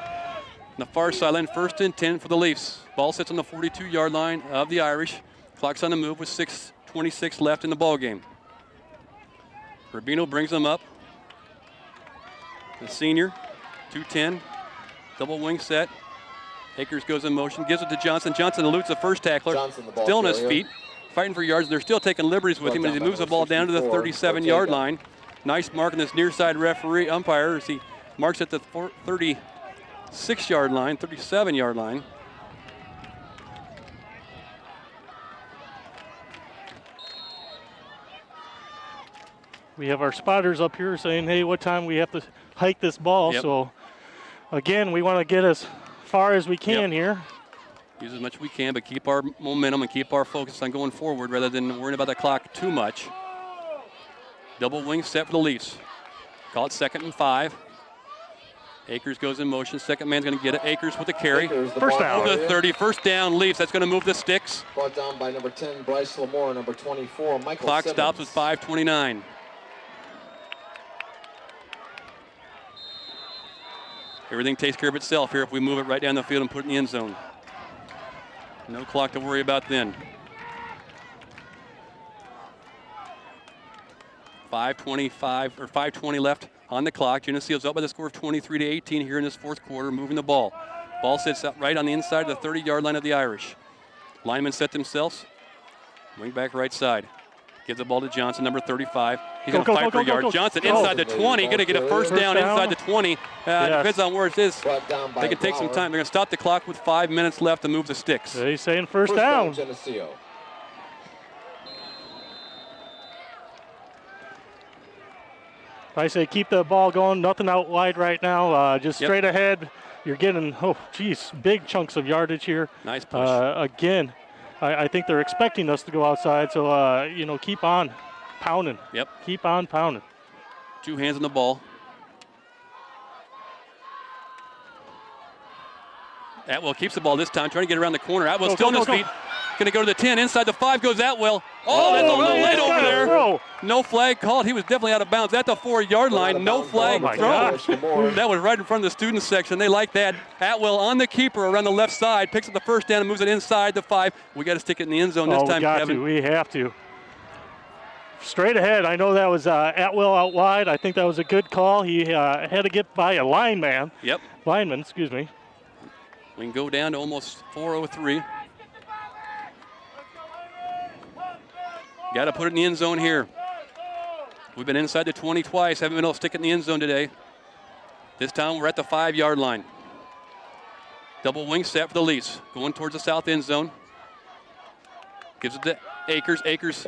far sideline. 1st and 10 for the Leafs. Ball sits on the 42-yard line of the Irish. Clock's on the move with 6:26 left in the ball game. Rubino brings them up. The senior, 2-10, double wing set. Akers goes in motion, gives it to Johnson. Johnson eludes the first tackler, still on his feet, fighting for yards. They're still taking liberties with him as he moves the ball down to the 37-yard line. Nice mark on this near side referee umpire as he marks at the 36-yard line, 37-yard line. We have our spotters up here saying, hey, what time we have to hike this ball. Yep. So, again, we want to get as far as we can here. Use as much as we can, but keep our momentum and keep our focus on going forward rather than worrying about the clock too much. Double wing set for the Leafs. Call it 2nd and 5. Akers goes in motion. Second man's going to get it. Akers with the carry. First down. Over the 30. First down, Leafs. That's going to move the sticks. Brought down by number 10, Bryce Lamore, number 24, Michael Clock Simmons. stops with 5:29. Everything takes care of itself here if we move it right down the field and put it in the end zone. No clock to worry about then. 5:20 left on the clock. Geneseo's up by the score of 23-18 here in this fourth quarter, moving the ball. Ball sits up right on the inside of the 30-yard line of the Irish. Linemen set themselves. Wing back right side. Gives the ball to Johnson, number 35. He's going to fight for yards. Johnson inside the 20, going to get a first down inside the 20. Depends on where it is. They can take some time. They're going to stop the clock with 5 minutes left to move the sticks. He's saying first down. Geneseo. I say keep the ball going. Nothing out wide right now. Just straight ahead. You're getting, big chunks of yardage here. Nice push. Again, I think they're expecting us to go outside, so, keep on. pounding. Yep. Keep on pounding. 2 hands on the ball. Atwell keeps the ball this time, trying to get around the corner. Atwell still on his feet. Going to go to the 10. Inside the 5 goes Atwell. Oh, that's a little late over there. Throw. No flag called. He was definitely out of bounds at the 4-yard line. No flag thrown. That was right in front of the student section. They like that. Atwell on the keeper around the left side. Picks up the first down and moves it inside the 5. We got to stick it in the end zone this time, Kevin. We have to. Straight ahead. I know that was Atwell out wide. I think that was a good call. He had to get by a lineman. Yep. Lineman, excuse me. We can go down to almost 4:03. Got to put it in the end zone here. We've been inside the 20 twice. Haven't been able to stick it in the end zone today. This time we're at the 5-yard line. Double wing set for the Leafs. Going towards the south end zone. Gives it to Akers. Akers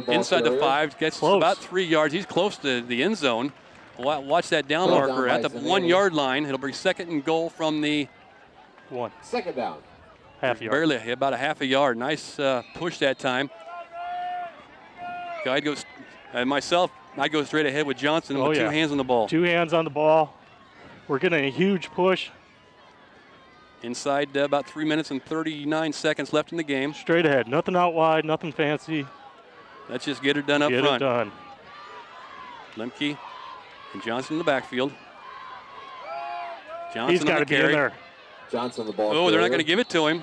inside the 5. Gets close. About 3 yards. He's close to the end zone. Watch that down marker at the 1-yard line. It'll be 2nd and goal from the 1. 2nd down. Half yard. Barely, about a half a yard. Nice push that time. Guide goes, myself, I go straight ahead with Johnson with 2 hands on the ball. 2 hands on the ball. We're getting a huge push. Inside about 3 minutes and 39 seconds left in the game. Straight ahead. Nothing out wide, nothing fancy. Let's just get her done up front. Get it done. Lemke and Johnson in the backfield. Johnson He's got to be in there. Johnson the ball. Oh, they're not going to give it to him.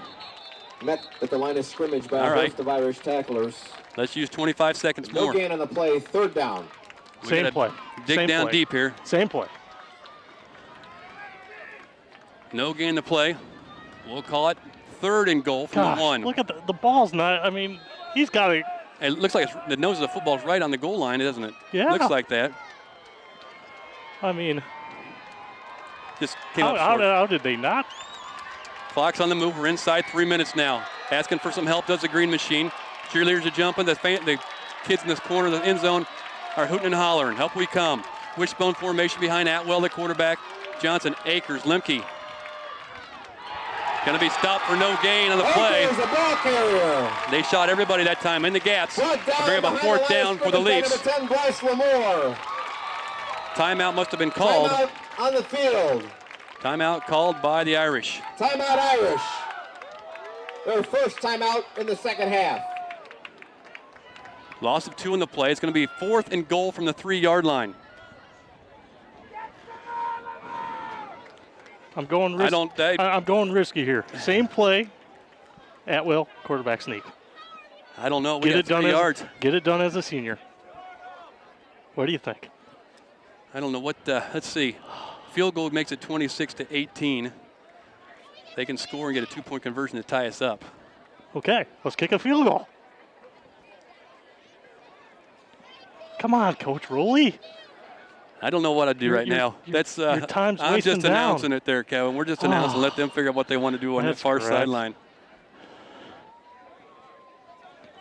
Met at the line of scrimmage by a host of Irish tacklers. Let's use 25 seconds more. No gain on the play, 3rd down. Same play. Dig down deep here. Same play. No gain to play. We'll call it 3rd and goal from the 1. Look at the ball's not, I mean, he's got to. It looks like the nose of the football's right on the goal line, doesn't it? Yeah. Looks like that. I mean. Just came up short. How did they not? Clock's on the move. We're inside 3 minutes now. Asking for some help does the green machine. Cheerleaders are jumping. The kids in this corner of the end zone are hooting and hollering. Help we come. Wishbone formation behind Atwell, the quarterback. Johnson, Akers, Lemke. Going to be stopped for no gain on the play. Akers, the ball carrier. They shot everybody that time in the gaps. To bring up a 4th down for the Leafs. 10, Bryce Lamore. Timeout must have been called. Timeout on the field. Timeout called by the Irish. Timeout Irish. Their first timeout in the 2nd half. Loss of 2 in the play. It's going to be 4th and goal from the 3-yard line. I'm going risky. I'm going risky here. Same play. Atwell, quarterback sneak. I don't know. We got 3 yards. Get it done as a senior. What do you think? I don't know what. Let's see. Field goal makes it 26-18. They can score and get a 2-point conversion to tie us up. Okay, let's kick a field goal. Come on, Coach Rowley. I don't know what I'd do right now. That's your time's I'm wasting just announcing it there, Kevin. We're just announcing. Let them figure out what they want to do on the far sideline.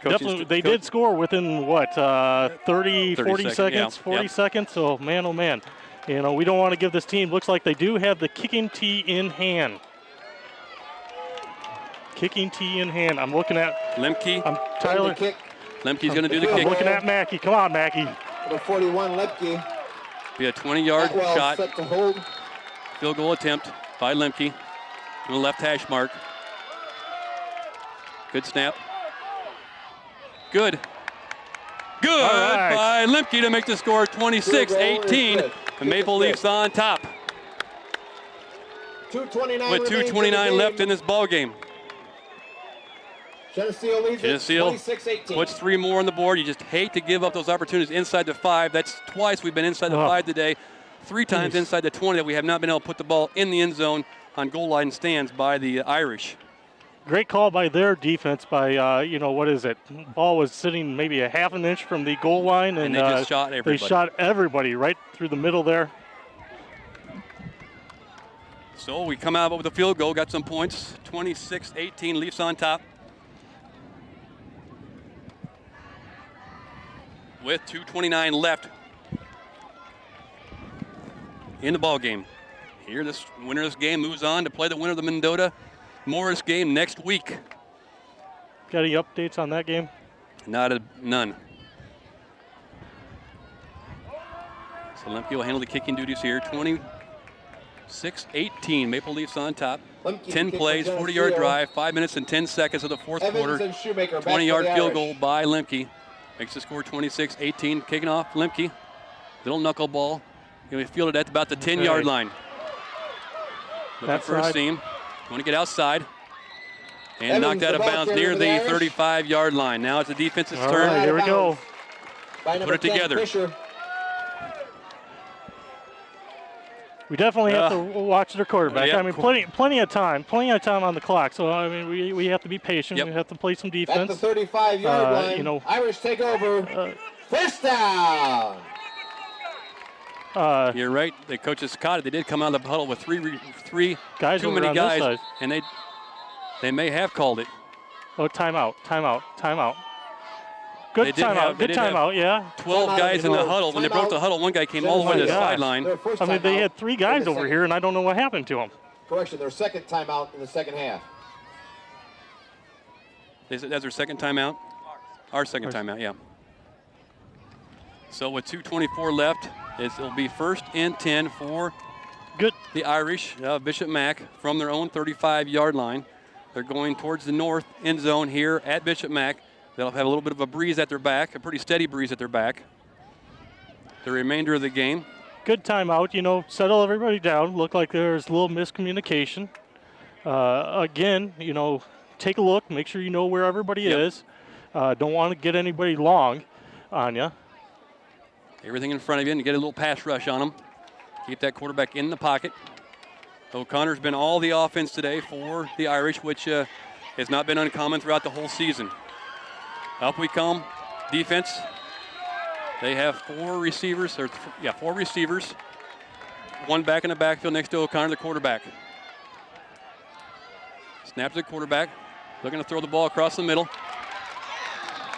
Definitely, they did score within what 30, 40 seconds, 40 seconds. So man, oh man, you know we don't want to give this team. Looks like they do have the kicking tee in hand. Kicking tee in hand. I'm looking at Lemke. Tyler. Lemke's going to do the kick. I'm looking at Mackey. Come on, Mackey. Number 41, Lemke. Be a 20-yard shot. Set to hold. Field goal attempt by Lemke. On the left hash mark. Good snap. Good. Good by Lemke to make the score 26-18. The Maple Leafs on top. 2:29 with 2:29 left in this ball game. Geneseo leads it 26-18. Puts 3 more on the board. You just hate to give up those opportunities inside the 5. That's twice we've been inside the 5 today. 3 times inside the 20 that we have not been able to put the ball in the end zone on goal line stands by the Irish. Great call by their defense by, what is it? Ball was sitting maybe a half an inch from the goal line. And they just shot everybody. They shot everybody right through the middle there. So we come out with a field goal, got some points. 26-18, Leafs on top. With 2:29 left in the ball game. Here, this winner of this game moves on to play the winner of the Mendota Morris game next week. Got any updates on that game? None. So Lemke will handle the kicking duties here. 26-18, Maple Leafs on top. 10 plays, 40-yard drive, 5 minutes and 10 seconds of the fourth quarter. 20-yard field goal by Lemke. Makes the score 26-18. Kicking off Lemke. Little knuckleball. He'll be fielded at about the 10-yard line. Looking for a seam. Want to get outside. And knocked out of bounds near the 35-yard line. Now it's the defense's turn. Right, here we go. Put it together. We definitely have to watch their quarterback. Yeah. I mean, plenty of time on the clock. So I mean, we have to be patient. Yep. We have to play some defense. At the 35-yard line, you know, Irish take over. First down. You're right. The coaches caught it. They did come out of the huddle with three guys too over many on this guys, side. and they may have called it. Oh, timeout. Good timeout, yeah. 12 guys in the huddle. When they broke the huddle, one guy came all the way to the sideline. I mean, they had 3 guys over here, and I don't know what happened to them. Correction, their second timeout in the second half. That's their second timeout? Our second timeout, yeah. So with 2:24 left, it'll be 1st and 10 for the Irish, Bishop Mack, from their own 35-yard line. They're going towards the north end zone here at Bishop Mack. They'll have a little bit of a breeze at their back, a pretty steady breeze at their back. The remainder of the game. Good timeout, you know, settle everybody down. Looked like there's a little miscommunication. Again, you know, take a look, make sure you know where everybody is. Don't want to get anybody long on you. Everything in front of you and get a little pass rush on them. Keep that quarterback in the pocket. O'Connor's been all the offense today for the Irish, which has not been uncommon throughout the whole season. Up we come. Defense. They have 4 receivers. 4 receivers. 1 back in the backfield next to O'Connor, the quarterback. Snap to the quarterback. Looking to throw the ball across the middle.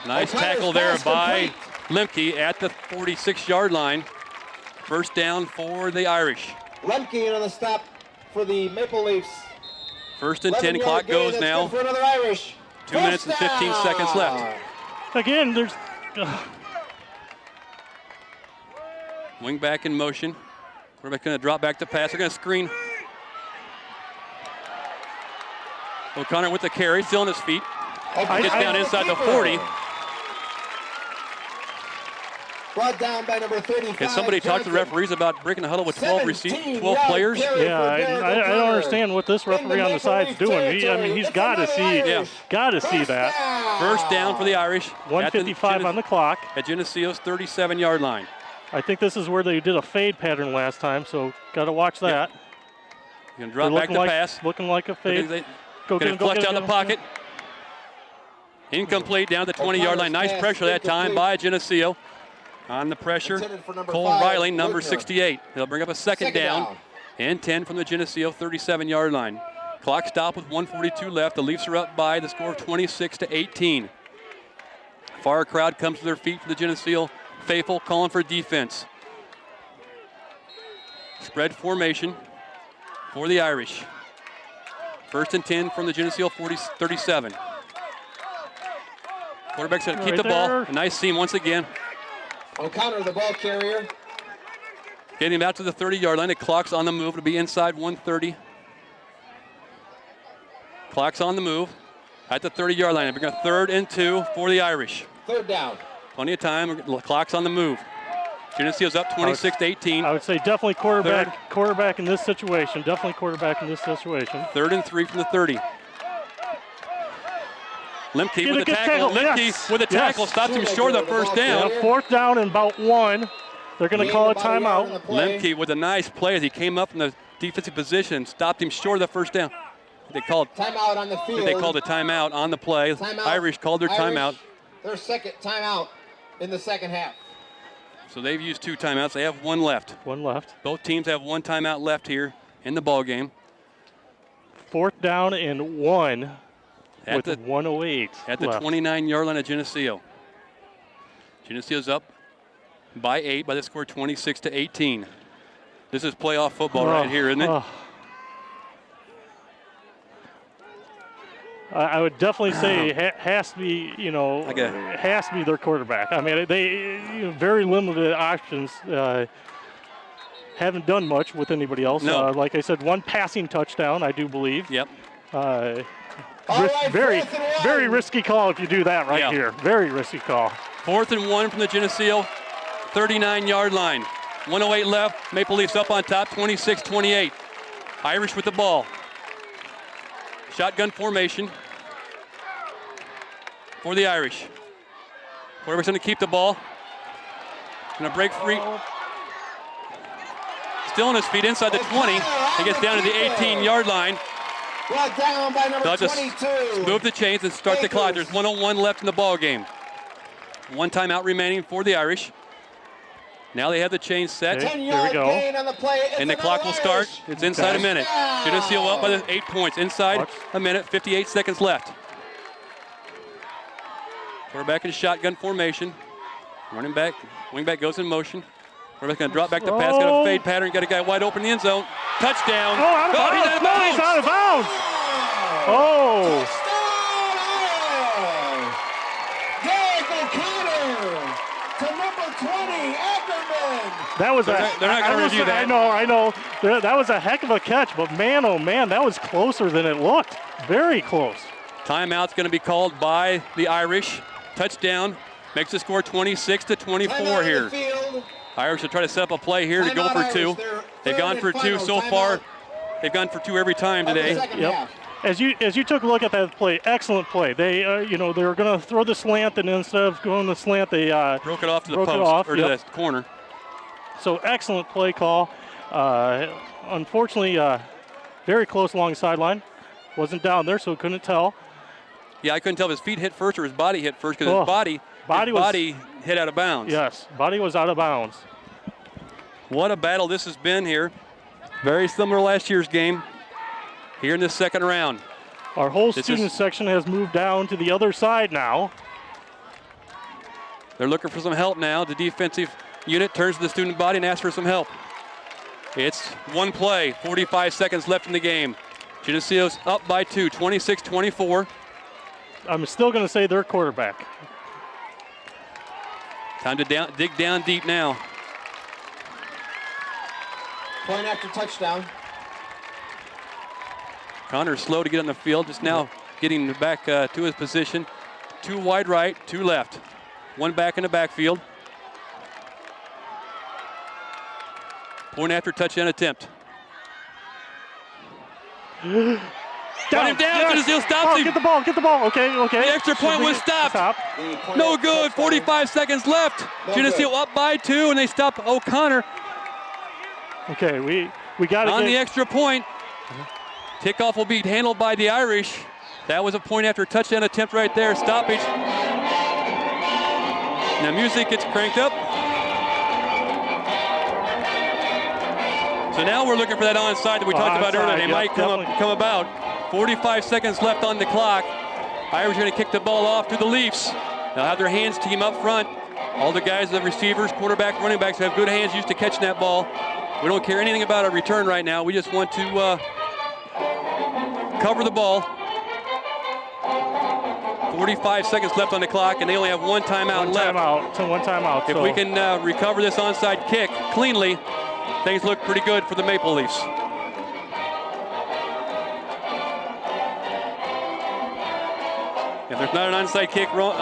Nice tackle there by Lemke at the 46-yard line. First down for the Irish. Lemke on the stop for the Maple Leafs. 1st and 10, clock goes now. For another Irish. 2 minutes and 15 seconds left. Again, there's... Wing back in motion. Quarterback going to drop back to pass. They're going to screen. O'Connor with the carry, still on his feet. Gets down inside the 40. Brought down by number 35. Can somebody talk to the referees about breaking the huddle with 12 players? Yeah, I don't understand what this referee on the side's doing. He's got to see. Got to see that. First down for the Irish. 1:55 on the clock. At Geneseo's 37-yard line. I think this is where they did a fade pattern last time, so got to watch that. You're going to drop back to pass. Looking like a fade. Going to flush out the pocket. Incomplete down the 20-yard line. Nice pressure that time by Geneseo. On the pressure, Cole Riley, number 68. They'll bring up a second down and 10 from the Geneseo 37-yard line. Clock stop with 1:42 left. The Leafs are up by the score of 26-18. Far crowd comes to their feet for the Geneseo faithful, calling for defense. Spread formation for the Irish. 1st and 10 from the Geneseo 37. Quarterback's going to keep the ball. A nice seam once again. O'Connor, the ball carrier. Getting him out to the 30-yard line. The clock's on the move to be inside 1:30. Clock's on the move at the 30-yard line. We're going to 3rd and 2 for the Irish. 3rd down. Plenty of time. Clock's on the move. Geneseo's up 26-18. I would say definitely quarterback in this situation. Definitely quarterback in this situation. 3rd and 3 from the 30. Lemke with a tackle. Lemke with a tackle. Stops him short of the first down. 4th down and about 1. They're going to call a timeout. Lemke with a nice play as he came up from the defensive position. Stopped him short of the first down. They called timeout on the field. They called a timeout on the play. Irish called their timeout. Their second timeout in the second half. So they've used 2 timeouts. They have 1 left. 1 left. Both teams have 1 timeout left here in the ball game. 4th down and 1 with 1:08 at the 29-yard line of Geneseo. Geneseo's up by 8 by the score 26-18. This is playoff football right here, isn't it? I would definitely say has to be, has to be their quarterback. I mean, they very limited options haven't done much with anybody else. No. Like I said, one passing touchdown, I do believe. Yep. Very risky call if you do that right here. Very risky call. 4th and 1 from the Geneseo 39-yard line. 1:08 left. Maple Leafs up on top, 26-28. Irish with the ball. Shotgun formation for the Irish. Quarterback's going to keep the ball. Going to break free. Still on his feet inside the 20. He gets down to the 18-yard line. Brought down by number 22. Move the chains and start the clock. There's 1:01 left in the ball game. One timeout remaining for the Irish. Now they have the chains set. Okay, here we go. And the clock will start. It's inside a minute. Geneseo up by 8 points. Inside a minute, 58 seconds left. Quarterback in shotgun formation. Running back, wingback goes in motion. Quarterback's going to drop back the pass. Got a fade pattern. Got a guy wide open in the end zone. Touchdown. Oh, out of bounds. He's out of bounds. Oh. That was they're not going to review that. I know. That was a heck of a catch, but man, oh man, that was closer than it looked. Very close. Timeout's going to be called by the Irish. Touchdown makes the score 26-24 here. Irish will try to set up a play here to go for 2. They've gone for 2 so far. They've gone for 2 every time today. Yep. As you took a look at that play, excellent play. They they were going to throw the slant, and instead of going the slant, they broke it off to the post or to the corner. So excellent play call. Unfortunately, very close along the sideline. Wasn't down there, so couldn't tell. Yeah, I couldn't tell if his feet hit first or his body hit first because his body hit out of bounds. Yes, body was out of bounds. What a battle this has been here. Very similar to last year's game here in the second round. Our whole student section has moved down to the other side now. They're looking for some help now. The defensive unit turns to the student body and asks for some help. It's one play, 45 seconds left in the game. Geneseo's up by 2, 26-24. I'm still going to say their quarterback. Time to dig down deep now. Point after touchdown. Connor's slow to get on the field, just now getting back to his position. 2 wide right, 2 left. 1 back in the backfield. Point after touchdown attempt. Got him down. Geneseo stops him. Get the ball. Okay. The extra point was stopped. No good. 45 seconds left. Geneseo up by 2, and they stop O'Connor. Okay, we got to on the extra point. Kickoff will be handled by the Irish. That was a point after touchdown attempt right there. Stoppage. Now music gets cranked up. So now we're looking for that onside that we talked about earlier. It might come about. 45 seconds left on the clock. Irish are going to kick the ball off to the Leafs. They'll have their hands team up front. All the guys, the receivers, quarterback, running backs have good hands used to catching that ball. We don't care anything about a return right now. We just want to cover the ball. 45 seconds left on the clock, and they only have one timeout left. One timeout. If we can recover this onside kick cleanly, things look pretty good for the Maple Leafs. If there's not an onside kick going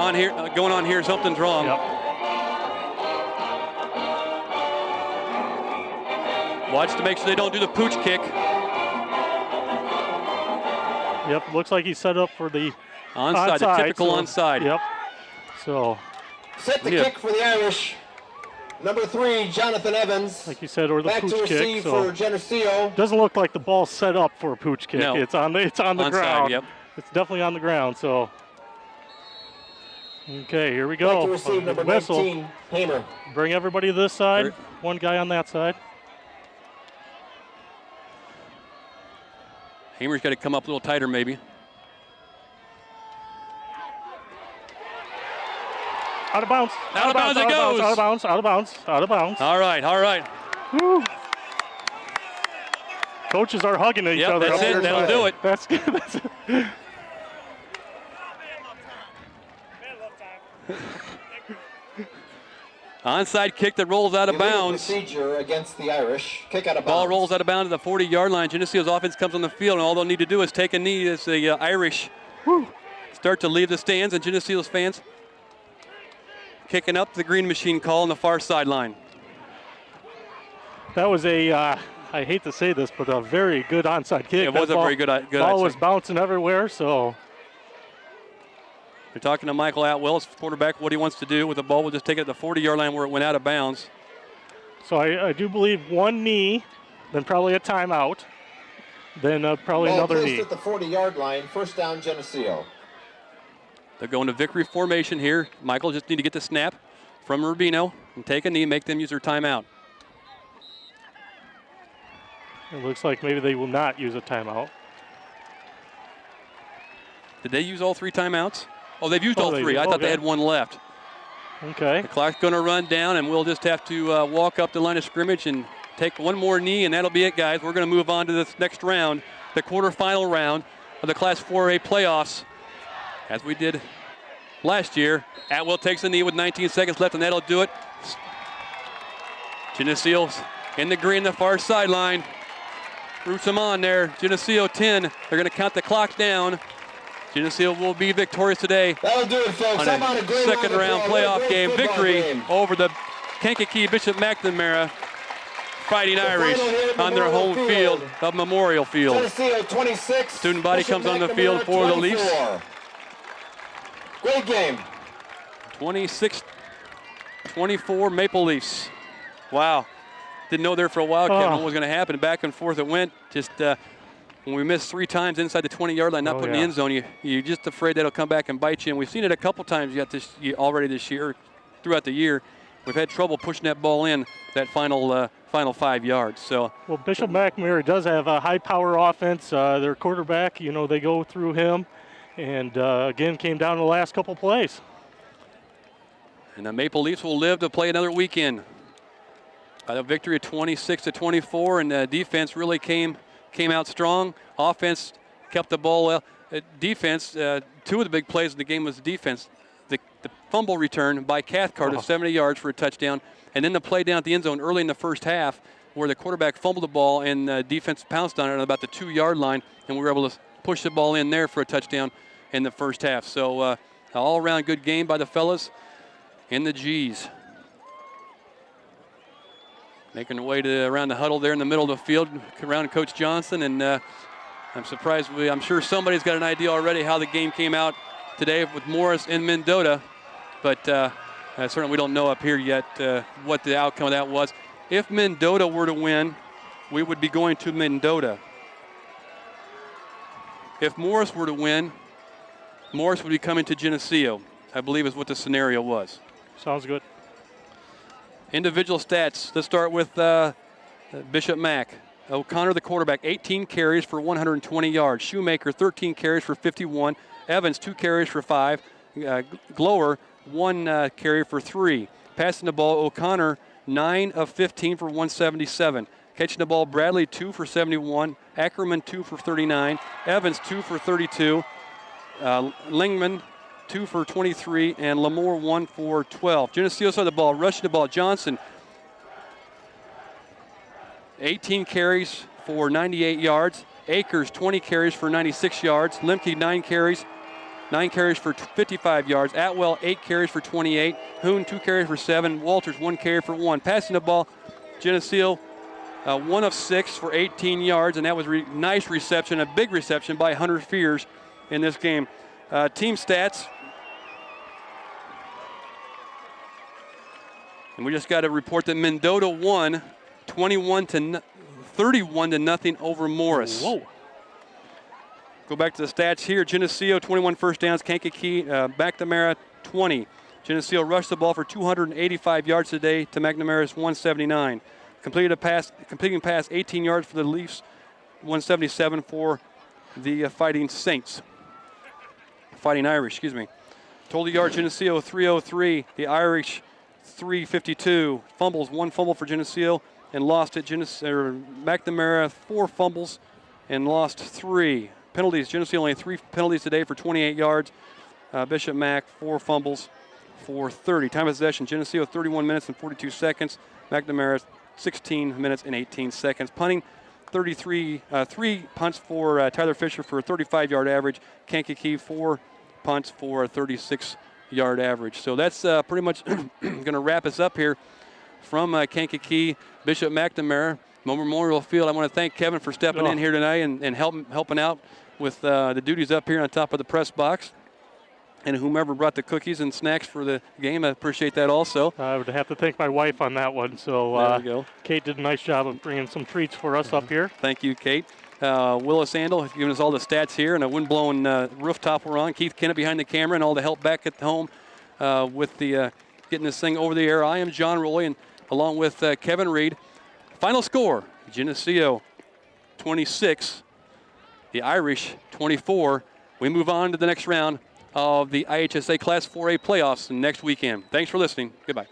on here, something's wrong. Yep. Watch to make sure they don't do the pooch kick. Yep, looks like he's set up for the onside, the typical onside. Yep. So. Set the kick for the Irish. Number 3, Jonathan Evans. Like you said, or the back pooch to receive kick. So for Geneseo. Doesn't look like the ball's set up for a pooch kick. No. It's on the onside, ground. Yep. It's definitely on the ground. So. Okay, here we go. Back to receive number 19, Hamer. Bring everybody to this side. One guy on that side. Hamer's got to come up a little tighter, maybe. Out of bounds. Out of bounds it goes. Out of bounds. All right. Woo. Coaches are hugging each other. That's it. That'll do it. That's good. That's it. Onside kick that rolls out of bounds. Procedure against the Irish. Kick out of bounds. Ball rolls out of bounds to the 40-yard line. Geneseo's offense comes on the field, and all they'll need to do is take a knee as the Irish start to leave the stands, and Geneseo's fans kicking up the green machine call on the far sideline. That was I hate to say this, but a very good onside kick. It was a very good ball onside. was bouncing everywhere, so. You're talking to Michael Atwell, his quarterback, what he wants to do with the ball. We'll just take it at the 40-yard line where it went out of bounds. So I do believe one knee, then probably a timeout, then probably another knee. At the 40-yard line, first down, Geneseo. They're going to victory formation here. Michael just need to get the snap from Rubino and take a knee, make them use their timeout. It looks like maybe they will not use a timeout. Did they use all 3 timeouts? Oh, they've used all 3. I thought they had one left. Okay. The clock's going to run down, and we'll just have to walk up the line of scrimmage and take one more knee, and that'll be it, guys. We're going to move on to this next round, the quarterfinal round of the Class 4A playoffs. As we did last year, Atwell takes a knee with 19 seconds left, and that'll do it. Geneseo's in the green, the far sideline. Roots them on there. Geneseo 10. They're going to count the clock down. Geneseo will be victorious today. That'll do it, folks. On a second round playoff game victory over the Kankakee Bishop McNamara Fighting Irish on their home field of Memorial Field. Geneseo 26. Student body Bishop comes on the McNamara field for 24. the Leafs. Great game. 26-24 Maple Leafs. Wow. Didn't know there for a while, Kevin, what was going to happen. Back and forth it went. Just when we missed 3 times inside the 20-yard line, not putting the end zone, you're just afraid that'll come back and bite you. And we've seen it a couple times yet already this year, throughout the year. We've had trouble pushing that ball in that final 5 yards. So, well, Bishop McNamara does have a high-power offense. Their quarterback, they go through him, and again came down to the last couple plays. And the Maple Leafs will live to play another weekend. The victory of 26-24, and the defense really came out strong. Offense kept the ball well. Defense, 2 of the big plays in the game was the defense. The fumble return by Cathcart of 70 yards for a touchdown, and then the play down at the end zone early in the first half where the quarterback fumbled the ball and defense pounced on it at about the 2-yard line, and we were able to push the ball in there for a touchdown in the first half. So an all-around good game by the fellas in the G's. Making their way around the huddle there in the middle of the field, around Coach Johnson, and I'm surprised. I'm sure somebody's got an idea already how the game came out today with Morris and Mendota, but certainly we don't know up here yet what the outcome of that was. If Mendota were to win, we would be going to Mendota. If Morris were to win, Morris would be coming to Geneseo, I believe is what the scenario was. Sounds good. Individual stats. Let's start with Bishop Mac. O'Connor, the quarterback, 18 carries for 120 yards. Shoemaker, 13 carries for 51. Evans, 2 carries for 5. Glower, 1 carry for 3. Passing the ball, O'Connor, 9 of 15 for 177. Catching the ball, Bradley, 2 for 71. Ackerman, 2 for 39. Evans, 2 for 32. Lingman, 2 for 23, and Lamore 1 for 12. Geneseo side of the ball, rushing the ball. Johnson, 18 carries for 98 yards. Akers, 20 carries for 96 yards. Lemke, 9 carries for 55 yards. Atwell, 8 carries for 28. Hoon, 2 carries for 7. Walters, 1 carry for 1. Passing the ball, Geneseo, 1 of 6 for 18 yards, and that was nice reception, a big reception by Hunter Fears in this game. Team stats. And we just got to report that Mendota won 31-31 to nothing over Morris. Whoa. Go back to the stats here. Geneseo, 21 first downs. Kankakee, McNamara, 20. Geneseo rushed the ball for 285 yards today to McNamara's 179. Completing pass 18 yards for the Leafs, 177 for the Fighting Irish, excuse me. Total yards, Geneseo, 303. The Irish, 352. Fumbles, 1 fumble for Geneseo and lost it. McNamara, 4 fumbles and lost 3. Penalties, Geneseo only 3 penalties today for 28 yards. Bishop Mac, 4 fumbles for 30. Time of possession, Geneseo 31 minutes and 42 seconds. McNamara 16 minutes and 18 seconds. Punting, 3 punts for Tyler Fisher for a 35-yard average. Kankakee 4 punts for a 36-yard average. So that's pretty much going to wrap us up here from Kankakee, Bishop McNamara Memorial Field. I want to thank Kevin for stepping in here tonight and helping out with the duties up here on top of the press box. And whomever brought the cookies and snacks for the game, I appreciate that also. I would have to thank my wife on that one. So there we go. Kate did a nice job of bringing some treats for us up here. Thank you, Kate. Willis Andel giving us all the stats here, and a wind-blown rooftop we're on. Keith Kennett behind the camera and all the help back at home with the getting this thing over the air. I am John Roy, and along with Kevin Reed. Final score, Geneseo 26, the Irish 24. We move on to the next round of the IHSA Class 4A playoffs next weekend. Thanks for listening. Goodbye.